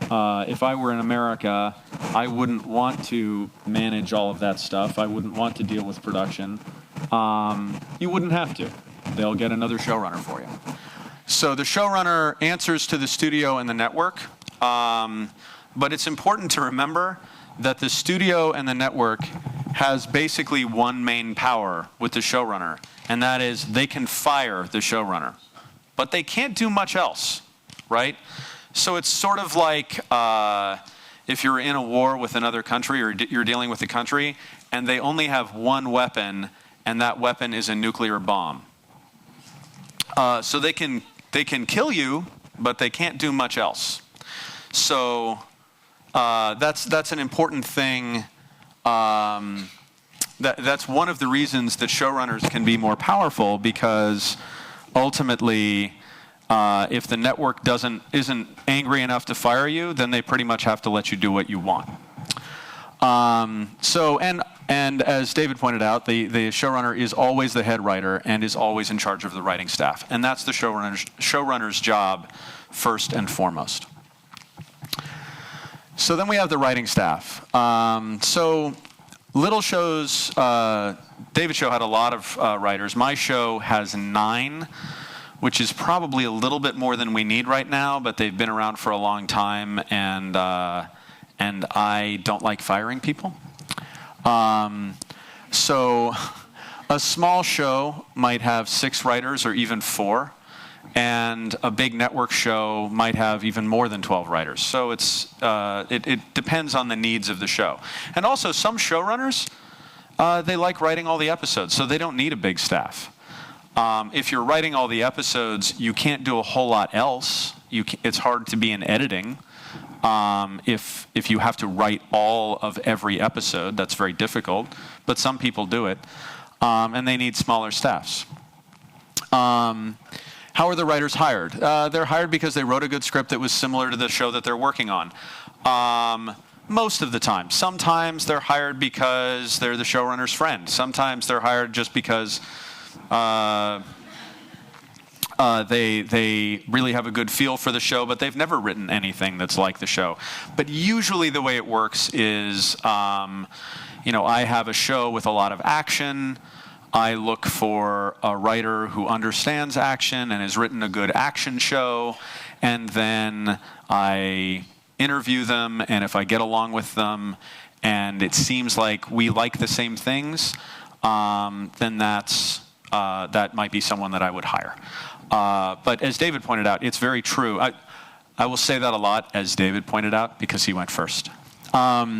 if I were in America, I wouldn't want to manage all of that stuff. I wouldn't want to deal with production. You wouldn't have to. They'll get another showrunner for you. So the showrunner answers to the studio and the network. But it's important to remember that the studio and the network has basically one main power with the showrunner, and that is they can fire the showrunner. But they can't do much else, right? So it's sort of like if you're in a war with another country or you're dealing with a country and they only have one weapon and that weapon is a nuclear bomb. So they can kill you, but they can't do much else. So that's an important thing. That's one of the reasons that showrunners can be more powerful because ultimately if the network isn't angry enough to fire you, then they pretty much have to let you do what you want. And as David pointed out, the showrunner is always the head writer and is always in charge of the writing staff. And that's the showrunner's job first and foremost. So then we have the writing staff. So little shows, David's show had a lot of writers. My show has 9, which is probably a little bit more than we need right now, but they've been around for a long time, and I don't like firing people. So a small show might have 6 writers or even 4, and a big network show might have even more than 12 writers. So it depends on the needs of the show. And also some showrunners, they like writing all the episodes, so they don't need a big staff. If you're writing all the episodes, you can't do a whole lot else. It's hard to be in editing. If you have to write all of every episode, that's very difficult. But some people do it, and they need smaller staffs. How are the writers hired? They're hired because they wrote a good script that was similar to the show that they're working on. Most of the time. Sometimes they're hired because they're the showrunner's friend. Sometimes they're hired just because they really have a good feel for the show, but they've never written anything that's like the show. But usually the way it works is, I have a show with a lot of action. I look for a writer who understands action and has written a good action show, and then I interview them, and if I get along with them and it seems like we like the same things, then that might be someone that I would hire. But as David pointed out, it's very true. I will say that a lot, as David pointed out, because he went first. But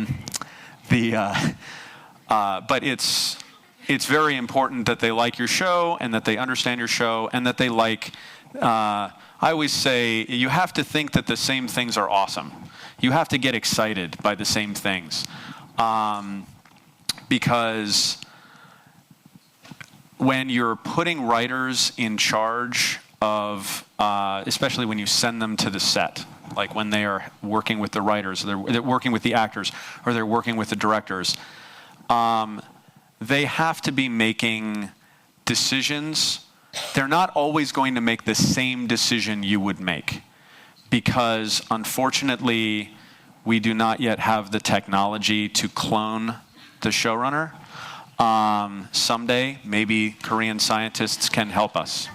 it's very important that they like your show and that they understand your show and that they like, I always say, you have to think that the same things are awesome. You have to get excited by the same things. Because when you're putting writers in charge of, especially when you send them to the set, like when they are working with the writers, or they're working with the actors, or they're working with the directors, they have to be making decisions. They're not always going to make the same decision you would make, because unfortunately, we do not yet have the technology to clone the showrunner. Someday, maybe Korean scientists can help us.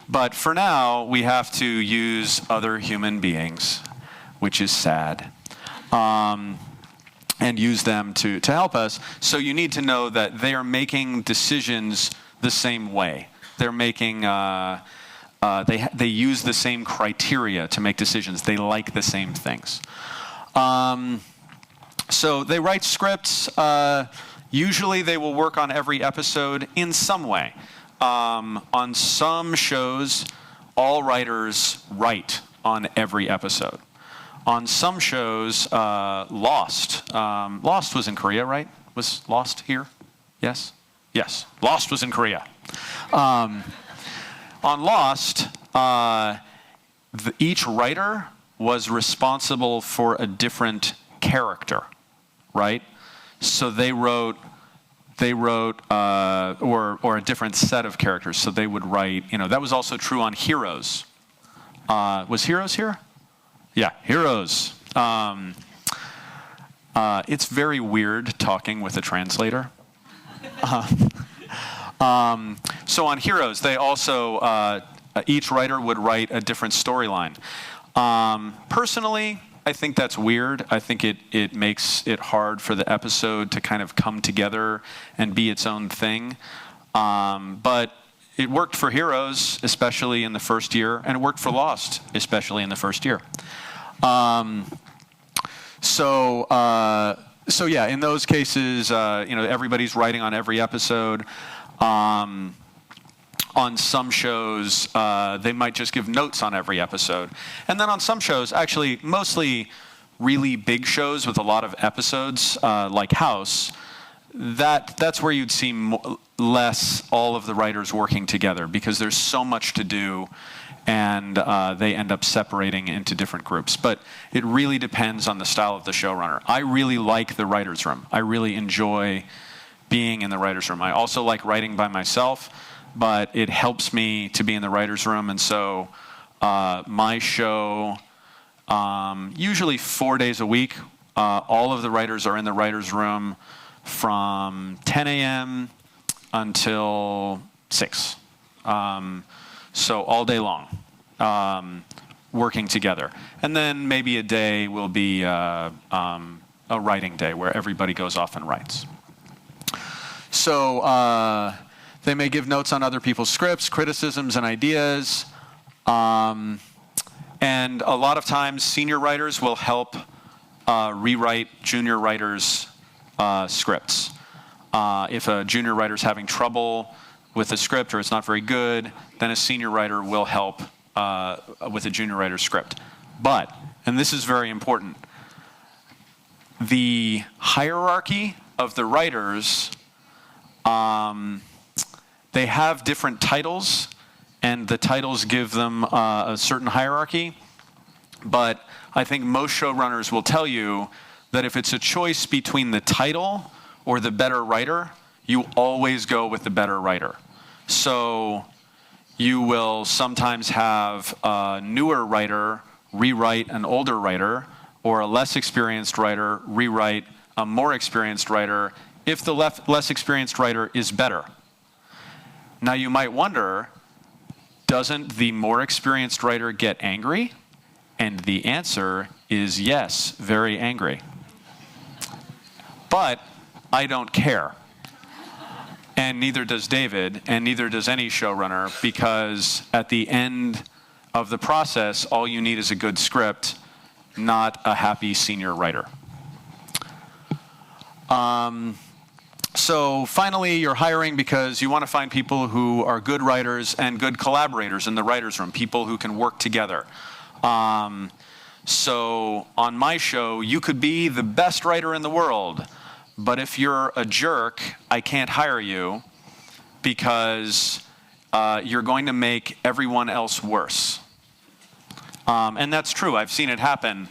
But for now, we have to use other human beings, which is sad, and use them to help us. So you need to know that they are making decisions the same way. They're making, they use the same criteria to make decisions. They like the same things. So they write scripts. Usually they will work on every episode in some way. On some shows, all writers write on every episode. On some shows, Lost. Lost was in Korea, right? Was Lost here? Yes? Yes. Lost was in Korea. On Lost, each writer was responsible for a different character, right? So they wrote, or a different set of characters. So they would write, that was also true on Heroes. Was Heroes here? Yeah, Heroes. It's very weird talking with a translator. So on Heroes, they also, each writer would write a different storyline. Personally, I think that's weird. I think it makes it hard for the episode to kind of come together and be its own thing. But it worked for Heroes, especially in the first year, and it worked for Lost, especially in the first year. So yeah, in those cases, everybody's writing on every episode. On some shows, they might just give notes on every episode. And then on some shows, actually, mostly really big shows with a lot of episodes, like House, that's where you'd see less all of the writers working together, because there's so much to do, and they end up separating into different groups. But it really depends on the style of the showrunner. I really like the writer's room. I really enjoy being in the writer's room. I also like writing by myself, but it helps me to be in the writer's room. And so my show, usually 4 days a week, all of the writers are in the writer's room from 10 a.m. until 6. So all day long, working together. And then maybe a day will be a writing day where everybody goes off and writes. So they may give notes on other people's scripts, criticisms, and ideas. And a lot of times, senior writers will help rewrite junior writers' scripts. If a junior writer's having trouble with a script or it's not very good, then a senior writer will help with a junior writer's script. But, and this is very important, the hierarchy of the writers, they have different titles, and the titles give them a certain hierarchy. But I think most showrunners will tell you that if it's a choice between the title or the better writer, you always go with the better writer. So you will sometimes have a newer writer rewrite an older writer, or a less experienced writer rewrite a more experienced writer if the less experienced writer is better. Now you might wonder, doesn't the more experienced writer get angry? And the answer is yes, very angry. But I don't care. And neither does David, and neither does any showrunner, because at the end of the process, all you need is a good script, not a happy senior writer. So finally, you're hiring because you want to find people who are good writers and good collaborators in the writer's room, people who can work together. So on my show, you could be the best writer in the world, but if you're a jerk, I can't hire you because you're going to make everyone else worse. And that's true. I've seen it happen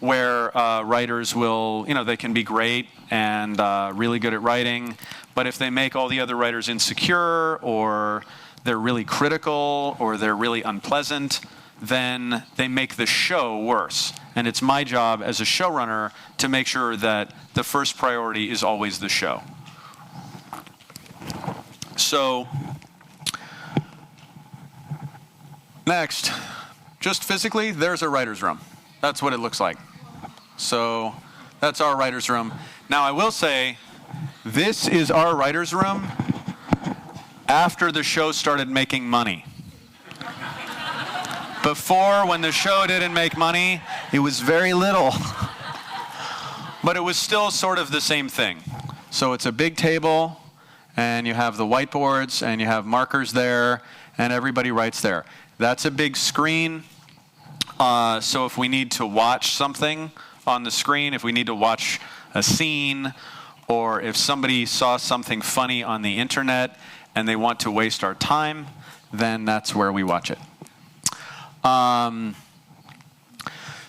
where writers will, they can be great and really good at writing, but if they make all the other writers insecure, or they're really critical, or they're really unpleasant, then they make the show worse. And it's my job as a showrunner to make sure that the first priority is always the show. So, next, just physically, there's a writer's room. That's what it looks like. So, that's our writer's room. Now, I will say, this is our writer's room after the show started making money. Before, when the show didn't make money, it was very little. But it was still sort of the same thing. So it's a big table, and you have the whiteboards, and you have markers there, and everybody writes there. That's a big screen. So if we need to watch something on the screen, if we need to watch a scene, or if somebody saw something funny on the internet and they want to waste our time, then that's where we watch it.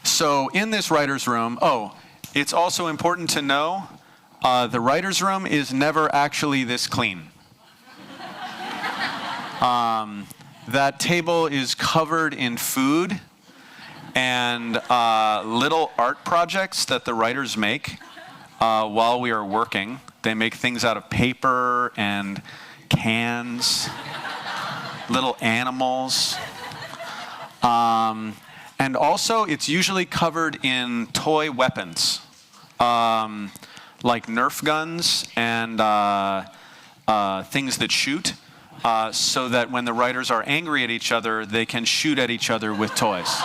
So in this writer's room, it's also important to know the writer's room is never actually this clean. That table is covered in food and little art projects that the writers make while we are working. They make things out of paper and cans, little animals. And also, it's usually covered in toy weapons, like Nerf guns and things that shoot, so that when the writers are angry at each other, they can shoot at each other with toys.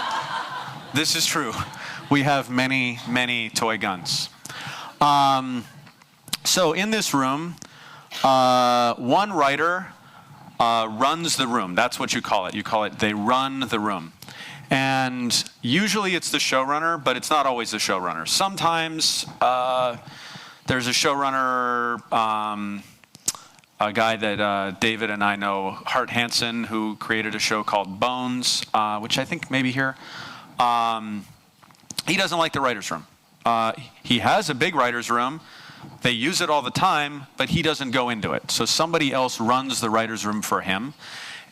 This is true. We have many, many toy guns. So in this room, one writer runs the room. That's what you call it. You call it, they run the room. And usually it's the showrunner, but it's not always the showrunner. Sometimes there's a showrunner, a guy that David and I know, Hart Hansen, who created a show called Bones, which I think maybe here. He doesn't like the writer's room. He has a big writer's room. They use it all the time, but he doesn't go into it. So somebody else runs the writer's room for him,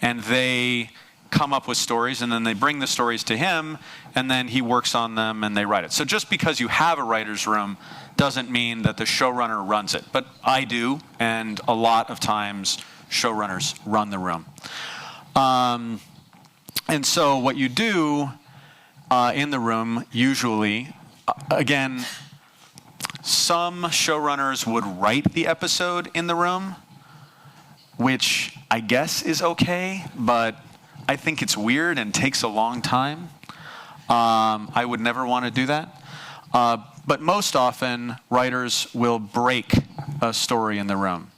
and they come up with stories, and then they bring the stories to him, and then he works on them, and they write it. So just because you have a writer's room doesn't mean that the showrunner runs it. But I do, and a lot of times showrunners run the room. And so what you do in the room, usually, again, some showrunners would write the episode in the room, which I guess is okay, but I think it's weird and takes a long time. I would never want to do that. But most often, writers will break a story in the room.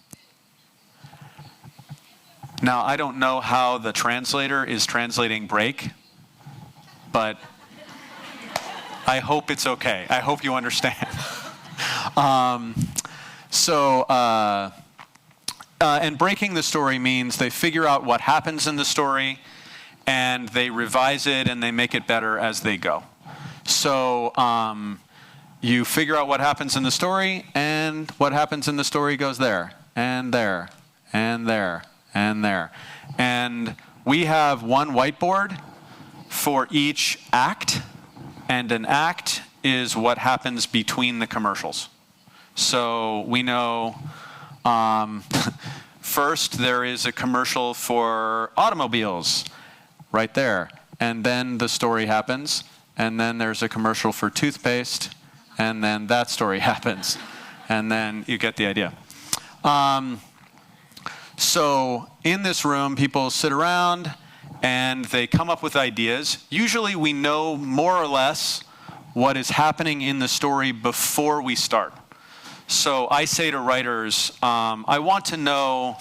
Now, I don't know how the translator is translating break, but I hope it's okay. I hope you understand. And breaking the story means they figure out what happens in the story, and they revise it, and they make it better as they go. So you figure out what happens in the story, and what happens in the story goes there, and there, and there, and there. And we have one whiteboard for each act, and an act is what happens between the commercials. So we know first there is a commercial for automobiles right there, and then the story happens, and then there's a commercial for toothpaste, and then that story happens, and then you get the idea. So in this room, people sit around and they come up with ideas. Usually we know more or less what is happening in the story before we start. So I say to writers, I want to know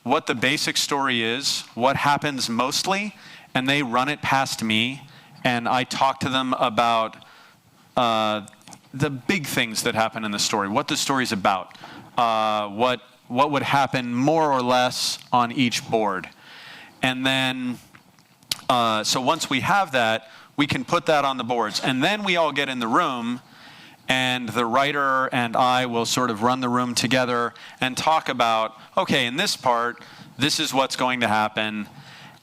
what the basic story is, what happens mostly, and they run it past me, and I talk to them about the big things that happen in the story, what the story's about, what would happen more or less on each board. And then, so once we have that, we can put that on the boards. And then we all get in the room, and the writer and I will sort of run the room together and talk about, okay, in this part, this is what's going to happen.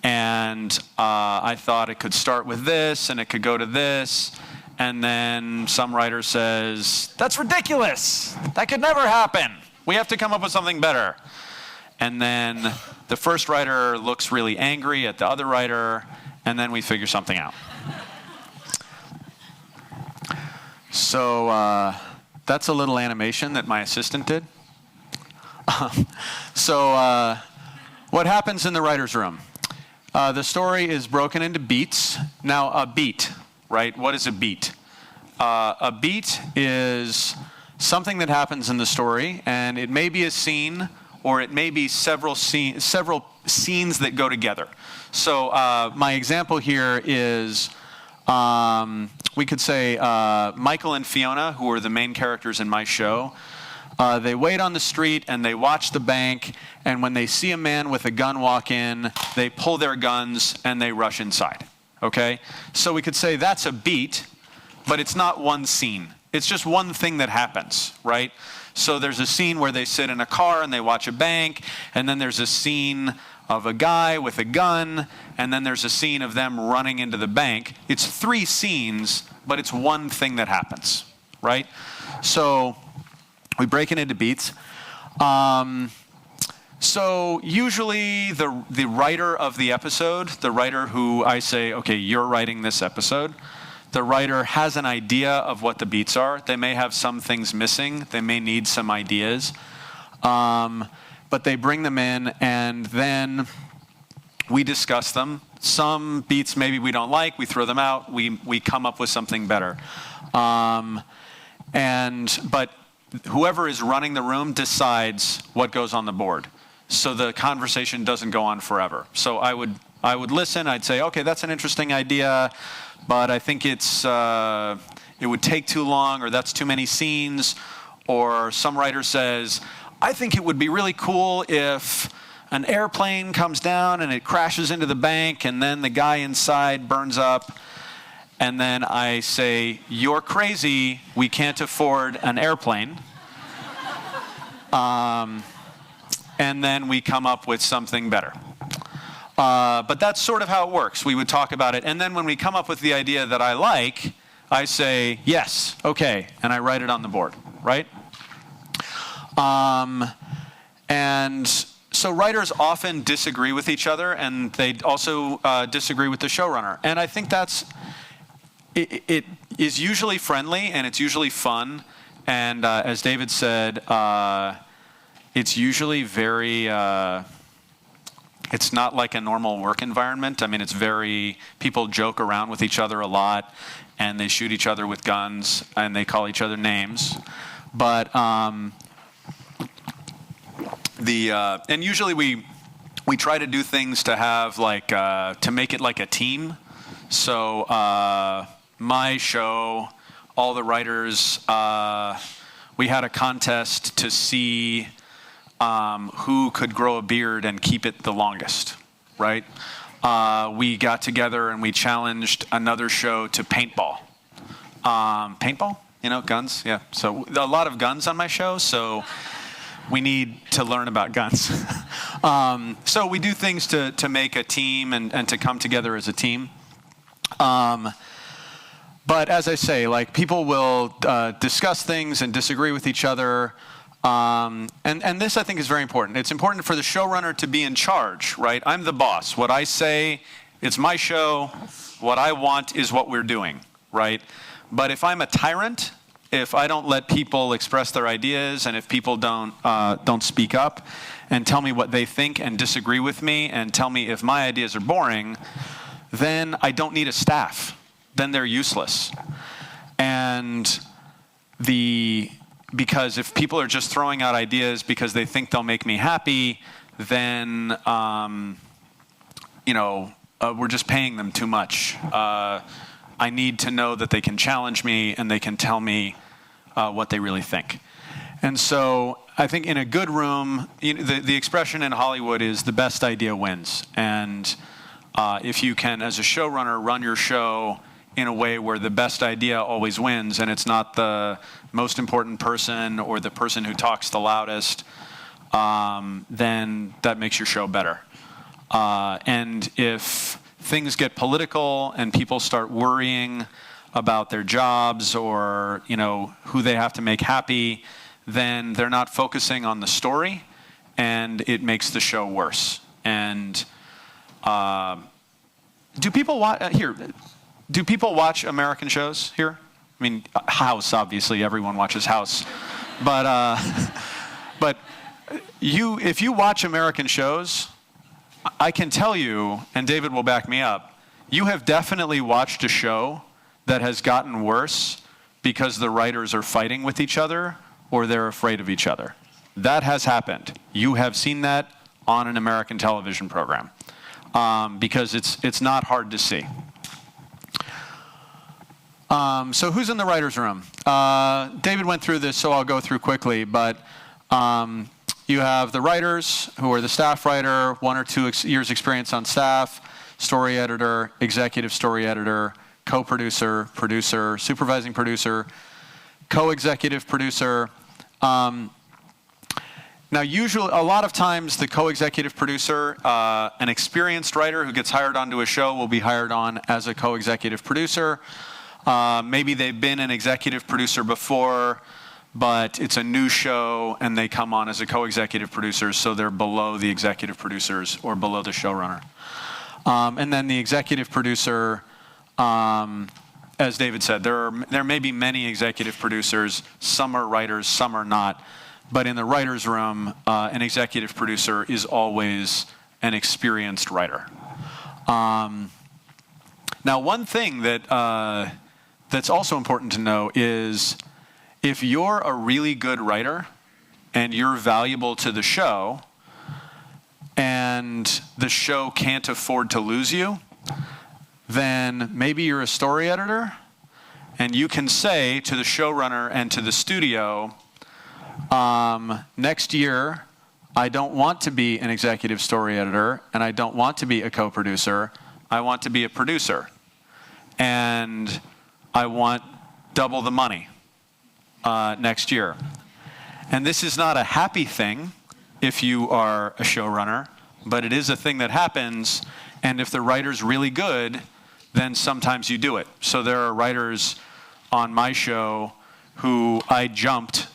And I thought it could start with this, and it could go to this. And then some writer says, that's ridiculous. That could never happen. We have to come up with something better. And then the first writer looks really angry at the other writer, and then we figure something out. So that's a little animation that my assistant did. What happens in the writer's room? The story is broken into beats. Now, a beat, right? What is a beat? A beat is something that happens in the story, and it may be a scene, or it may be several scenes that go together. So my example here is, we could say Michael and Fiona, who are the main characters in my show, they wait on the street and they watch the bank, and when they see a man with a gun walk in, they pull their guns and they rush inside. Okay? So we could say that's a beat, but it's not one scene. It's just one thing that happens, right? So there's a scene where they sit in a car and they watch a bank, and then there's a scene of a guy with a gun, and then there's a scene of them running into the bank. It's 3 scenes, but it's one thing that happens, right? So we break it into beats. So usually the writer of the episode, the writer who I say, okay, you're writing this episode, the writer has an idea of what the beats are. They may have some things missing. They may need some ideas. But they bring them in, and then we discuss them. Some beats maybe we don't like. We throw them out. We come up with something better. But whoever is running the room decides what goes on the board. So the conversation doesn't go on forever. So I would listen. I'd say, okay, that's an interesting idea, but I think it would take too long, or that's too many scenes. Or some writer says, I think it would be really cool if an airplane comes down and it crashes into the bank, and then the guy inside burns up. And then I say, you're crazy. We can't afford an airplane. And then we come up with something better. But that's sort of how it works. We would talk about it. And then when we come up with the idea that I like, I say, yes, okay. And I write it on the board, right? And so writers often disagree with each other, and they also disagree with the showrunner. And I think it is usually friendly, and it's usually fun. And as David said, it's usually very, it's not like a normal work environment. I mean, people joke around with each other a lot, and they shoot each other with guns, and they call each other names. But and usually we try to do things to have like to make it like a team. So my show, all the writers, we had a contest to see who could grow a beard and keep it the longest, right? We got together and we challenged another show to paintball. Paintball? You know, guns? Yeah. So a lot of guns on my show, so we need to learn about guns. So we do things to make a team and to come together as a team. But as I say, like people will discuss things and disagree with each other. And this I think is very important. It's important for the showrunner to be in charge, right? I'm the boss. What I say, it's my show. What I want is what we're doing, right? But if I'm a tyrant, if I don't let people express their ideas, and if people don't speak up and tell me what they think and disagree with me and tell me if my ideas are boring, then I don't need a staff. Then they're useless. And because if people are just throwing out ideas because they think they'll make me happy, then we're just paying them too much. I need to know that they can challenge me and they can tell me what they really think. And so I think in a good room, the expression in Hollywood is the best idea wins. And if you can, as a showrunner, run your show in a way where the best idea always wins and it's not the most important person or the person who talks the loudest, then that makes your show better. And if things get political and people start worrying about their jobs or who they have to make happy, then they're not focusing on the story, and it makes the show worse. And do people watch American shows here? I mean, House, obviously, everyone watches House, but if you watch American shows, I can tell you, and David will back me up, you have definitely watched a show that has gotten worse because the writers are fighting with each other or they're afraid of each other. That has happened. You have seen that on an American television program because it's not hard to see. So who's in the writer's room? David went through this, so I'll go through quickly, but you have the writers, who are the staff writer, 1 or 2 years experience on staff, story editor, executive story editor, co-producer, producer, supervising producer, co-executive producer. Now, usually, a lot of times, the co-executive producer, an experienced writer who gets hired onto a show will be hired on as a co-executive producer. Maybe they've been an executive producer before, but it's a new show and they come on as a co-executive producer, so they're below the executive producers or below the showrunner. And then the executive producer, as David said, there may be many executive producers. Some are writers, some are not. But in the writer's room, an executive producer is always an experienced writer. Now, one thing that's also important to know is if you're a really good writer and you're valuable to the show and the show can't afford to lose you, then maybe you're a story editor and you can say to the showrunner and to the studio, next year, I don't want to be an executive story editor and I don't want to be a co-producer. I want to be a producer. And I want double the money next year. And this is not a happy thing if you are a showrunner, but it is a thing that happens. And if the writer's really good, then sometimes you do it. So there are writers on my show who I jumped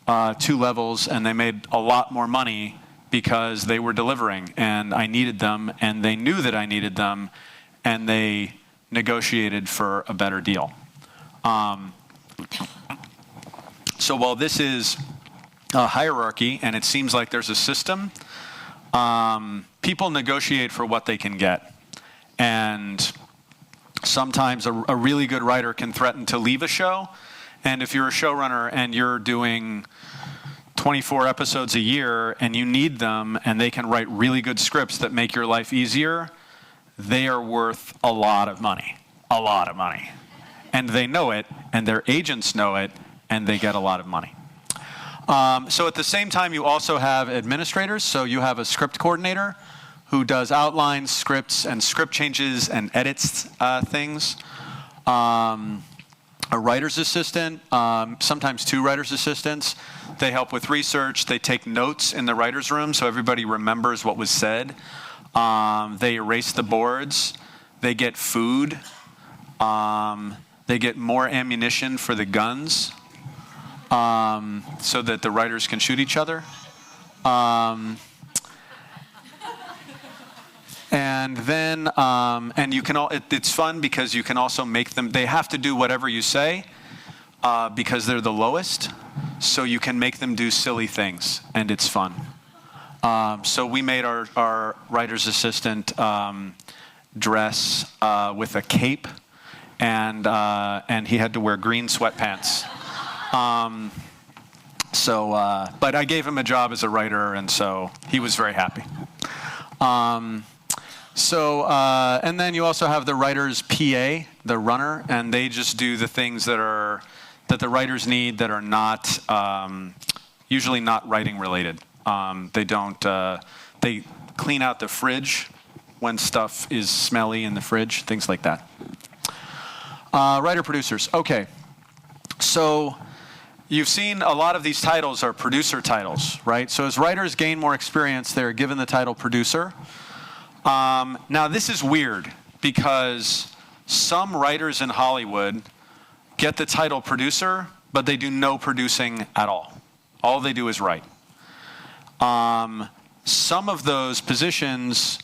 2 levels and they made a lot more money because they were delivering and I needed them and they knew that I needed them and they negotiated for a better deal. So while this is a hierarchy and it seems like there's a system, people negotiate for what they can get. And sometimes a really good writer can threaten to leave a show. And if you're a showrunner and you're doing 24 episodes a year and you need them and they can write really good scripts that make your life easier, they are worth a lot of money. A lot of money. And they know it, and their agents know it, and they get a lot of money. So at the same time, you also have administrators. So you have a script coordinator who does outlines, scripts, and script changes and edits things. A writer's assistant, sometimes two writer's assistants. They help with research. They take notes in the writer's room so everybody remembers what was said. They erase the boards. They get food. They get more ammunition for the guns so that the writers can shoot each other. And then, and you can it's fun because you can also make them, they have to do whatever you say because they're the lowest. So you can make them do silly things and it's fun. So we made our writer's assistant dress with a cape and he had to wear green sweatpants. But I gave him a job as a writer and so he was very happy. And then you also have the writer's PA, the runner, and they just do the things that the writers need that are not, usually not writing related. They clean out the fridge when stuff is smelly in the fridge, things like that. Writer-producers, okay. So you've seen a lot of these titles are producer titles, right? So as writers gain more experience, they're given the title producer. Now, this is weird because some writers in Hollywood get the title producer, but they do no producing at all. All they do is write. Some of those positions,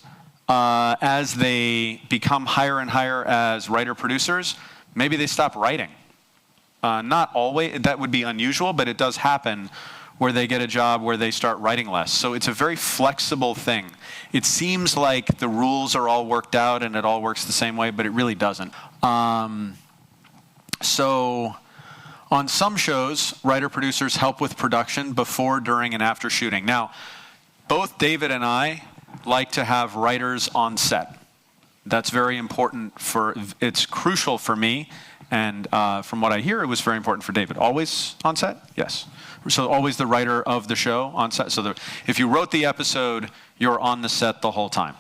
as they become higher and higher as writer-producers, maybe they stop writing. Not always, that would be unusual, but it does happen where they get a job where they start writing less. So it's a very flexible thing. It seems like the rules are all worked out and it all works the same way, but it really doesn't. So on some shows, writer-producers help with production before, during, and after shooting. Now, both David and I like to have writers on set. That's very important it's crucial for me, and from what I hear, it was very important for David. Always on set? Yes. So always the writer of the show on set. So if you wrote the episode, you're on the set the whole time.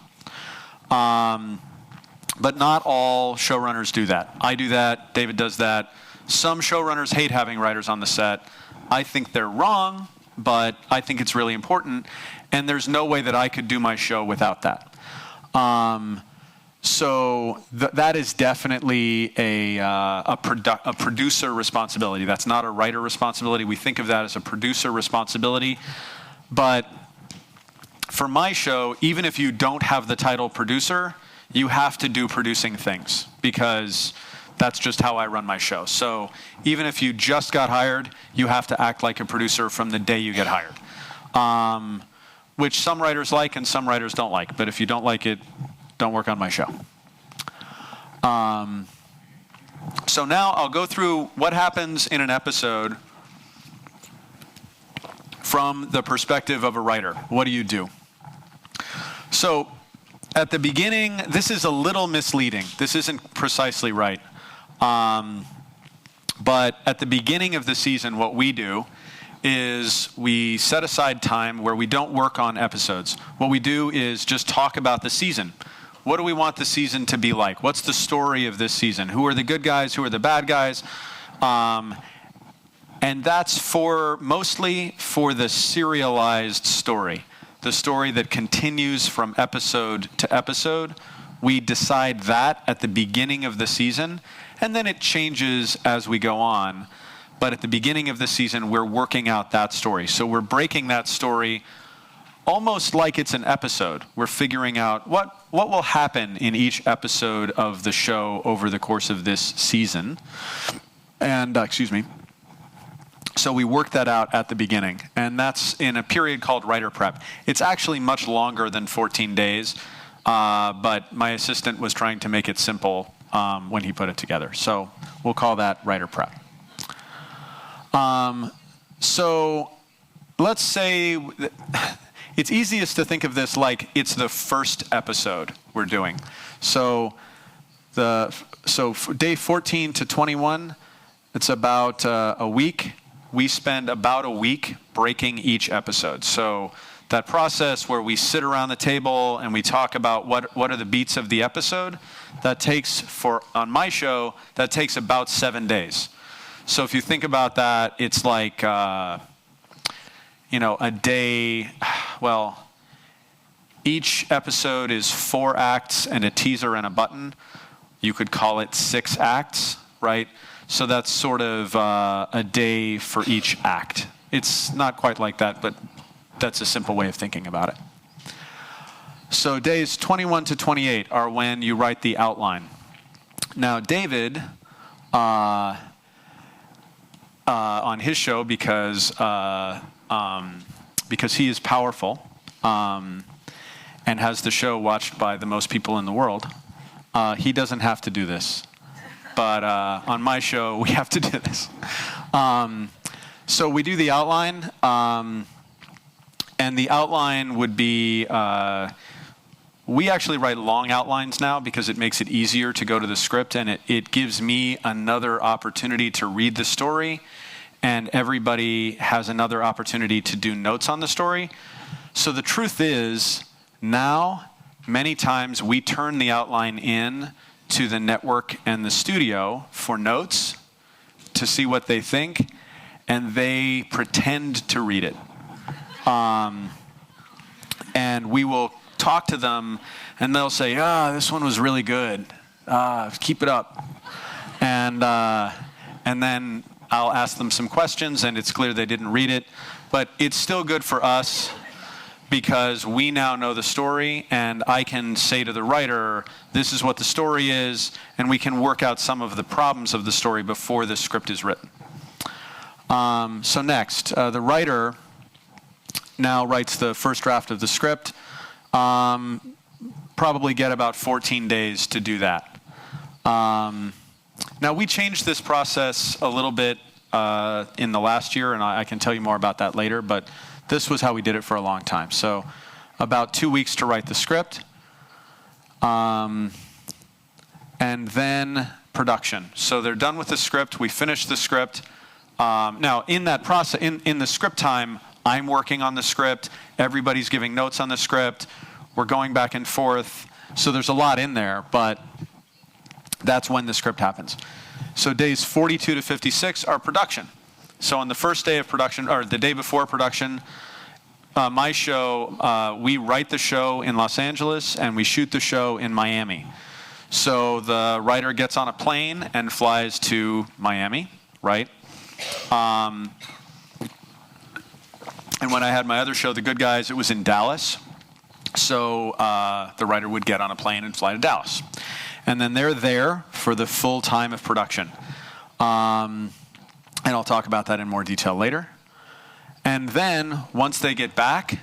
But not all showrunners do that. I do that. David does that. Some showrunners hate having writers on the set. I think they're wrong, but I think it's really important. And there's no way that I could do my show without that. So that is definitely a producer responsibility. That's not a writer responsibility. We think of that as a producer responsibility. But for my show, even if you don't have the title producer, you have to do producing things because that's just how I run my show. So even if you just got hired, you have to act like a producer from the day you get hired, which some writers like and some writers don't like. But if you don't like it, don't work on my show. So now I'll go through what happens in an episode from the perspective of a writer. What do you do? So at the beginning, this is a little misleading. This isn't precisely right. But at the beginning of the season, what we do is we set aside time where we don't work on episodes. What we do is just talk about the season. What do we want the season to be like? What's the story of this season? Who are the good guys? Who are the bad guys? And that's mostly for the serialized story, the story that continues from episode to episode. We decide that at the beginning of the season, and then it changes as we go on. But at the beginning of the season, we're working out that story. So we're breaking that story almost like it's an episode. We're figuring out what will happen in each episode of the show over the course of this season. And, so we work that out at the beginning. And that's in a period called writer prep. It's actually much longer than 14 days, but my assistant was trying to make it simple when he put it together. So we'll call that writer prep. So let's say it's easiest to think of this like it's the first episode we're doing. So day 14 to 21, it's about a week. We spend about a week breaking each episode. So that process where we sit around the table and we talk about what are the beats of the episode, that takes, on my show, that takes about 7 days. So if you think about that, it's like, a day, well, each episode is 4 acts and a teaser and a button. You could call it 6 acts, right? So that's sort of a day for each act. It's not quite like that, but that's a simple way of thinking about it. So days 21 to 28 are when you write the outline. Now, David, on his show, because he is powerful and has the show watched by the most people in the world, he doesn't have to do this. But on my show, we have to do this. So we do the outline, and the outline would be, we actually write long outlines now because it makes it easier to go to the script, and it gives me another opportunity to read the story, and everybody has another opportunity to do notes on the story. So the truth is, now, many times we turn the outline in to the network and the studio for notes to see what they think, and they pretend to read it. And we will talk to them, and they'll say, this one was really good. Keep it up. And then I'll ask them some questions, and it's clear they didn't read it. But it's still good for us because we now know the story, and I can say to the writer, this is what the story is, and we can work out some of the problems of the story before the script is written. So next, the writer now writes the first draft of the script. Probably get about 14 days to do that. Now, we changed this process a little bit in the last year, and I can tell you more about that later, but this was how we did it for a long time. So about 2 weeks to write the script, and then production. So they're done with the script. We finish the script. Now, in that process, in the script time, I'm working on the script. Everybody's giving notes on the script. We're going back and forth. So there's a lot in there, but that's when the script happens. So days 42 to 56 are production. So on the first day of production, or the day before production, my show, we write the show in Los Angeles and we shoot the show in Miami. So the writer gets on a plane and flies to Miami, right? And when I had my other show, The Good Guys, it was in Dallas. So the writer would get on a plane and fly to Dallas. And then they're there for the full time of production. And I'll talk about that in more detail later. And then, once they get back,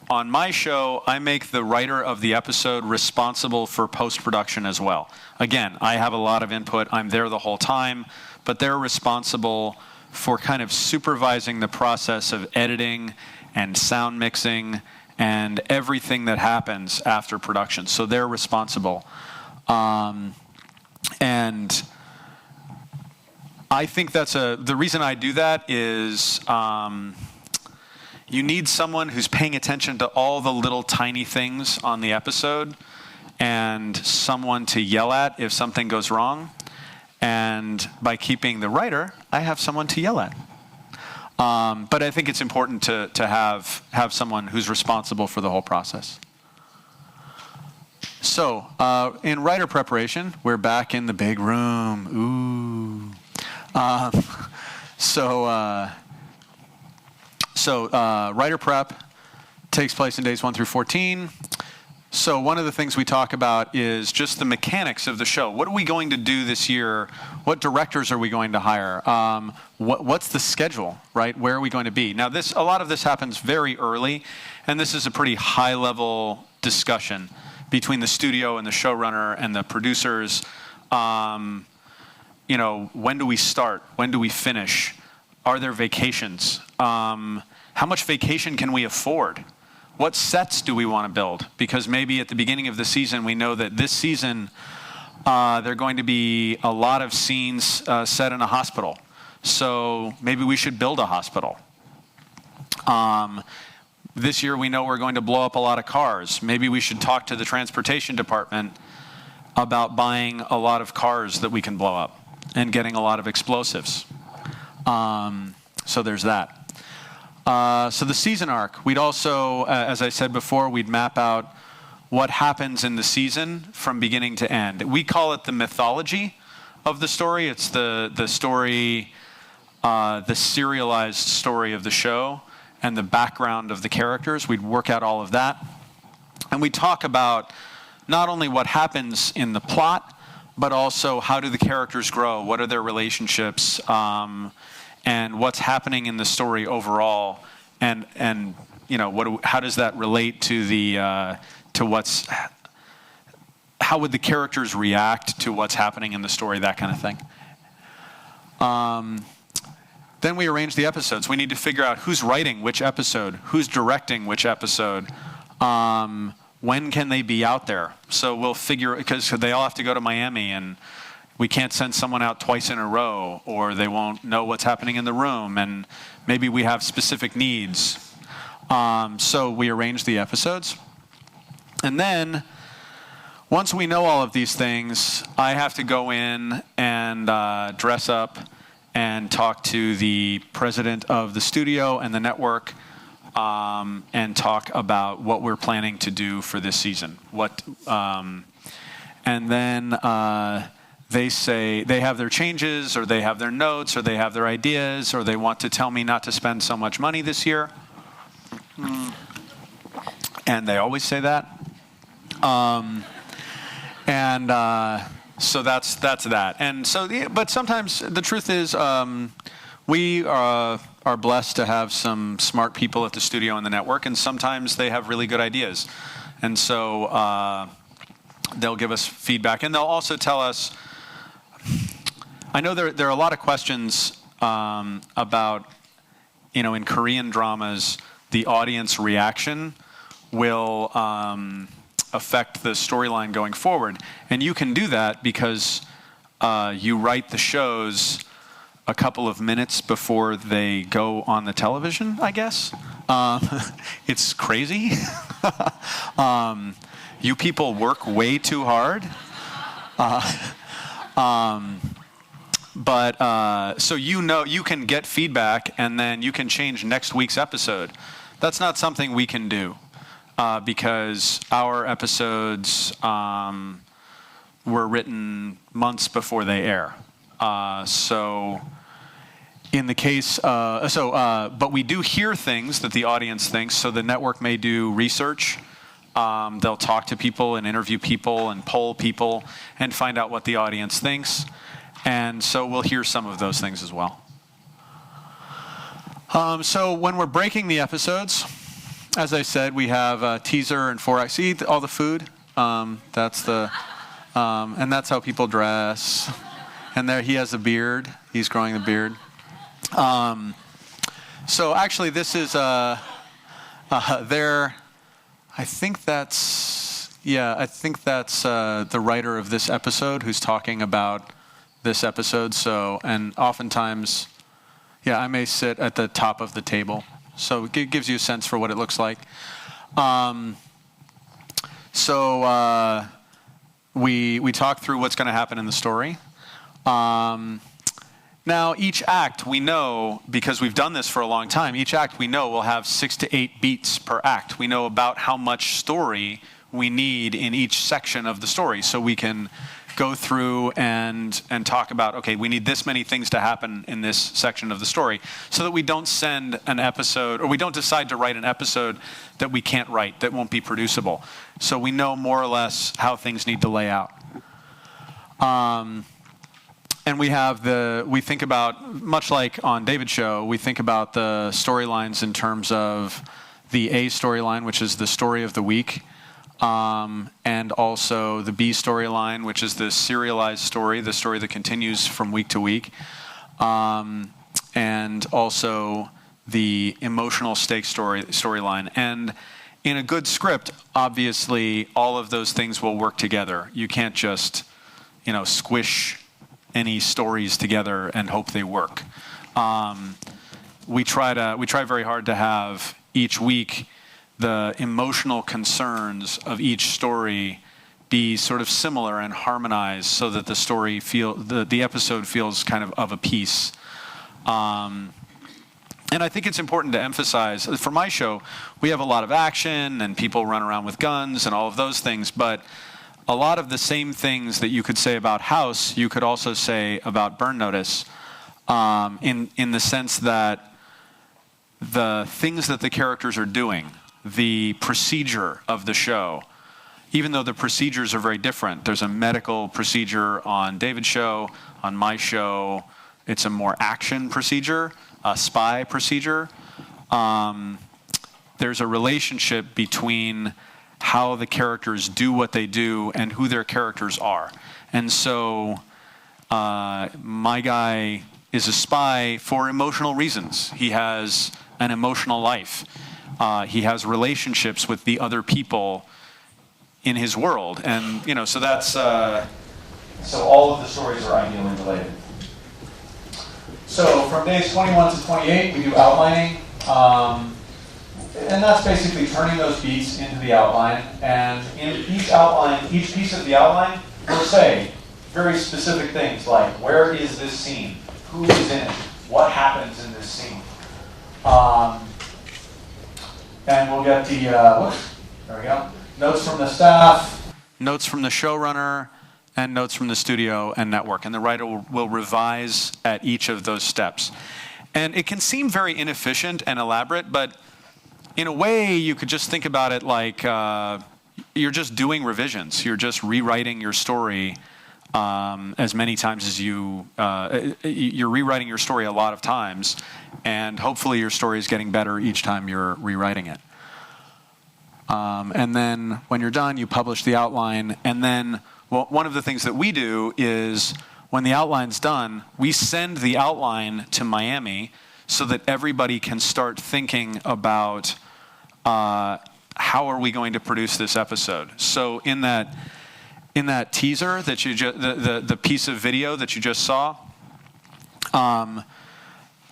on my show, I make the writer of the episode responsible for post-production as well. Again, I have a lot of input. I'm there the whole time. But they're responsible for kind of supervising the process of editing and sound mixing and everything that happens after production. So they're responsible. And I think the reason I do that is you need someone who's paying attention to all the little tiny things on the episode and someone to yell at if something goes wrong. And by keeping the writer, I have someone to yell at. But I think it's important to have someone who's responsible for the whole process. So, in writer preparation, we're back in the big room. Ooh. Writer prep takes place in days 1 through 14. So one of the things we talk about is just the mechanics of the show. What are we going to do this year? What directors are we going to hire? What's the schedule, right? Where are we going to be? Now, a lot of this happens very early, and this is a pretty high-level discussion between the studio and the showrunner and the producers. When do we start? When do we finish? Are there vacations? How How much vacation can we afford? What sets do we want to build? Because maybe at the beginning of the season, we know that this season, there are going to be a lot of scenes set in a hospital. So maybe we should build a hospital. This year, we know we're going to blow up a lot of cars. Maybe we should talk to the transportation department about buying a lot of cars that we can blow up and getting a lot of explosives. So there's that. So the season arc, we'd also, as I said before, we'd map out what happens in the season from beginning to end. We call it the mythology of the story. It's the story, the serialized story of the show and the background of the characters. We'd work out all of that. And we talk about not only what happens in the plot, but also how do the characters grow, what are their relationships, and what's happening in the story overall, and you know, how does that relate to the how would the characters react to what's happening in the story, that kind of thing. Then we arrange the episodes. We need to figure out who's writing which episode, who's directing which episode, when can they be out there. So we'll figure, because they all have to go to Miami, and we can't send someone out twice in a row, or they won't know what's happening in the room, and maybe we have specific needs. So we arrange the episodes. And then, once we know all of these things, I have to go in and dress up and talk to the president of the studio and the network, and talk about what we're planning to do for this season. And then they say they have their changes, or they have their notes, or they have their ideas, or they want to tell me not to spend so much money this year. And they always say that. So that's that. And so, but sometimes the truth is, we are blessed to have some smart people at the studio and the network, and sometimes they have really good ideas. And so they'll give us feedback, and they'll also tell us, I know there are a lot of questions about, you know, in Korean dramas, the audience reaction will affect the storyline going forward. And you can do that because you write the shows a couple of minutes before they go on the television, I guess. It's crazy. You people work way too hard. So you know, you can get feedback and then you can change next week's episode. That's not something we can do because our episodes were written months before they air. So in the case, but we do hear things that the audience thinks, so the network may do research. They'll talk to people and interview people and poll people and find out what the audience thinks. And so we'll hear some of those things as well. So when we're breaking the episodes, as I said, we have a teaser and 4 acts. See all the food? That's the, and that's how people dress. And there he has a beard. He's growing the beard. So actually, this is there. I think that's the writer of this episode who's talking about this episode. So, and oftentimes, I may sit at the top of the table. So it gives you a sense for what it looks like. We talk through what's going to happen in the story. Now, each act we know, because we've done this for a long time, each act we know will have 6 to 8 beats per act. We know about how much story we need in each section of the story. So we can go through and talk about, okay, we need this many things to happen in this section of the story, so that we don't send an episode, or we don't decide to write an episode that we can't write, that won't be producible. So we know more or less how things need to lay out. And we think about, much like on David's show, we think about the storylines in terms of the A storyline, which is the story of the week, and also the B storyline, which is the serialized story, the story that continues from week to week, and also the emotional stake storyline. And in a good script, obviously, all of those things will work together. You can't just, squish any stories together and hope they work. We try very hard to have each week the emotional concerns of each story be sort of similar and harmonized, so that the episode feels kind of a piece. And I think it's important to emphasize, for my show, we have a lot of action and people run around with guns and all of those things, but a lot of the same things that you could say about House, you could also say about Burn Notice, in the sense that the things that the characters are doing, the procedure of the show, even though the procedures are very different. There's a medical procedure on David's show. On my show, it's a more action procedure, a spy procedure. There's a relationship between how the characters do what they do and who their characters are. And so my guy is a spy for emotional reasons. He has an emotional life. He has relationships with the other people in his world, and so that's so all of the stories are ideally related. So from days 21 to 28, we do outlining, and that's basically turning those beats into the outline. And in each outline, each piece of the outline will say very specific things like, where is this scene? Who is in it? What happens in this scene? And we'll get the there we go. Notes from the staff, notes from the showrunner, and notes from the studio and network. And the writer will revise at each of those steps. And it can seem very inefficient and elaborate, but in a way, you could just think about it like you're just doing revisions. You're just rewriting your story as many times as you're rewriting your story a lot of times, and hopefully your story is getting better each time you're rewriting it. And then when you're done, you publish the outline. And then one of the things that we do is when the outline's done, we send the outline to Miami so that everybody can start thinking about how are we going to produce this episode. So in that teaser that you the piece of video that you just saw,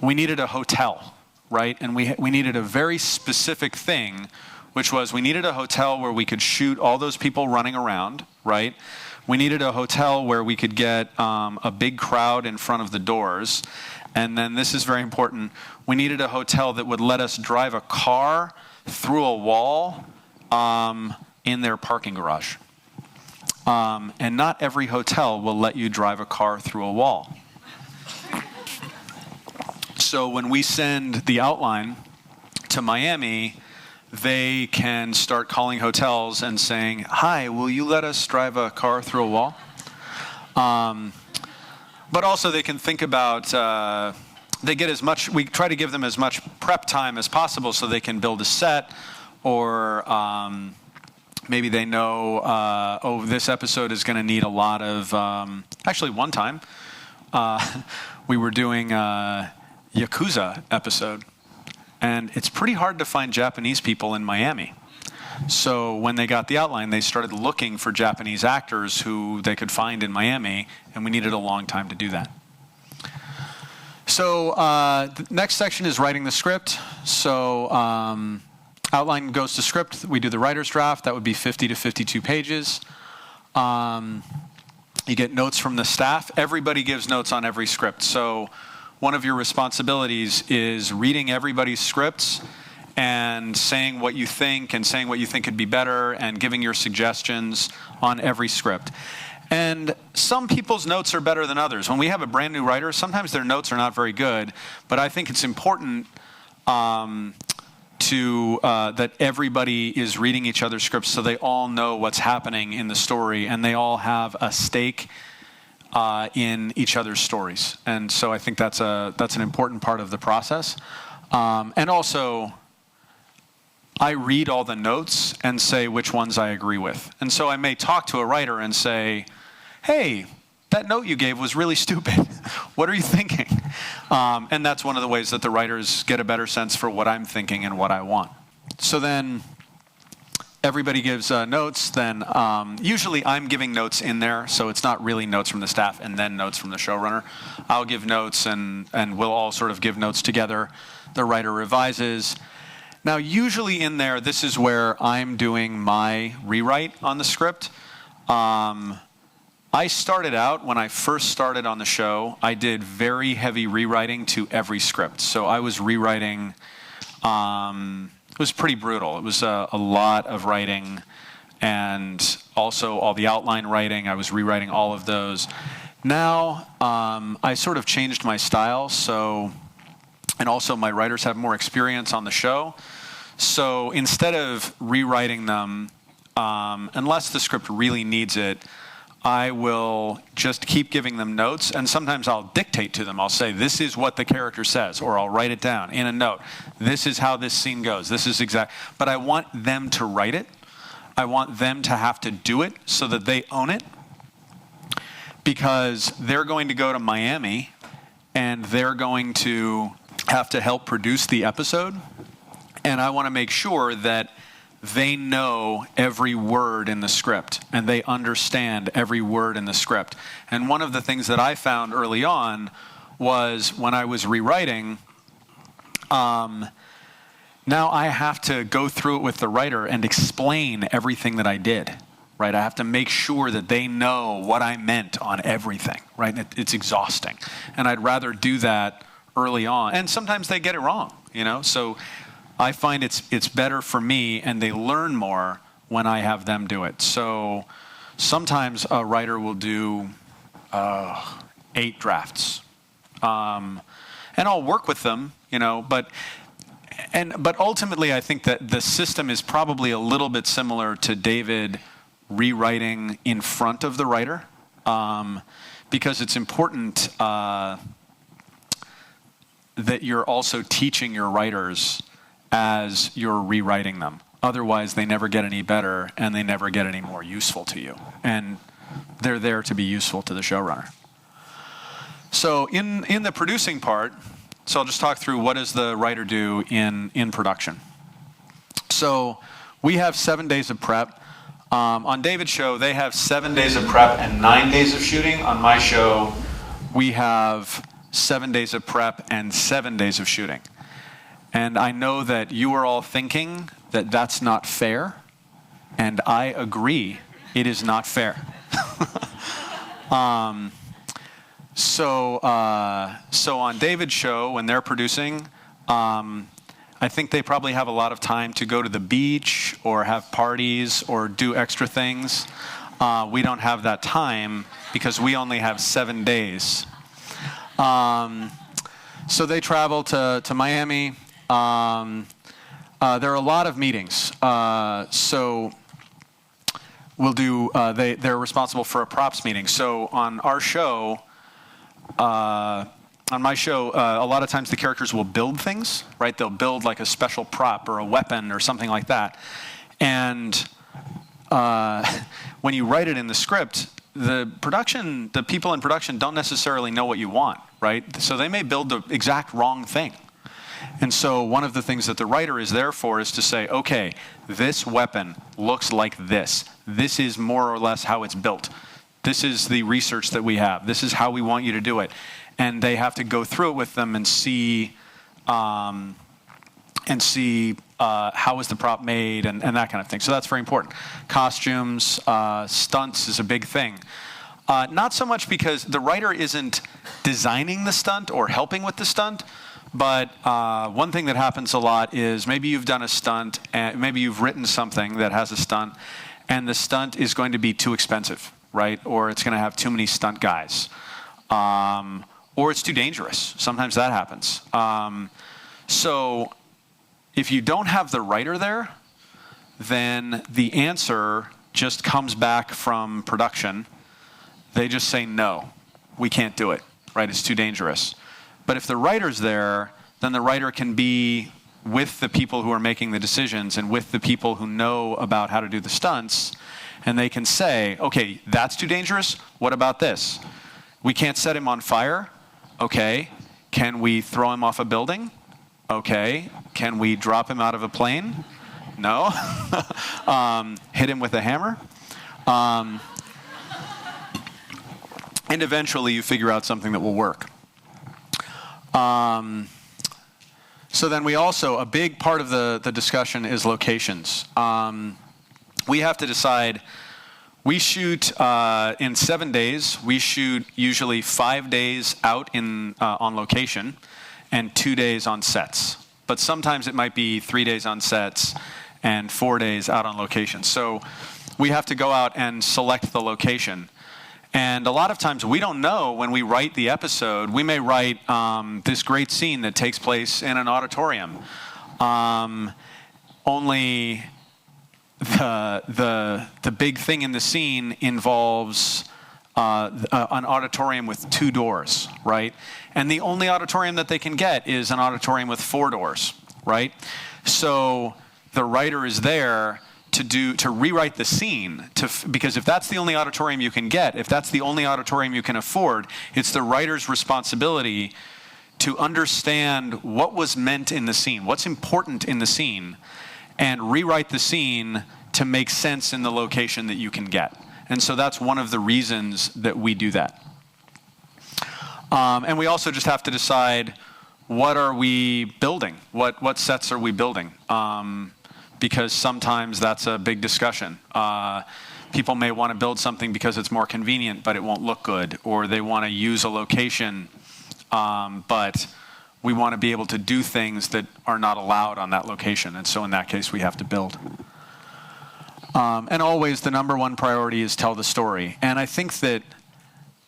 we needed a hotel, right? And we needed a very specific thing, which was we needed a hotel where we could shoot all those people running around, right? We needed a hotel where we could get a big crowd in front of the doors. And then this is very important. We needed a hotel that would let us drive a car through a wall in their parking garage. And not every hotel will let you drive a car through a wall. So when we send the outline to Miami, they can start calling hotels and saying, hi, will you let us drive a car through a wall? But also they can think about, we try to give them as much prep time as possible so they can build a set, or maybe they know, this episode is going to need a lot of, actually one time, we were doing a Yakuza episode. And it's pretty hard to find Japanese people in Miami. So when they got the outline, they started looking for Japanese actors who they could find in Miami, and we needed a long time to do that. So the next section is writing the script. So outline goes to script. We do the writer's draft. That would be 50 to 52 pages. You get notes from the staff. Everybody gives notes on every script. So one of your responsibilities is reading everybody's scripts and saying what you think and saying what you think could be better and giving your suggestions on every script. And some people's notes are better than others. When we have a brand new writer, sometimes their notes are not very good, but I think it's important that everybody is reading each other's scripts so they all know what's happening in the story and they all have a stake in each other's stories. And so I think that's an important part of the process. And also, I read all the notes and say which ones I agree with. And so I may talk to a writer and say, hey, that note you gave was really stupid. What are you thinking? And that's one of the ways that the writers get a better sense for what I'm thinking and what I want. So then everybody gives notes. Then usually I'm giving notes in there, so it's not really notes from the staff and then notes from the showrunner. I'll give notes, and we'll all sort of give notes together. The writer revises. Now, usually in there, this is where I'm doing my rewrite on the script. I started out, when I first started on the show, I did very heavy rewriting to every script. So I was rewriting, it was pretty brutal. It was a lot of writing, and also all the outline writing. I was rewriting all of those. Now, I sort of changed my style, and also my writers have more experience on the show. So instead of rewriting them, unless the script really needs it, I will just keep giving them notes, and sometimes I'll dictate to them. I'll say, this is what the character says, or I'll write it down in a note. This is how this scene goes. This is exact. But I want them to write it. I want them to have to do it so that they own it, because they're going to go to Miami, and they're going to have to help produce the episode. And I want to make sure that they know every word in the script and they understand every word in the script. And one of the things that I found early on was when I was rewriting, now I have to go through it with the writer and explain everything that I did, right? I have to make sure that they know what I meant on everything, right? It's exhausting. And I'd rather do that early on. And sometimes they get it wrong, so I find it's better for me, and they learn more when I have them do it. So sometimes a writer will do 8 drafts, and I'll work with them, But ultimately, I think that the system is probably a little bit similar to David rewriting in front of the writer, because it's important that you're also teaching your writers as you're rewriting them. Otherwise, they never get any better, and they never get any more useful to you. And they're there to be useful to the showrunner. So in the producing part, so I'll just talk through what does the writer do in production. So we have 7 days of prep. On David's show, they have 7 days of prep and 9 days of shooting. On my show, we have 7 days of prep and 7 days of shooting. And I know that you are all thinking that that's not fair, and I agree, it is not fair. So on David's show, when they're producing, I think they probably have a lot of time to go to the beach or have parties or do extra things. We don't have that time because we only have 7 days. So they travel to Miami. There are a lot of meetings. So we'll do, they're responsible for a props meeting. So on our show, on my show, a lot of times the characters will build things, right? They'll build like a special prop or a weapon or something like that. And when you write it in the script, the people in production don't necessarily know what you want, right? So they may build the exact wrong thing. And so one of the things that the writer is there for is to say, okay, this weapon looks like this. This is more or less how it's built. This is the research that we have. This is how we want you to do it. And they have to go through it with them and see how is the prop made and that kind of thing. So that's very important. Costumes, stunts is a big thing. Not so much because the writer isn't designing the stunt or helping with the stunt, but one thing that happens a lot is maybe you've done a stunt, and maybe you've written something that has a stunt, and the stunt is going to be too expensive, right? Or it's going to have too many stunt guys. Or it's too dangerous. Sometimes that happens. So if you don't have the writer there, then the answer just comes back from production. They just say, no, we can't do it, right? It's too dangerous. But if the writer's there, then the writer can be with the people who are making the decisions and with the people who know about how to do the stunts, and they can say, okay, that's too dangerous. What about this? We can't set him on fire. Okay, Can we throw him off a building? Okay. Can we drop him out of a plane? No. Hit him with a hammer? And eventually you figure out something that will work. So then we also, a big part of the discussion is locations. We have to decide, we shoot in 7 days. We shoot usually 5 days out on location and 2 days on sets. But sometimes it might be 3 days on sets and 4 days out on location. So we have to go out and select the location. And a lot of times we don't know when we write the episode. We may write this great scene that takes place in an auditorium. Only the big thing in the scene involves an auditorium with 2 doors, right? And the only auditorium that they can get is an auditorium with 4 doors, right? So the writer is there to rewrite the scene, because if that's the only auditorium you can get, if that's the only auditorium you can afford, it's the writer's responsibility to understand what was meant in the scene, what's important in the scene, and rewrite the scene to make sense in the location that you can get. And so that's one of the reasons that we do that. And we also just have to decide, what are we building? What sets are we building? Because sometimes that's a big discussion. People may want to build something because it's more convenient, but it won't look good, or they want to use a location, but we want to be able to do things that are not allowed on that location, and so in that case we have to build. And always the number one priority is tell the story. And I think that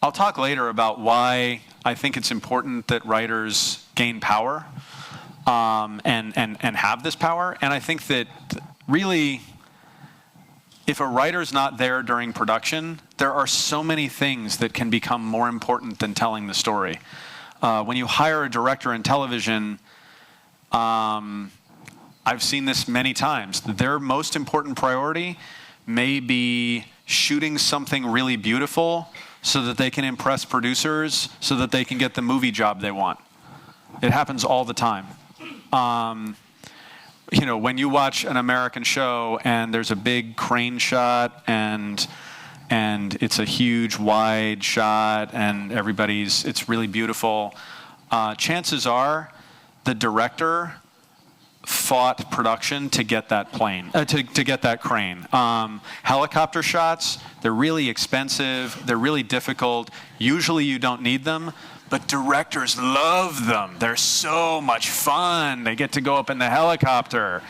I'll talk later about why I think it's important that writers gain power. And have this power. And I think that really, if a writer's not there during production, there are so many things that can become more important than telling the story. When you hire a director in television, I've seen this many times. Their most important priority may be shooting something really beautiful so that they can impress producers, so that they can get the movie job they want. It happens all the time. When you watch an American show and there's a big crane shot and it's a huge wide shot and it's really beautiful, chances are the director fought production to get that plane, to get that crane. Helicopter shots, they're really expensive, they're really difficult. Usually you don't need them. But directors love them. They're so much fun. They get to go up in the helicopter.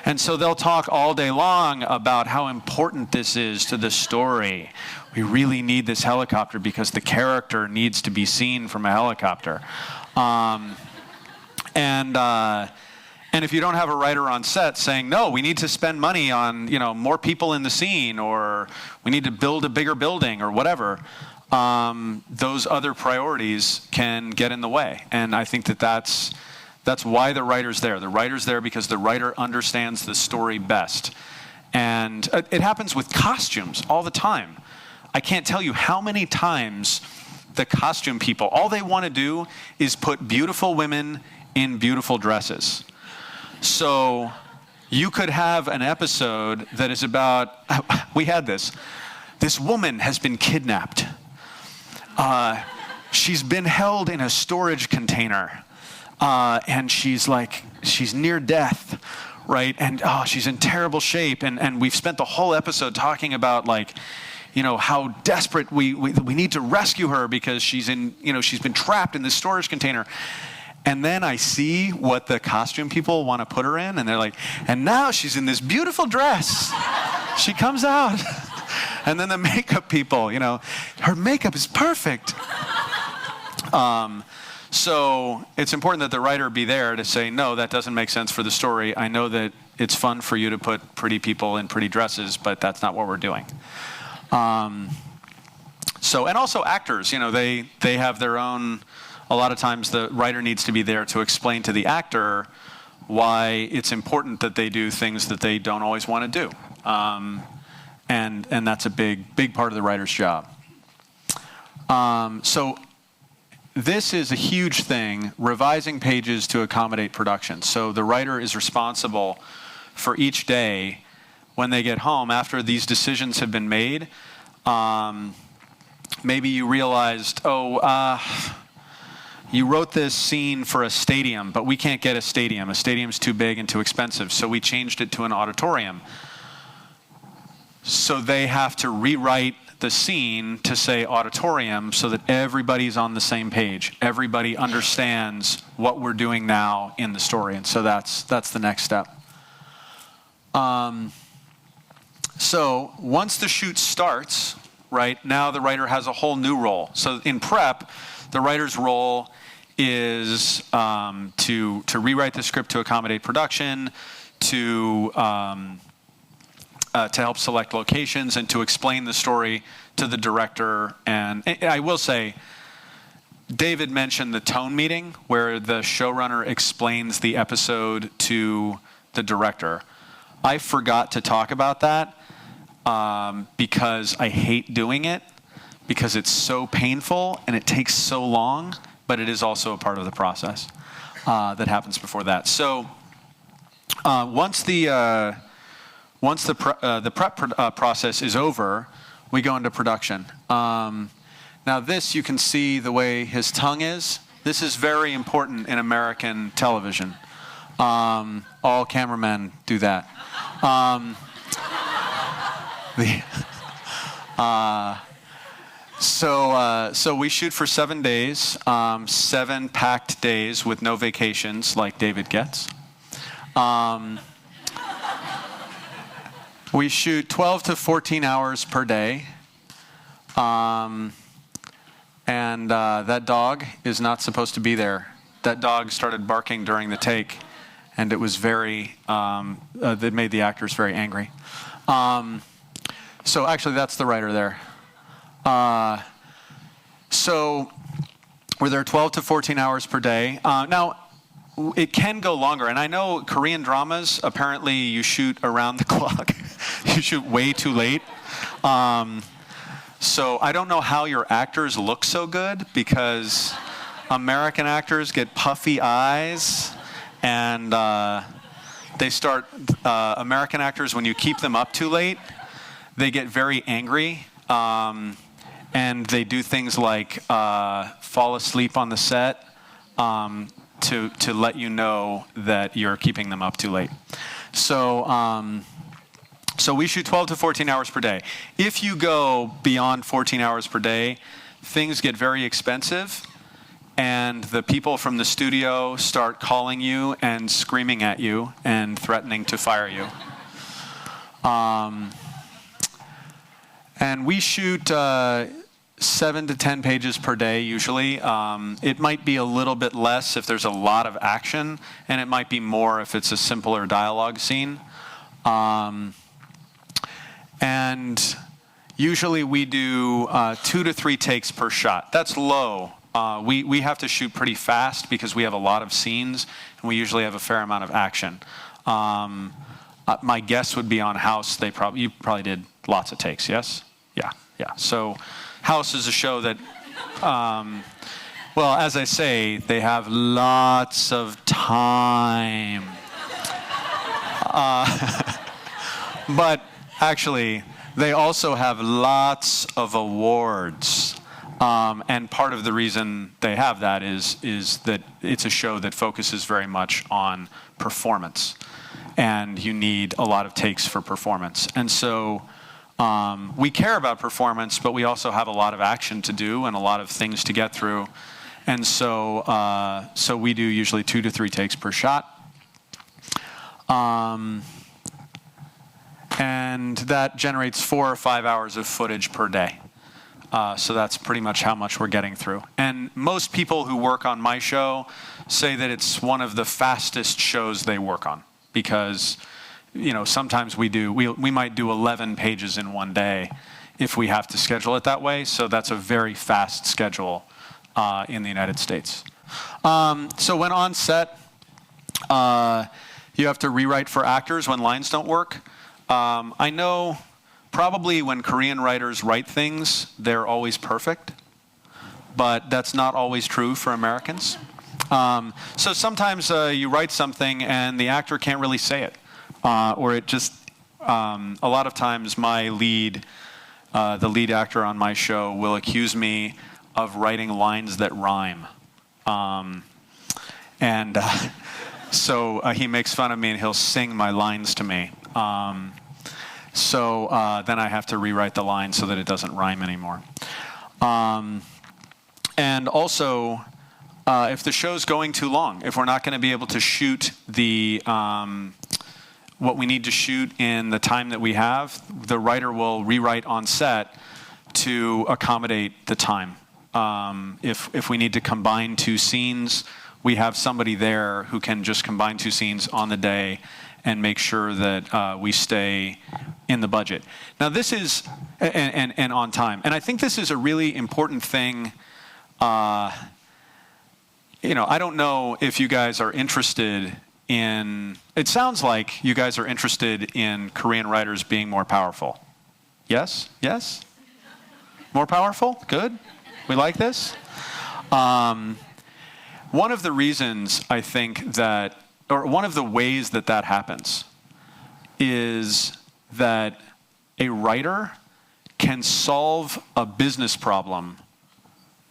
And so they'll talk all day long about how important this is to the story. We really need this helicopter because the character needs to be seen from a helicopter. And if you don't have a writer on set saying, no, we need to spend money on more people in the scene, or we need to build a bigger building or whatever, those other priorities can get in the way. And I think that's why the writer's there. The writer's there because the writer understands the story best. And it happens with costumes all the time. I can't tell you how many times the costume people, all they want to do is put beautiful women in beautiful dresses. So you could have an episode that is about, we had this woman has been kidnapped. She's been held in a storage container, and she's near death, right? And she's in terrible shape. And we've spent the whole episode talking about how desperate we need to rescue her because she's been trapped in this storage container. And then I see what the costume people want to put her in, and they're like, and now she's in this beautiful dress. She comes out. And then the makeup people, her makeup is perfect. So it's important that the writer be there to say, no, that doesn't make sense for the story. I know that it's fun for you to put pretty people in pretty dresses, but that's not what we're doing. And also actors, they have their own, a lot of times the writer needs to be there to explain to the actor why it's important that they do things that they don't always want to do. And that's a big part of the writer's job. So this is a huge thing, revising pages to accommodate production. So the writer is responsible for each day when they get home after these decisions have been made. Maybe you realized, you wrote this scene for a stadium, but we can't get a stadium. A stadium's too big and too expensive, so we changed it to an auditorium. So they have to rewrite the scene to say auditorium so that everybody's on the same page. Everybody understands what we're doing now in the story, and so that's the next step. So once the shoot starts, right, now the writer has a whole new role. So in prep, the writer's role is to rewrite the script to accommodate production, to help select locations, and to explain the story to the director. And I will say, David mentioned the tone meeting where the showrunner explains the episode to the director. I forgot to talk about that because I hate doing it, because it's so painful and it takes so long, but it is also a part of the process that happens before that. So once the prep process is over, we go into production. Now this, you can see the way his tongue is. This is very important in American television. All cameramen do that. So we shoot for 7 days, 7 packed days with no vacations like David gets. We shoot 12 to 14 hours per day. And that dog is not supposed to be there. That dog started barking during the take, and it was that made the actors very angry. So actually, that's the writer there. So we're there 12 to 14 hours per day. Now, it can go longer. And I know Korean dramas, apparently you shoot around the clock. You shoot way too late. So I don't know how your actors look so good, because American actors get puffy eyes, and they start, American actors, when you keep them up too late, they get very angry, and they do things like fall asleep on the set to let you know that you're keeping them up too late. So we shoot 12 to 14 hours per day. If you go beyond 14 hours per day, things get very expensive, and the people from the studio start calling you and screaming at you and threatening to fire you. And we shoot 7 to 10 pages per day usually. It might be a little bit less if there's a lot of action, and it might be more if it's a simpler dialogue scene. And usually we do 2 to 3 takes per shot. That's low. We have to shoot pretty fast because we have a lot of scenes, and we usually have a fair amount of action. My guess would be on House, you probably did lots of takes, yes? Yeah. So House is a show that, well, as I say, they have lots of time. But actually, they also have lots of awards. And part of the reason they have that is that it's a show that focuses very much on performance. And you need a lot of takes for performance. And so we care about performance, but we also have a lot of action to do and a lot of things to get through. And so we do usually 2 to 3 takes per shot. And that generates 4 or 5 hours of footage per day. So that's pretty much how much we're getting through. And most people who work on my show say that it's one of the fastest shows they work on, because sometimes we might do 11 pages in one day if we have to schedule it that way. So that's a very fast schedule in the United States. So when on set, you have to rewrite for actors when lines don't work. I know probably when Korean writers write things, they're always perfect. but that's not always true for Americans. So sometimes you write something and the actor can't really say it, or it just. A lot of times, the lead actor on my show will accuse me of writing lines that rhyme, so he makes fun of me and he'll sing my lines to me. So then I have to rewrite the line so that it doesn't rhyme anymore. And also, if the show's going too long, if we're not going to be able to shoot what we need to shoot in the time that we have, the writer will rewrite on set to accommodate the time. If we need to combine two scenes, we have somebody there who can just combine two scenes on the day and make sure that we stay in the budget. Now this is, and on time. And I think this is a really important thing. I don't know if you guys are interested it sounds like you guys are interested in Korean writers being more powerful. Yes? Yes? More powerful? Good. We like this. One of the reasons I think that, or one of the ways that happens is that a writer can solve a business problem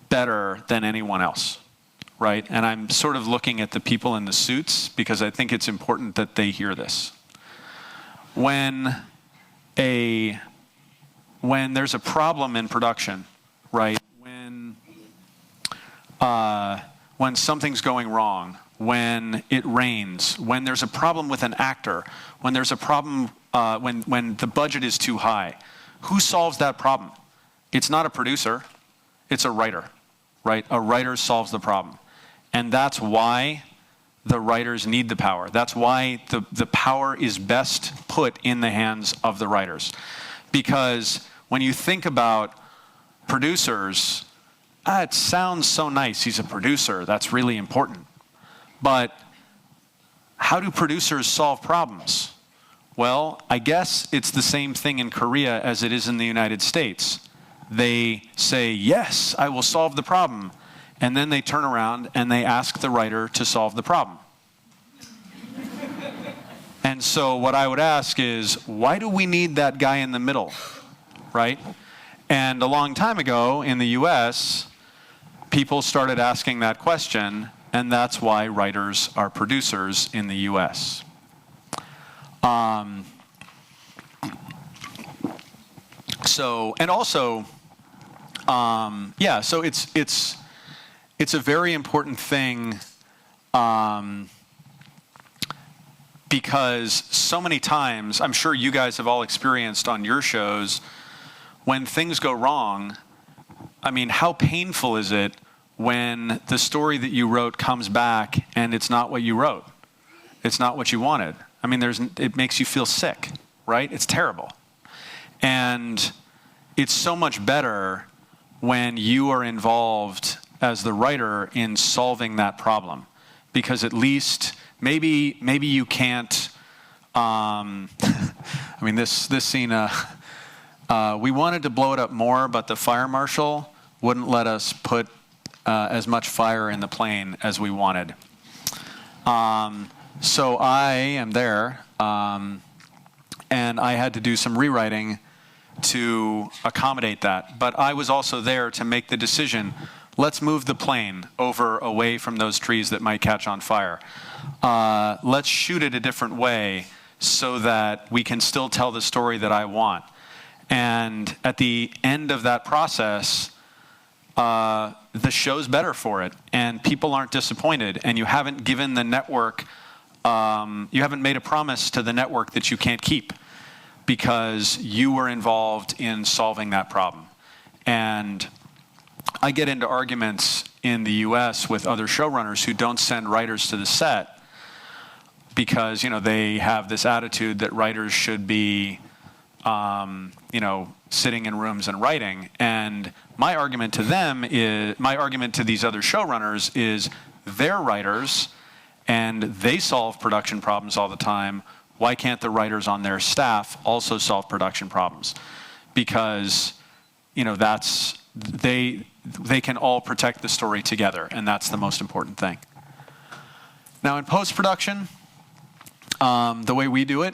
better than anyone else. Right? And I'm sort of looking at the people in the suits because I think it's important that they hear this. When there's a problem in production, right? When something's going wrong, when it rains, when there's a problem with an actor, when there's a problem, when the budget is too high, who solves that problem? It's not a producer, it's a writer, right? A writer solves the problem. And that's why the writers need the power. That's why the power is best put in the hands of the writers. Because when you think about producers, it sounds so nice. He's a producer. That's really important. But how do producers solve problems? Well, I guess it's the same thing in Korea as it is in the United States. They say, yes, I will solve the problem. And then they turn around and they ask the writer to solve the problem. And so what I would ask is, why do we need that guy in the middle, right? And a long time ago in the US, people started asking that question, and that's why writers are producers in the US. So it's a very important thing because so many times, I'm sure you guys have all experienced on your shows, when things go wrong, I mean, how painful is it when the story that you wrote comes back and it's not what you wrote? It's not what you wanted. I mean, it makes you feel sick, right? It's terrible. And it's so much better when you are involved as the writer in solving that problem, because at least maybe you can't. I mean, this scene. We wanted to blow it up more, but the fire marshal wouldn't let us put as much fire in the plane as we wanted. So I am there, and I had to do some rewriting to accommodate that. But I was also there to make the decision. Let's move the plane away from those trees that might catch on fire. Let's shoot it a different way so that we can still tell the story that I want. And at the end of that process, the show's better for it, and people aren't disappointed, and you haven't given the network, you haven't made a promise to the network that you can't keep because you were involved in solving that problem. And I get into arguments in the US with other showrunners who don't send writers to the set because, they have this attitude that writers should be, sitting in rooms and writing. And my argument to these other showrunners is they're writers and they solve production problems all the time. Why can't the writers on their staff also solve production problems? Because, they can all protect the story together, and that's the most important thing. Now in post-production, the way we do it,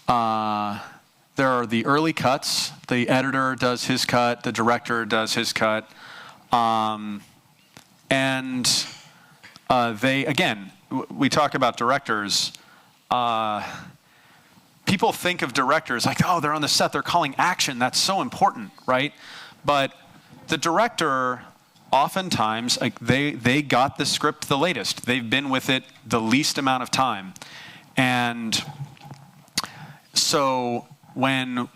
there are the early cuts. The editor does his cut, the director does his cut, and they, again, we talk about directors. People think of directors like, oh, they're on the set, they're calling action, that's so important, right? But the director, oftentimes, like they got the script the latest. They've been with it the least amount of time. And so when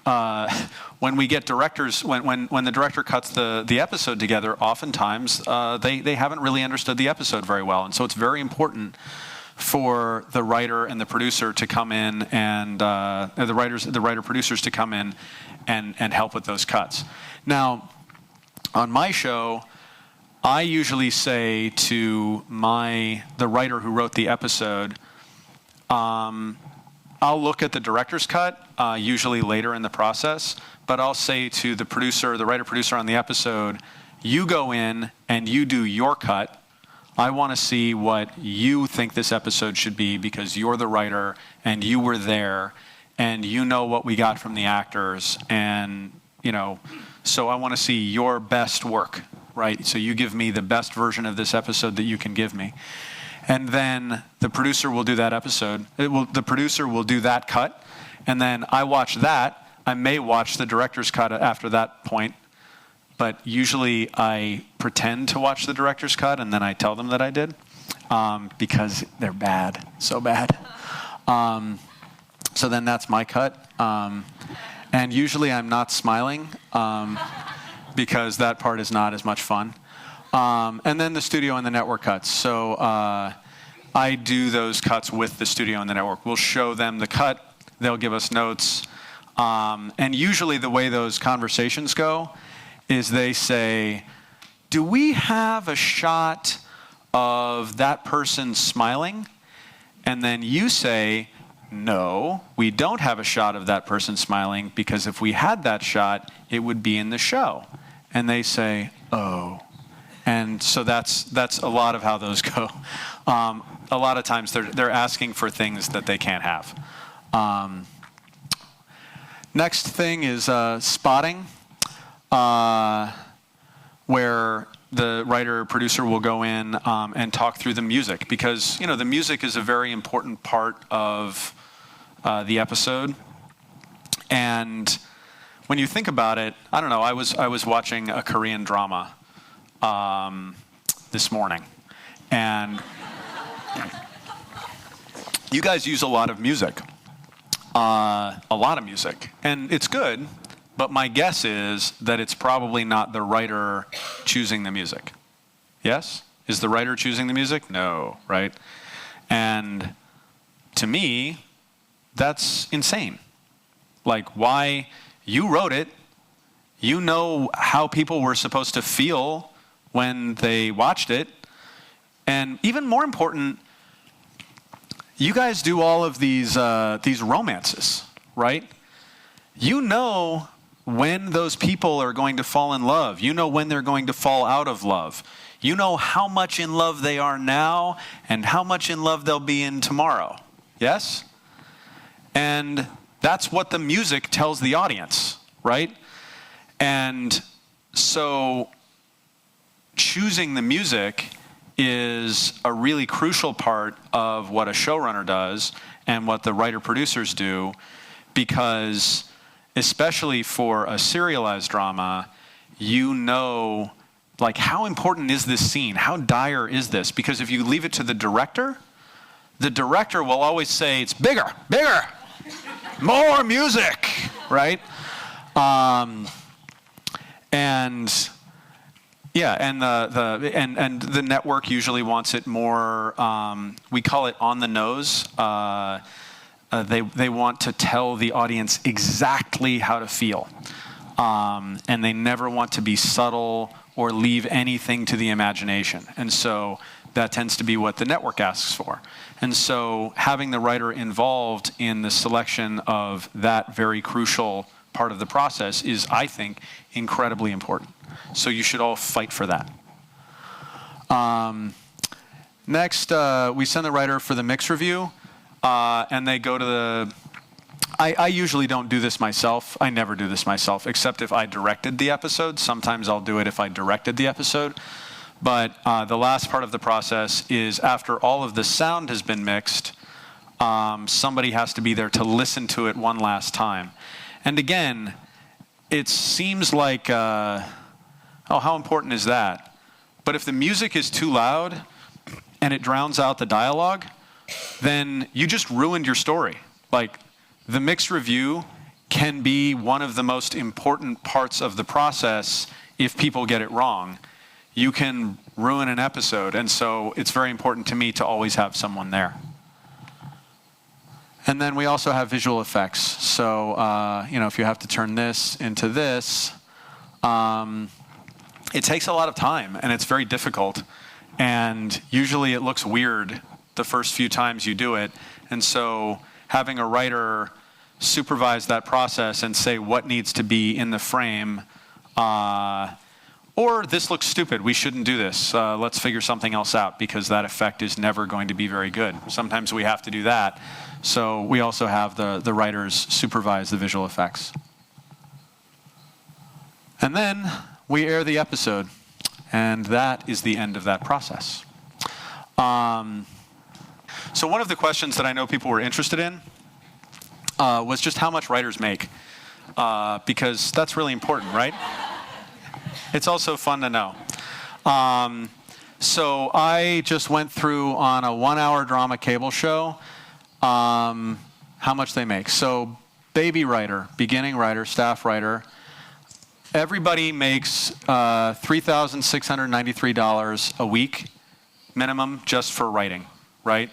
we get directors, when the director cuts the episode together, oftentimes they haven't really understood the episode very well. And so it's very important for the writer and the producer to come in and the writer-producers to come in and help with those cuts. Now, on my show, I usually say to the writer who wrote the episode, I'll look at the director's cut, usually later in the process, but I'll say to the producer, the writer-producer on the episode, you go in and you do your cut. I want to see what you think this episode should be because you're the writer and you were there and you know what we got from the actors, and so I want to see your best work, right? So you give me the best version of this episode that you can give me. And then the producer will do that episode. The producer will do that cut, and then I watch that. I may watch the director's cut after that point, but usually I pretend to watch the director's cut, and then I tell them that I did, because they're bad, so bad. So then that's my cut. And usually I'm not smiling, because that part is not as much fun. And then the studio and the network cuts. So I do those cuts with the studio and the network. We'll show them the cut. They'll give us notes. And usually the way those conversations go is they say, do we have a shot of that person smiling? And then you say, no, we don't have a shot of that person smiling, because if we had that shot, it would be in the show. And they say, oh. And so that's a lot of how those go. A lot of times they're asking for things that they can't have. Next thing is spotting, where the writer-producer will go in and talk through the music, because the music is a very important part of the episode. And when you think about it, I don't know, I was watching a Korean drama this morning, and you guys use a lot of music, and it's good, but my guess is that it's probably not the writer choosing the music. Yes? Is the writer choosing the music? No, right? And to me, that's insane. Like, why? You wrote it. You know how people were supposed to feel when they watched it. And even more important, you guys do all of these romances, right? You know when those people are going to fall in love. You know when they're going to fall out of love. You know how much in love they are now and how much in love they'll be in tomorrow. Yes? And that's what the music tells the audience, right? And so choosing the music is a really crucial part of what a showrunner does and what the writer-producers do, because especially for a serialized drama, like, how important is this scene? How dire is this? Because if you leave it to the director will always say, it's bigger, more music, right? And the network usually wants it more, we call it on the nose. They want to tell the audience exactly how to feel. And they never want to be subtle or leave anything to the imagination. And so that tends to be what the network asks for. And so having the writer involved in the selection of that very crucial part of the process is, I think, incredibly important. So you should all fight for that. Next, we send the writer for the mix review, and they go to the... I usually don't do this myself. I never do this myself, except if I directed the episode. Sometimes I'll do it if I directed the episode. But the last part of the process is after all of the sound has been mixed, somebody has to be there to listen to it one last time. And again, it seems like, how important is that? But if the music is too loud and it drowns out the dialogue, then you just ruined your story. Like, the mixed review can be one of the most important parts of the process if people get it wrong. You can ruin an episode, and so it's very important to me to always have someone there. And then we also have visual effects. So, if you have to turn this into this, it takes a lot of time, and it's very difficult. And usually it looks weird the first few times you do it. And so having a writer supervise that process and say what needs to be in the frame, or this looks stupid, we shouldn't do this, let's figure something else out, because that effect is never going to be very good. Sometimes we have to do that. So we also have the writers supervise the visual effects. And then we air the episode, and that is the end of that process. So one of the questions that I know people were interested in was just how much writers make, because that's really important, right? It's also fun to know. So I just went through on a 1-hour drama cable show how much they make. So baby writer, beginning writer, staff writer, everybody makes $3,693 a week minimum just for writing, right?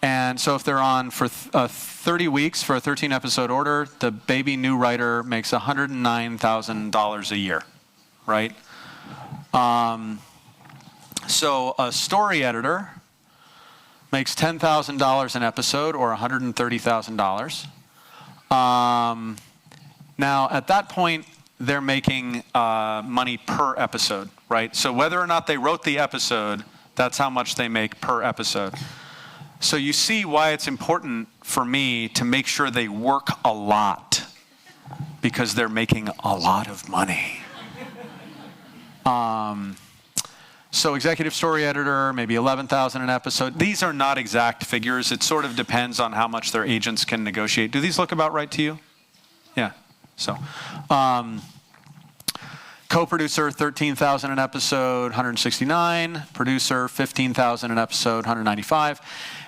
And so if they're on for 30 weeks for a 13-episode order, the baby new writer makes $109,000 a year, right? So a story editor makes $10,000 an episode, or $130,000. Now, at that point, they're making money per episode, right? So whether or not they wrote the episode, that's how much they make per episode. So you see why it's important for me to make sure they work a lot, because they're making a lot of money. So executive story editor, maybe $11,000 an episode. These are not exact figures. It sort of depends on how much their agents can negotiate. Do these look about right to you? Yeah. So co-producer, $13,000 an episode, $169. Producer, $15,000 an episode, $195.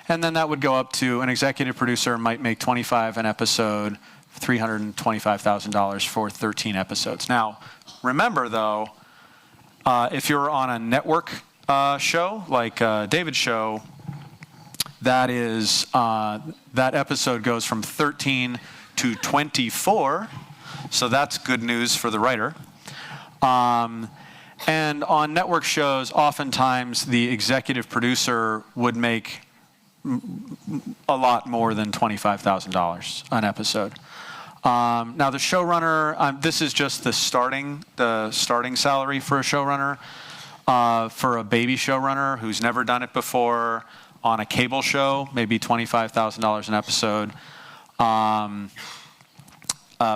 And then that would go up to an executive producer might make $25 an episode, $325,000 for 13 episodes. Now, remember though, if you're on a network show like David's show, that is that episode goes from 13 to 24, so that's good news for the writer. And on network shows, oftentimes the executive producer would make a lot more than $25,000 an episode. Now the showrunner, this is just the starting salary for a showrunner. For a baby showrunner who's never done it before, on a cable show, maybe $25,000 an episode.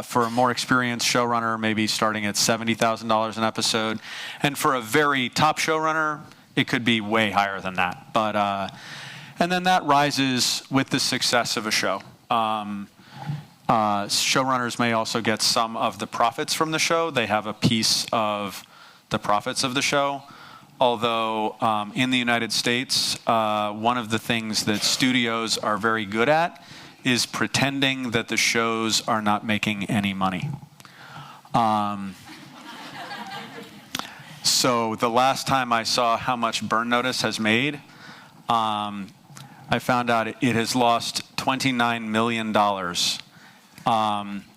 For a more experienced showrunner, maybe starting at $70,000 an episode. And for a very top showrunner, it could be way higher than that. But and then that rises with the success of a show. Showrunners may also get some of the profits from the show. They have a piece of the profits of the show. Although in the United States, one of the things that studios are very good at is pretending that the shows are not making any money. So the last time I saw how much Burn Notice has made, I found out it has lost $29 million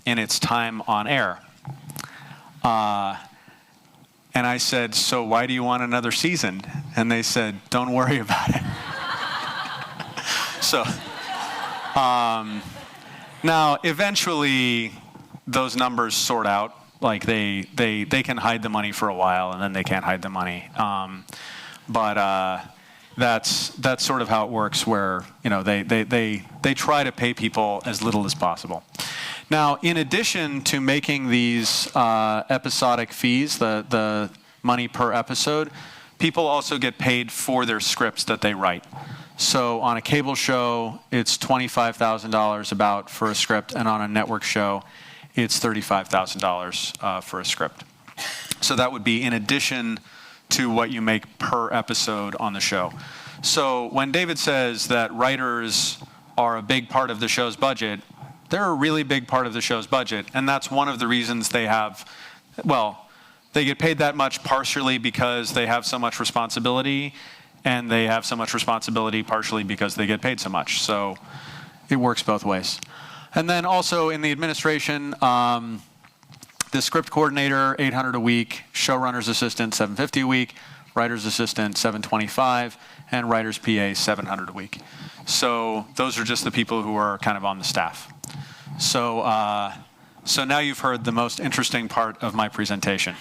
in its time on air. And I said, so why do you want another season? And they said, don't worry about it. So, now eventually those numbers sort out. Like they can hide the money for a while and then they can't hide the money. But that's sort of how it works, where they try to pay people as little as possible. Now, in addition to making these episodic fees, the money per episode, people also get paid for their scripts that they write. So on a cable show, it's $25,000 about for a script, and on a network show, it's $35,000 for a script. So that would be in addition to what you make per episode on the show. So when David says that writers are a big part of the show's budget, they're a really big part of the show's budget, and that's one of the reasons they have, well, they get paid that much partially because they have so much responsibility, and they have so much responsibility partially because they get paid so much. So it works both ways. And then also in the administration, the script coordinator, $800 a week, showrunner's assistant, $750 a week, writer's assistant, $725, and writer's PA, $700 a week. So those are just the people who are kind of on the staff. So, so now you've heard the most interesting part of my presentation.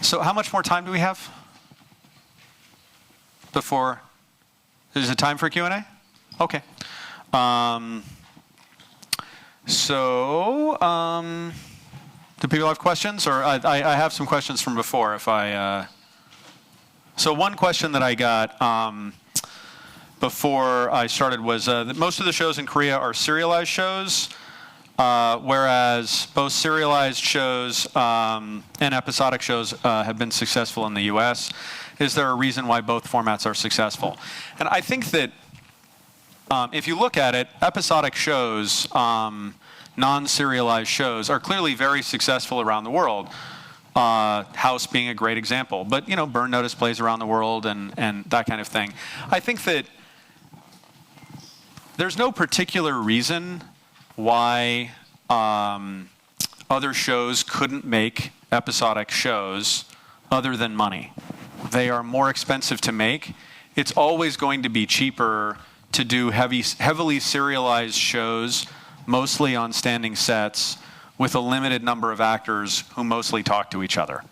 So how much more time do we have before? Is it time for Q&A? Okay. Do people have questions? Or I have some questions from before. So one question that I got before I started was that most of the shows in Korea are serialized shows, whereas both serialized shows and episodic shows have been successful in the US. Is there a reason why both formats are successful? And I think that if you look at it, episodic shows, non-serialized shows, are clearly very successful around the world. House being a great example. But, Burn Notice plays around the world and that kind of thing. I think that there's no particular reason why other shows couldn't make episodic shows other than money. They are more expensive to make. It's always going to be cheaper to do heavily serialized shows, mostly on standing sets, with a limited number of actors who mostly talk to each other.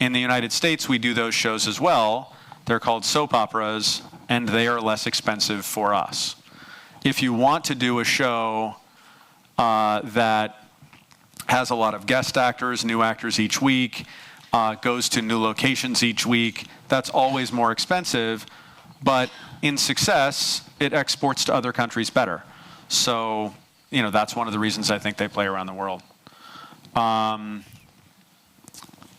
In the United States, we do those shows as well. They're called soap operas, and they are less expensive for us. If you want to do a show that has a lot of guest actors, new actors each week, goes to new locations each week, that's always more expensive, but in success, it exports to other countries better. So, that's one of the reasons I think they play around the world. And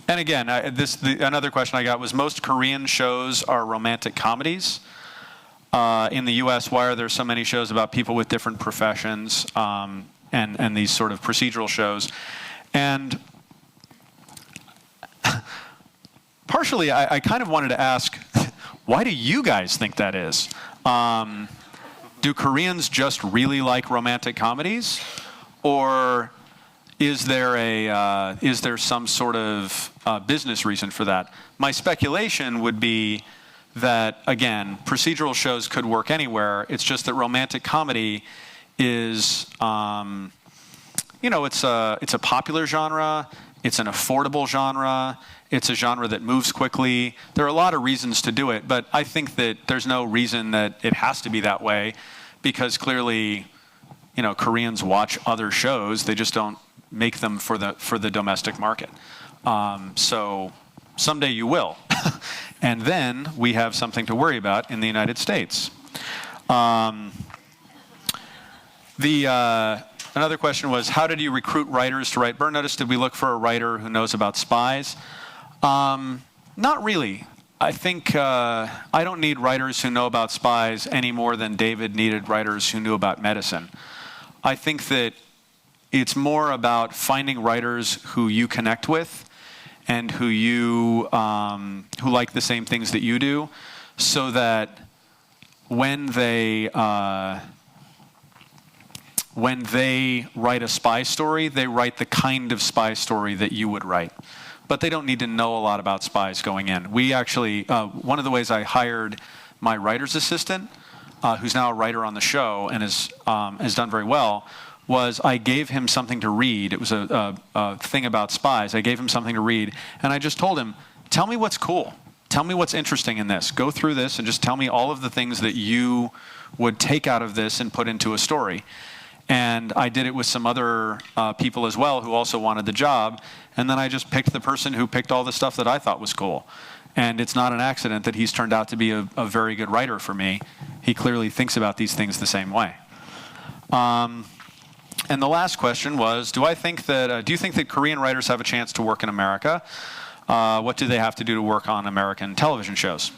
again, another question I got was, most Korean shows are romantic comedies. In the US, why are there so many shows about people with different professions and these sort of procedural shows? And partially, I kind of wanted to ask, why do you guys think that is? Do Koreans just really like romantic comedies? Or is there some sort of business reason for that? My speculation would be that, again, procedural shows could work anywhere. It's just that romantic comedy is, it's a popular genre. It's an affordable genre. It's a genre that moves quickly. There are a lot of reasons to do it, but I think that there's no reason that it has to be that way, because clearly, Koreans watch other shows. They just don't make them for the domestic market. So someday you will. And then we have something to worry about in the United States. Another question was, how did you recruit writers to write Burn Notice? Did we look for a writer who knows about spies? Not really. I think I don't need writers who know about spies any more than David needed writers who knew about medicine. I think that it's more about finding writers who you connect with and who like the same things that you do, so that when they write a spy story, they write the kind of spy story that you would write. But they don't need to know a lot about spies going in. We actually, one of the ways I hired my writer's assistant, who's now a writer on the show and has done very well, was I gave him something to read. It was a thing about spies. I gave him something to read, and I just told him, tell me what's cool. Tell me what's interesting in this. Go through this and just tell me all of the things that you would take out of this and put into a story. And I did it with some other people as well who also wanted the job. And then I just picked the person who picked all the stuff that I thought was cool. And it's not an accident that he's turned out to be a very good writer for me. He clearly thinks about these things the same way. And the last question was, do you think that Korean writers have a chance to work in America? What do they have to do to work on American television shows?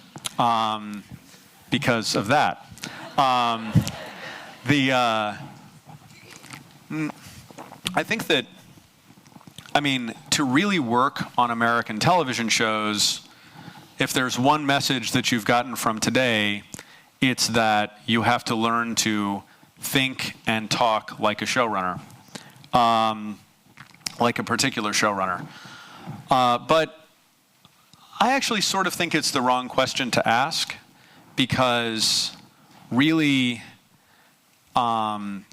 Because of that. I think that, to really work on American television shows, if there's one message that you've gotten from today, it's that you have to learn to think and talk like a showrunner, like a particular showrunner. But I actually sort of think it's the wrong question to ask, because really, all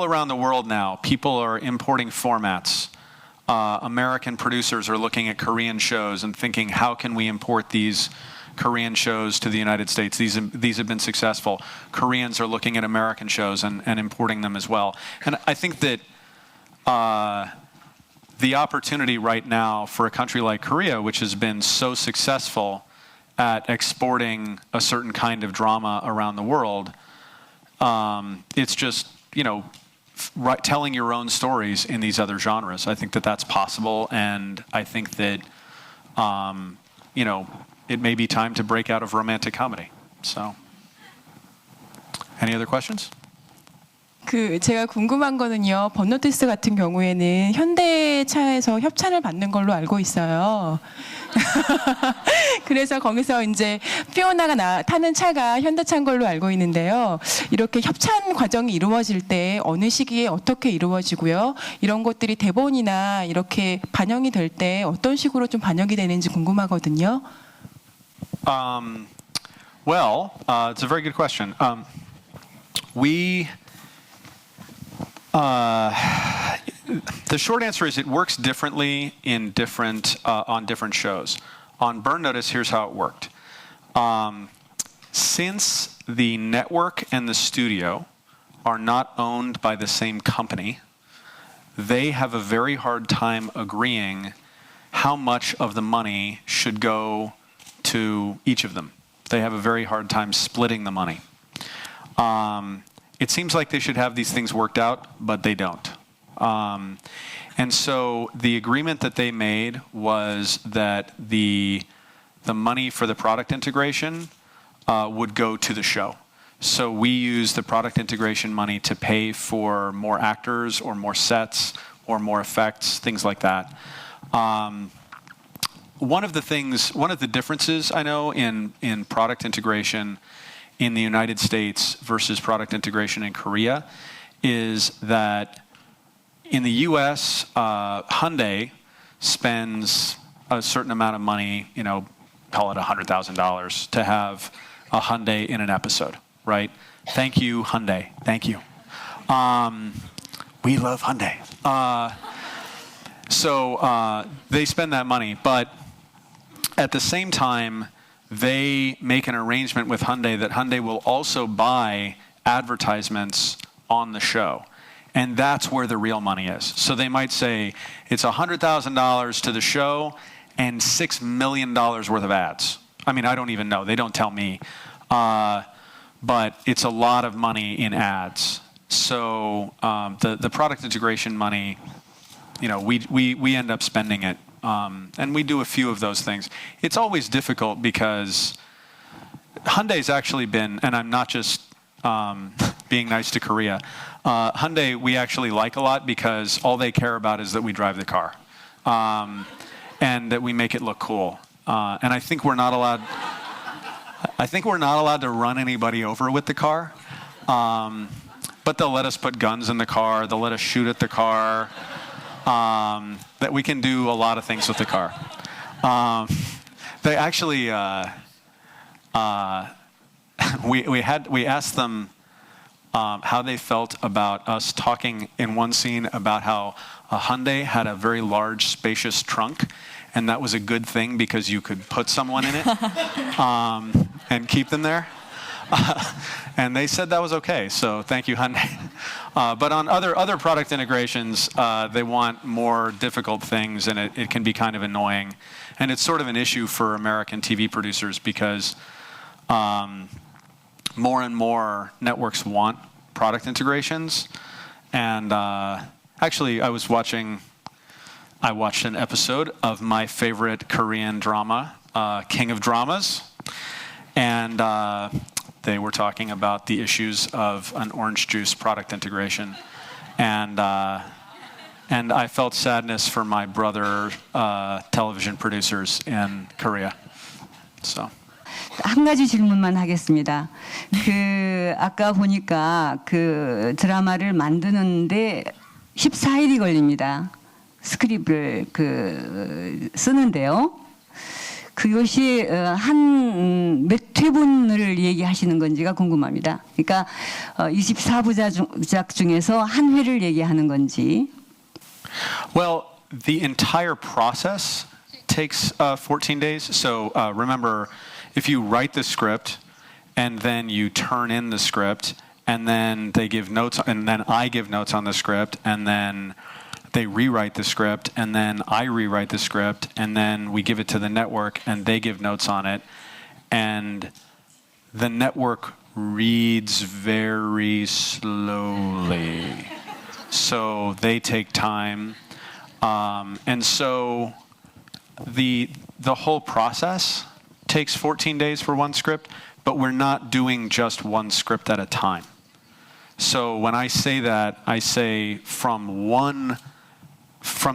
around the world now, people are importing formats. American producers are looking at Korean shows and thinking, how can we import these Korean shows to the United States? These have been successful. Koreans are looking at American shows and importing them as well. And I think that the opportunity right now for a country like Korea, which has been so successful at exporting a certain kind of drama around the world, it's just, telling your own stories in these other genres. I think that that's possible, and I think that, it may be time to break out of romantic comedy. So, any other questions? 제가 궁금한 거는요, 번노티스 같은 경우에는 현대차에서 협찬을 받는 걸로 알고 있어요. 그래서 거기서 이제 피오나가 타는 차가 현대차인 걸로 알고 있는데요. 이렇게 협찬 과정이 이루어질 때 어느 시기에 어떻게 이루어지고요? 이런 것들이 대본이나 이렇게 반영이 될 때 어떤 식으로 좀 반영이 되는지 궁금하거든요. It's a very good question. The short answer is it works differently in on different shows. On Burn Notice, here's how it worked. Since the network and the studio are not owned by the same company, they have a very hard time agreeing how much of the money should go to each of them. They have a very hard time splitting the money. It seems like they should have these things worked out, but they don't. And so the agreement that they made was that the money for the product integration would go to the show. So we use the product integration money to pay for more actors or more sets or more effects, things like that. One of the differences I know in product integration in the United States versus product integration in Korea is that in the US, Hyundai spends a certain amount of money, call it $100,000 to have a Hyundai in an episode, right? Thank you, Hyundai. Thank you. We love Hyundai. So they spend that money, but at the same time, they make an arrangement with Hyundai that Hyundai will also buy advertisements on the show. And that's where the real money is. So they might say it's $100,000 to the show and $6 million worth of ads. I don't even know. They don't tell me. But it's a lot of money in ads. So the product integration money, we end up spending it. And we do a few of those things. It's always difficult because Hyundai's actually been, and I'm not just being nice to Korea, Hyundai we actually like a lot because all they care about is that we drive the car and that we make it look cool. And I think we're not allowed to run anybody over with the car. But they'll let us put guns in the car. They'll let us shoot at the car. That we can do a lot of things with the car. They actually, we asked them how they felt about us talking in one scene about how a Hyundai had a very large, spacious trunk, and that was a good thing because you could put someone in it and keep them there. And they said that was okay, so thank you, Hyundai. But on other product integrations, they want more difficult things, and it can be kind of annoying. And it's sort of an issue for American TV producers because more and more networks want product integrations. And actually, I watched an episode of my favorite Korean drama, King of Dramas, and they were talking about the issues of an orange juice product integration, and I felt sadness for my brother television producers in Korea. So. 한 가지 질문만 하겠습니다. 아까 보니까 그 드라마를 만드는데 14일이 걸립니다. 스크립트를 쓰는데요. 그것이 몇 회분을 얘기하시는 건지가 궁금합니다. 그러니까 24부작 중에서 한 회를 얘기하는 건지. Well, the entire process takes 14 days. So remember, if you write the script and then you turn in the script and then they give notes and then I give notes on the script and then they rewrite the script, and then I rewrite the script, and then we give it to the network, and they give notes on it. And the network reads very slowly. So they take time. And so the whole process takes 14 days for one script, but we're not doing just one script at a time. So when I say that, I say from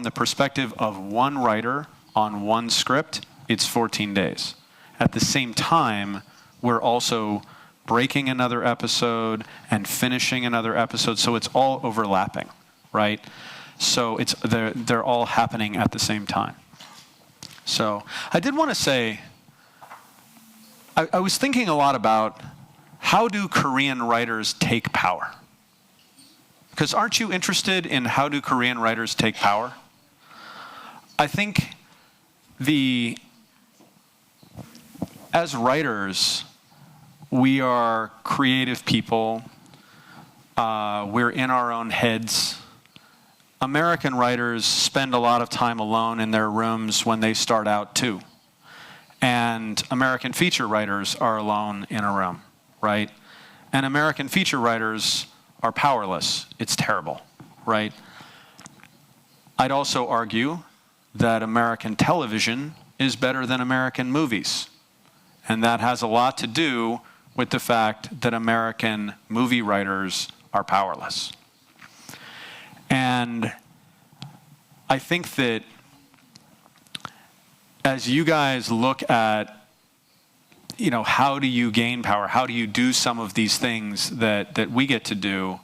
the perspective of one writer on one script, it's 14 days. At the same time, we're also breaking another episode and finishing another episode, so it's all overlapping, right? So they're all happening at the same time. So I did want to say, I was thinking a lot about how do Korean writers take power? Because aren't you interested in how do Korean writers take power? I think as writers, we are creative people. We're in our own heads. American writers spend a lot of time alone in their rooms when they start out too. And American feature writers are alone in a room, right? And American feature writers are powerless. It's terrible, right? I'd also argue that American television is better than American movies. And that has a lot to do with the fact that American movie writers are powerless. And I think that as you guys look at, how do you gain power? How do you do some of these things that we get to do?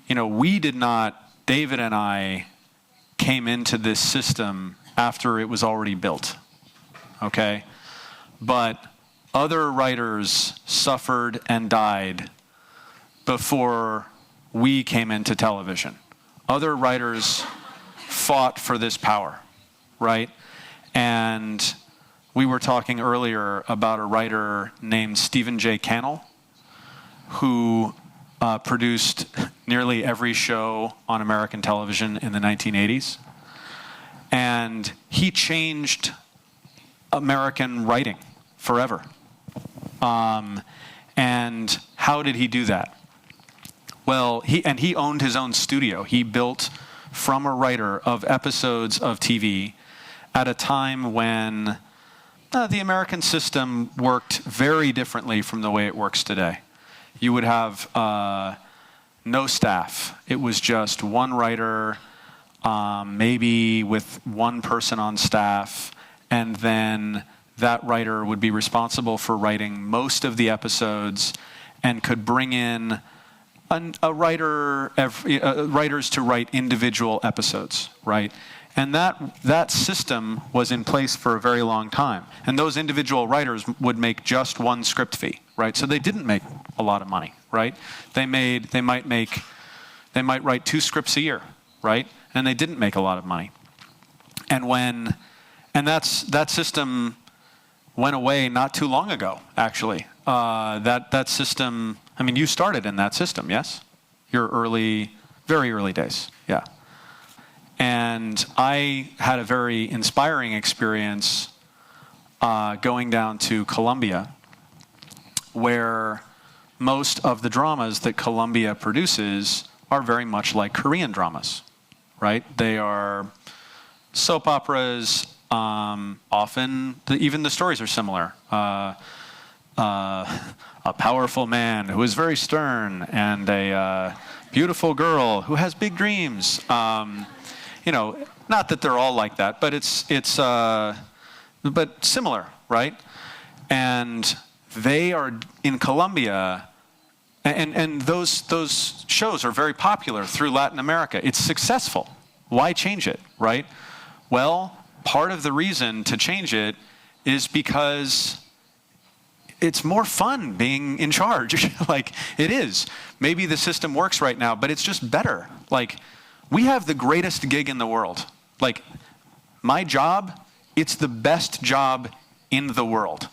We did not, David and I came into this system after it was already built, okay? But other writers suffered and died before we came into television. Other writers fought for this power, right? And we were talking earlier about a writer named Stephen J. Cannell, who produced nearly every show on American television in the 1980s. And he changed American writing forever. And how did he do that? Well, he owned his own studio. He built from a writer of episodes of TV at a time when the American system worked very differently from the way it works today. You would have no staff. It was just one writer, maybe with one person on staff, and then that writer would be responsible for writing most of the episodes and could bring in writers to write individual episodes, right? And that system was in place for a very long time. And those individual writers would make just one script fee, right? So they didn't make a lot of money, right? They might write 2 scripts a year, right? And they didn't make a lot of money. And that system went away not too long ago, actually. That system, I mean, you started in that system, yes? Your very early days, yeah. And I had a very inspiring experience going down to Columbia, where most of the dramas that Columbia produces are very much like Korean dramas, right? They are soap operas. Often, even the stories are similar. A powerful man who is very stern, and a beautiful girl who has big dreams. Not that they're all like that, but but similar, right? And they are in Colombia, and those shows are very popular through Latin America. It's successful. Why change it, right? Well, part of the reason to change it is because it's more fun being in charge. Like, it is. Maybe the system works right now, but it's just better. Like, we have the greatest gig in the world. Like, my job, it's the best job in the world.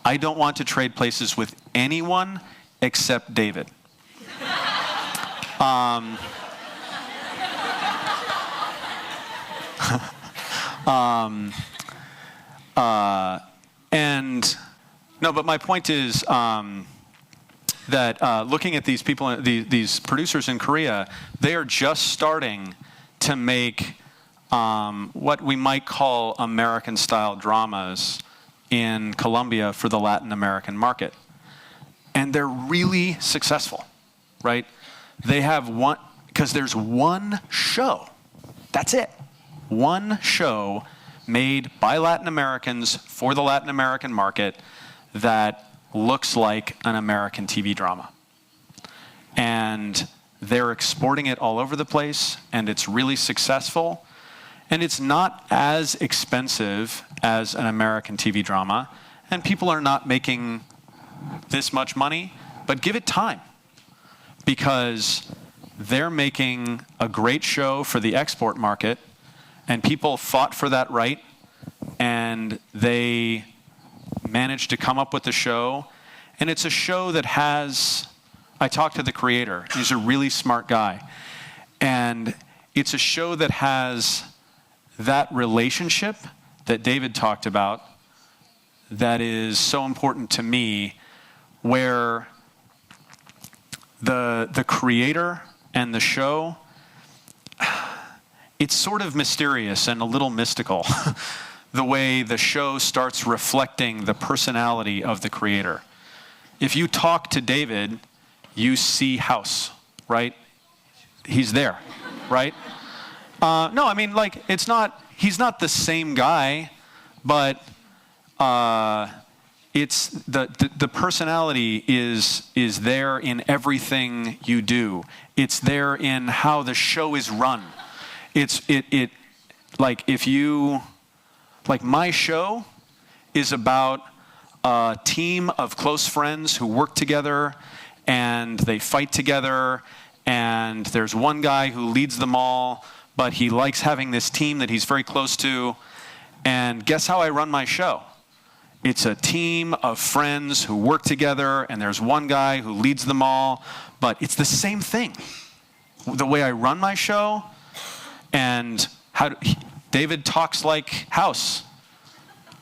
I don't want to trade places with anyone except David. But my point is that looking at these people, these producers in Korea, they are just starting to make what we might call American-style dramas in Colombia for the Latin American market. And they're really successful, right? They have because there's one show. That's it. One show made by Latin Americans for the Latin American market that looks like an American TV drama. And they're exporting it all over the place, and it's really successful. And it's not as expensive as an American TV drama, and people are not making this much money, but give it time, because they're making a great show for the export market, and people fought for that right, and they managed to come up with the show. And it's a show that has, I talked to the creator, he's a really smart guy, and it's a show that has that relationship that David talked about that is so important to me, where the creator and the show, it's sort of mysterious and a little mystical, the way the show starts reflecting the personality of the creator. If you talk to David, you see House, right? He's there, right? No, I mean, like, he's not the same guy, but it's the personality is there in everything you do. It's there in how the show is run. Like my show is about a team of close friends who work together and they fight together, and there's one guy who leads them all, but he likes having this team that he's very close to. And guess how I run my show? It's a team of friends who work together, and there's one guy who leads them all, but it's the same thing. The way I run my show, and David talks like House.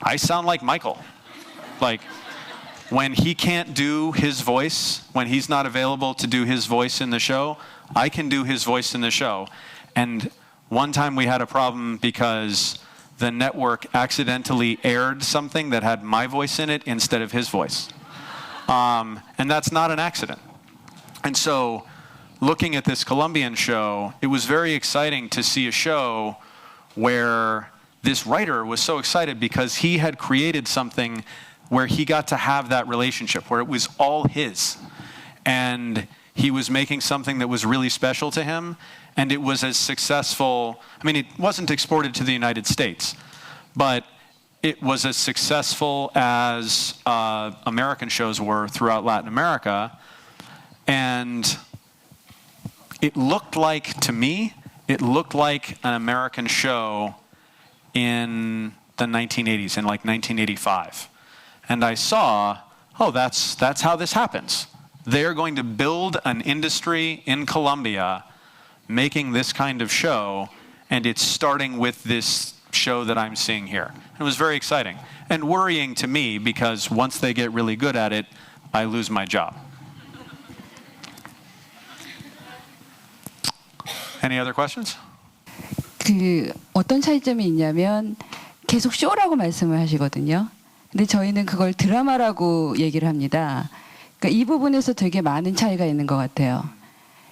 I sound like Michael. Like, when he can't do his voice, when he's not available to do his voice in the show, I can do his voice in the show. And one time we had a problem because the network accidentally aired something that had my voice in it instead of his voice. And that's not an accident. And so, looking at this Colombian show, it was very exciting to see a show where this writer was so excited because he had created something where he got to have that relationship, where it was all his. and he was making something that was really special to him, and it was as successful. I mean, it wasn't exported to the United States, but it was as successful as American shows were throughout Latin America. And it looked like, to me, it looked like an American show in the 1980s, in like 1985. And I saw, oh, that's how this happens. They're going to build an industry in Colombia making this kind of show, and it's starting with this show that I'm seeing here. It was very exciting and worrying to me, because once they get really good at it, I lose my job. Any other questions? 그 어떤 차이점이 있냐면 계속 쇼라고 말씀을 하시거든요. 근데 저희는 그걸 드라마라고 얘기를 합니다. 그러니까 이 부분에서 되게 많은 차이가 있는 것 같아요.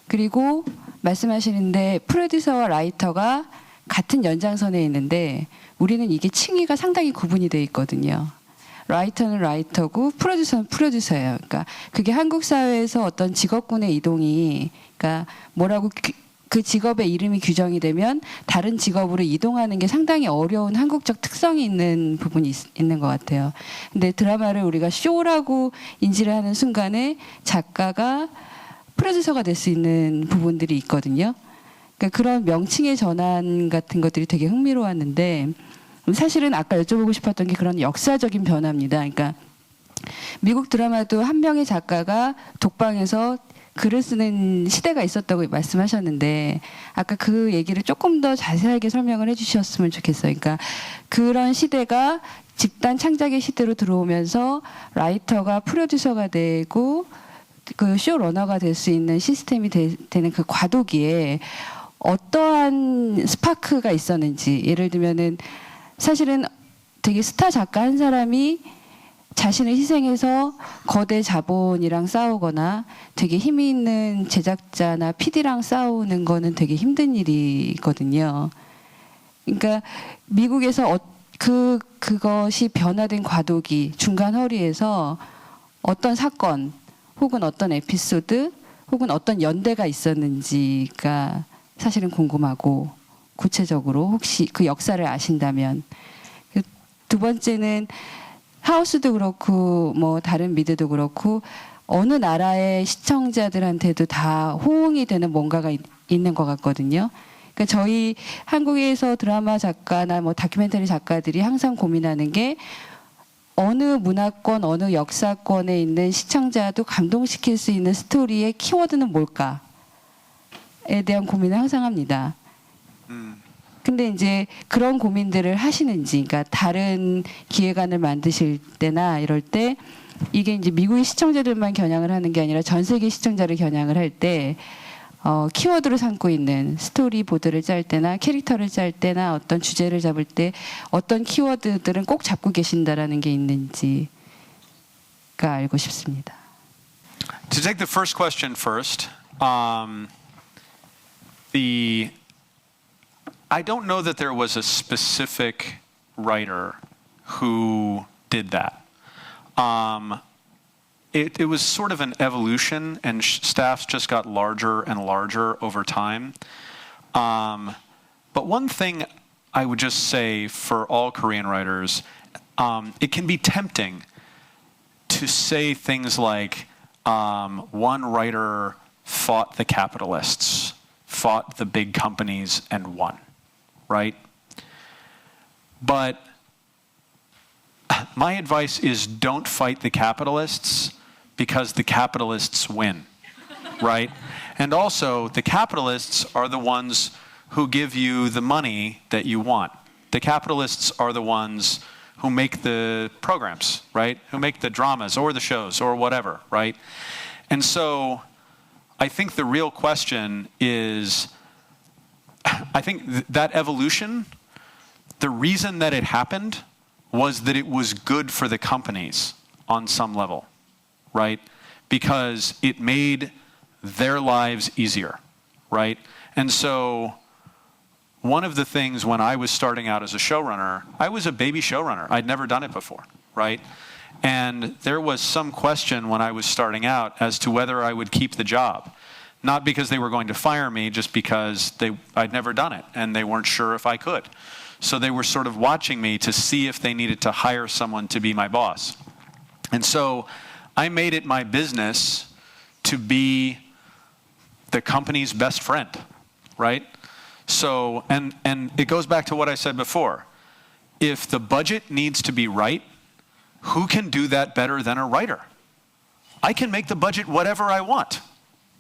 그리고 말씀하시는데 프로듀서와 라이터가 같은 연장선에 있는데 우리는 이게 층위가 상당히 구분이 돼 있거든요. 라이터는 라이터고 프로듀서는 프로듀서예요. 그러니까 그게 한국 사회에서 어떤 직업군의 이동이, 그러니까 뭐라고 그 직업의 이름이 규정이 되면 다른 직업으로 이동하는 게 상당히 어려운 한국적 특성이 있는 부분이 있는 것 같아요. 근데 드라마를 우리가 쇼라고 인지를 하는 순간에 작가가 프로듀서가 될 수 있는 부분들이 있거든요. 그러니까 그런 명칭의 전환 같은 것들이 되게 흥미로웠는데, 사실은 아까 여쭤보고 싶었던 게 그런 역사적인 변화입니다. 그러니까 미국 드라마도 한 명의 작가가 독방에서 글을 쓰는 시대가 있었다고 말씀하셨는데, 아까 그 얘기를 조금 더 자세하게 설명을 해주셨으면 좋겠어요. 그러니까 그런 시대가 집단 창작의 시대로 들어오면서 라이터가 프로듀서가 되고 그 쇼러너가 될 수 있는 시스템이 되는 그 과도기에 어떠한 스파크가 있었는지, 예를 들면은 사실은 되게 스타 작가 한 사람이 자신을 희생해서 거대 자본이랑 싸우거나 되게 힘이 있는 제작자나 PD랑 싸우는 거는 되게 힘든 일이거든요. 그러니까 미국에서 그것이 변화된 과도기, 중간 허리에서 어떤 사건 혹은 어떤 에피소드 혹은 어떤 연대가 있었는지가 사실은 궁금하고, 구체적으로 혹시 그 역사를 아신다면. 두 번째는 하우스도 그렇고 뭐 다른 미드도 그렇고 어느 나라의 시청자들한테도 다 호응이 되는 뭔가가 있는 것 같거든요. 그러니까 저희 한국에서 드라마 작가나 뭐 다큐멘터리 작가들이 항상 고민하는 게 어느 문화권, 어느 역사권에 있는 시청자도 감동시킬 수 있는 스토리의 키워드는 뭘까에 대한 고민을 항상 합니다. 근데 이제 그런 고민들을 하시는지, 그러니까 다른 기획안을 만드실 때나 이럴 때 이게 이제 미국의 시청자들만 겨냥을 하는 게 아니라 전 세계 시청자를 겨냥을 할 때 키워드로 삼고 있는 스토리보드를 짤 때나 캐릭터를 짤 때나 어떤 주제를 잡을 때 어떤 키워드들은 꼭 잡고 계신다라는 게 있는지가 알고 싶습니다. To take the first question first, I don't know that there was a specific writer who did that. It was sort of an evolution, and staffs just got larger and larger over time. But one thing I would just say for all Korean writers, it can be tempting to say things like, one writer fought the capitalists, fought the big companies and won. Right? But my advice is don't fight the capitalists, because the capitalists win, right? And also, the capitalists are the ones who give you the money that you want. The capitalists are the ones who make the programs, right? Who make the dramas or the shows or whatever, right? And so I think the real question is, I think that evolution, the reason that it happened was that it was good for the companies on some level, right? Because it made their lives easier, right? And so one of the things when I was starting out as a showrunner, I was a baby showrunner. I'd never done it before, right? And there was some question when I was starting out as to whether I would keep the job. Not because they were going to fire me, just because I'd never done it, and they weren't sure if I could. So they were sort of watching me to see if they needed to hire someone to be my boss. And so I made it my business to be the company's best friend, right? So, and it goes back to what I said before. If the budget needs to be right, who can do that better than a writer? I can make the budget whatever I want.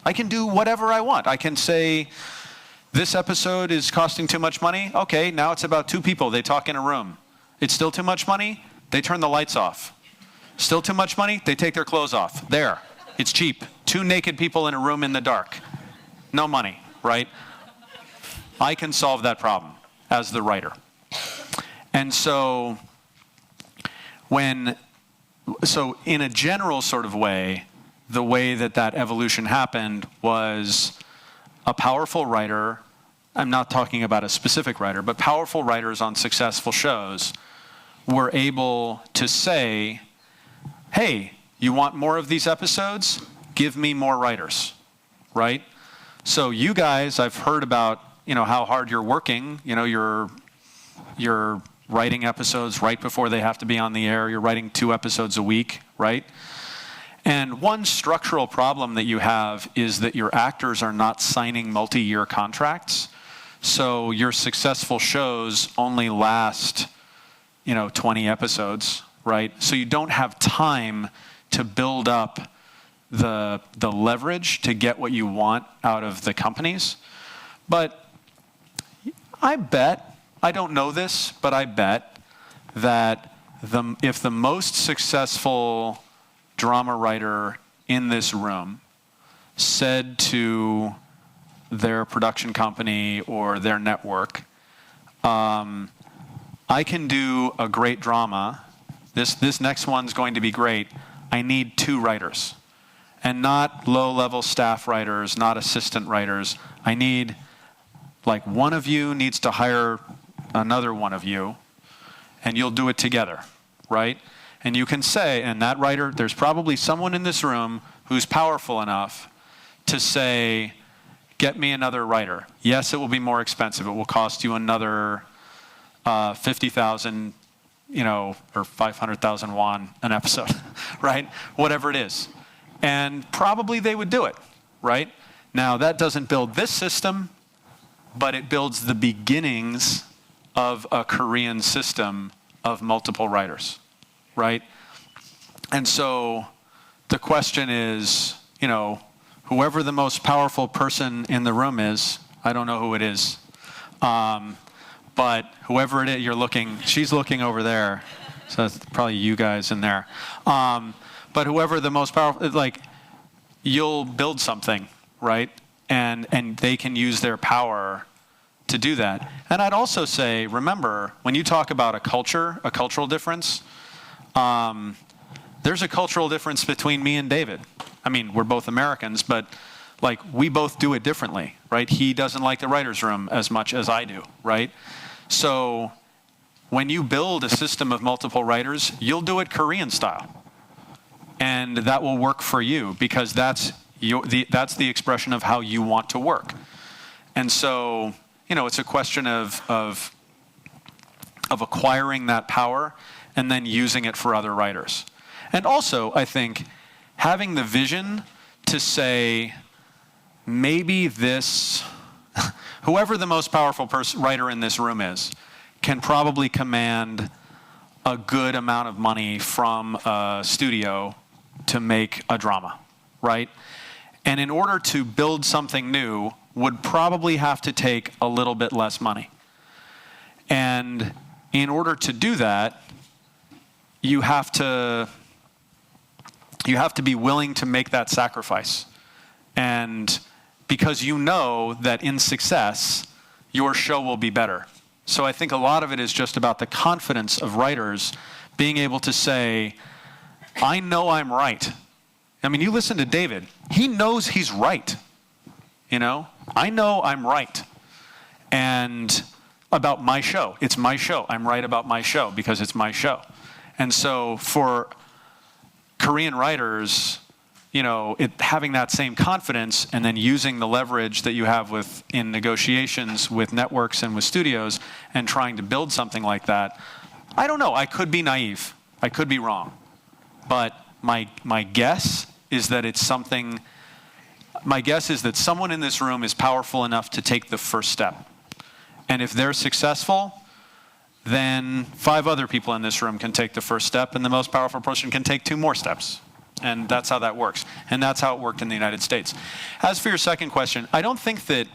I can do whatever I want. I can say, this episode is costing too much money. Okay, now it's about 2 people. They talk in a room. It's still too much money. They turn the lights off. Still too much money. They take their clothes off. There. It's cheap. 2 naked people in a room in the dark. No money, right? I can solve that problem as the writer. And so in a general sort of way, the way that evolution happened was a powerful writer, I'm not talking about a specific writer, but powerful writers on successful shows were able to say, hey, you want more of these episodes? Give me more writers, right? So you guys, I've heard about, how hard you're working, you're writing episodes right before they have to be on the air. You're writing 2 episodes a week, right? And one structural problem that you have is that your actors are not signing multi-year contracts. So your successful shows only last, 20 episodes, right? So you don't have time to build up the leverage to get what you want out of the companies. But I bet, I don't know this, but I bet that if the most successful drama writer in this room said to their production company or their network, I can do a great drama. This next one's going to be great. I need 2 writers. And not low-level staff writers, not assistant writers. I need, one of you needs to hire another one of you, and you'll do it together, right? And you can say, and that writer, there's probably someone in this room who's powerful enough to say, get me another writer. Yes, it will be more expensive. It will cost you another 50,000, or 500,000 won an episode, right? Whatever it is. And probably they would do it, right? Now, that doesn't build this system, but it builds the beginnings of a Korean system of multiple writers, right? And so the question is, whoever the most powerful person in the room is, I don't know who it is, but whoever it is, she's looking over there, so it's probably you guys in there. But whoever the most powerful, you'll build something, right? And they can use their power to do that. And I'd also say, remember, when you talk about a cultural difference, there's a cultural difference between me and David. I mean, we're both Americans, but we both do it differently, right? He doesn't like the writer's room as much as I do, right? So when you build a system of multiple writers, you'll do it Korean style. And that will work for you because that's the expression of how you want to work. And so, it's a question of acquiring that power and then using it for other writers. And also, I think, having the vision to say, maybe whoever the most powerful writer in this room is, can probably command a good amount of money from a studio to make a drama, right? And in order to build something new, would probably have to take a little bit less money. And in order to do that, you have to be willing to make that sacrifice. And because that in success, your show will be better. So I think a lot of it is just about the confidence of writers being able to say, I know I'm right. I mean, you listen to David. He knows he's right. I know I'm right. And about my show. It's my show. I'm right about my show because it's my show. And so for Korean writers, having that same confidence and then using the leverage that you have in negotiations with networks and with studios and trying to build something like that. I don't know. I could be naive. I could be wrong. But my guess is that it's something. My guess is that someone in this room is powerful enough to take the first step. And if they're successful, then 5 other people in this room can take the first step, and the most powerful person can take 2 more steps. And that's how that works. And that's how it worked in the United States. As for your second question, I don't think that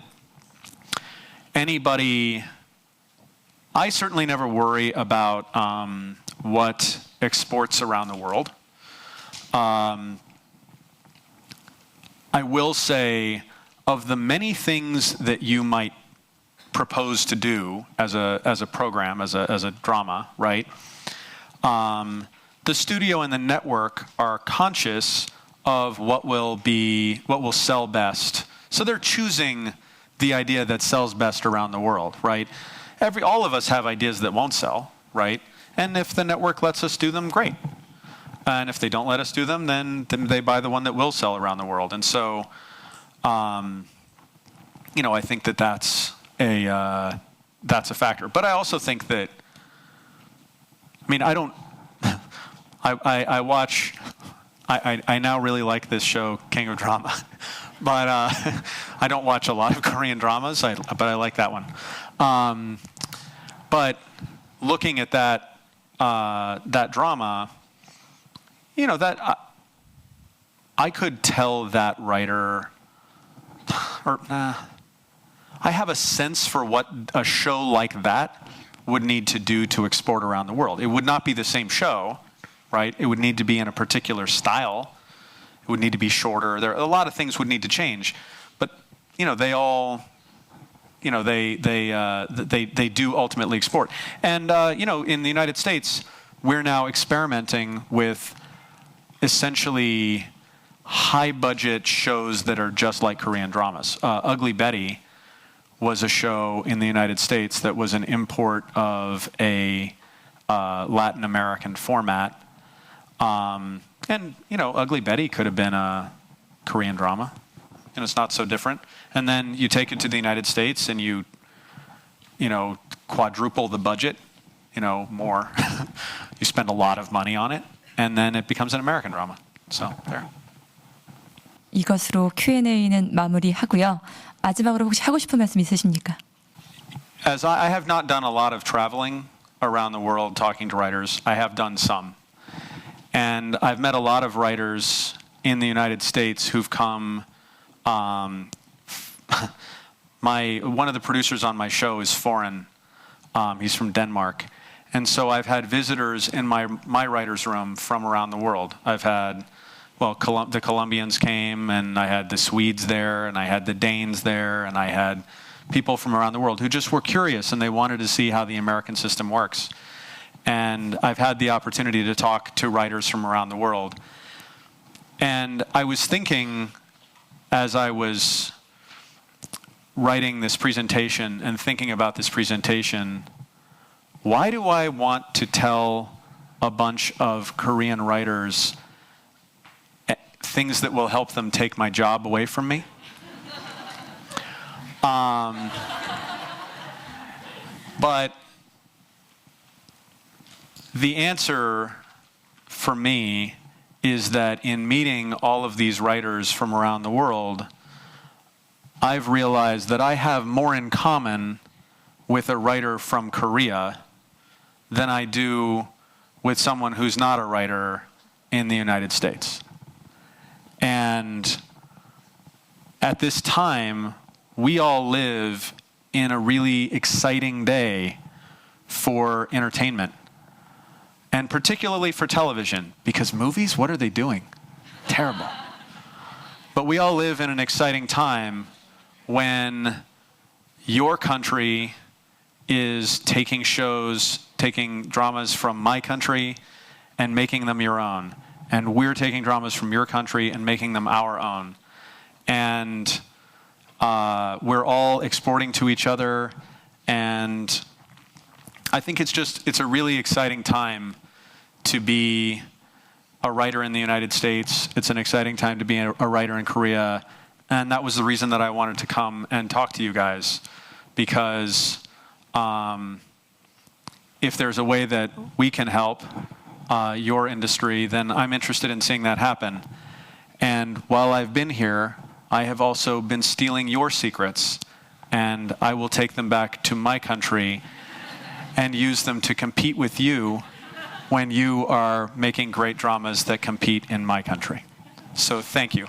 I certainly never worry about what exports around the world. I will say, of the many things that you might propose to do as a program, as a drama, right? The studio and the network are conscious of what will sell best. So they're choosing the idea that sells best around the world, right? All of us have ideas that won't sell, right? And if the network lets us do them, great. And if they don't let us do them, then they buy the one that will sell around the world. And so, I think that's a factor. But I also think that, I now really like this show, King of Drama. But I don't watch a lot of Korean dramas, but I like that one. But looking at that drama, I could tell that writer, I have a sense for what a show like that would need to do to export around the world. It would not be the same show, right? It would need to be in a particular style. It would need to be shorter. A lot of things would need to change, but they all, they do ultimately export. And in the United States, we're now experimenting with essentially high-budget shows that are just like Korean dramas. Ugly Betty was a show in the United States that was an import of a Latin American format. And Ugly Betty could have been a Korean drama. It's not so different. And then you take it to the United States and you quadruple the budget, more. You spend a lot of money on it. And then it becomes an American drama. So, there. 이것으로 Q&A는 마무리하고요. 마지막으로 혹시 하고 싶은 말씀 있으십니까? As I have not done a lot of traveling around the world talking to writers. I have done some. And I've met a lot of writers in the United States who've come. One of the producers on my show is foreign. He's from Denmark. And so I've had visitors in my writer's room from around the world. I've had, the Colombians came, and I had the Swedes there, and I had the Danes there, and I had people from around the world who just were curious, and they wanted to see how the American system works. And I've had the opportunity to talk to writers from around the world. And I was thinking, as I was writing this presentation and thinking about this presentation, why do I want to tell a bunch of Korean writers things that will help them take my job away from me? But the answer for me is that in meeting all of these writers from around the world, I've realized that I have more in common with a writer from Korea than I do with someone who's not a writer in the United States. And at this time, we all live in a really exciting day for entertainment, and particularly for television, because movies, what are they doing? Terrible. But we all live in an exciting time when your country is taking dramas from my country and making them your own. And we're taking dramas from your country and making them our own. And we're all exporting to each other. And I think it's a really exciting time to be a writer in the United States. It's an exciting time to be a writer in Korea. And that was the reason that I wanted to come and talk to you guys, because if there's a way that we can help your industry, then I'm interested in seeing that happen. And while I've been here, I have also been stealing your secrets, and I will take them back to my country and use them to compete with you when you are making great dramas that compete in my country. So thank you.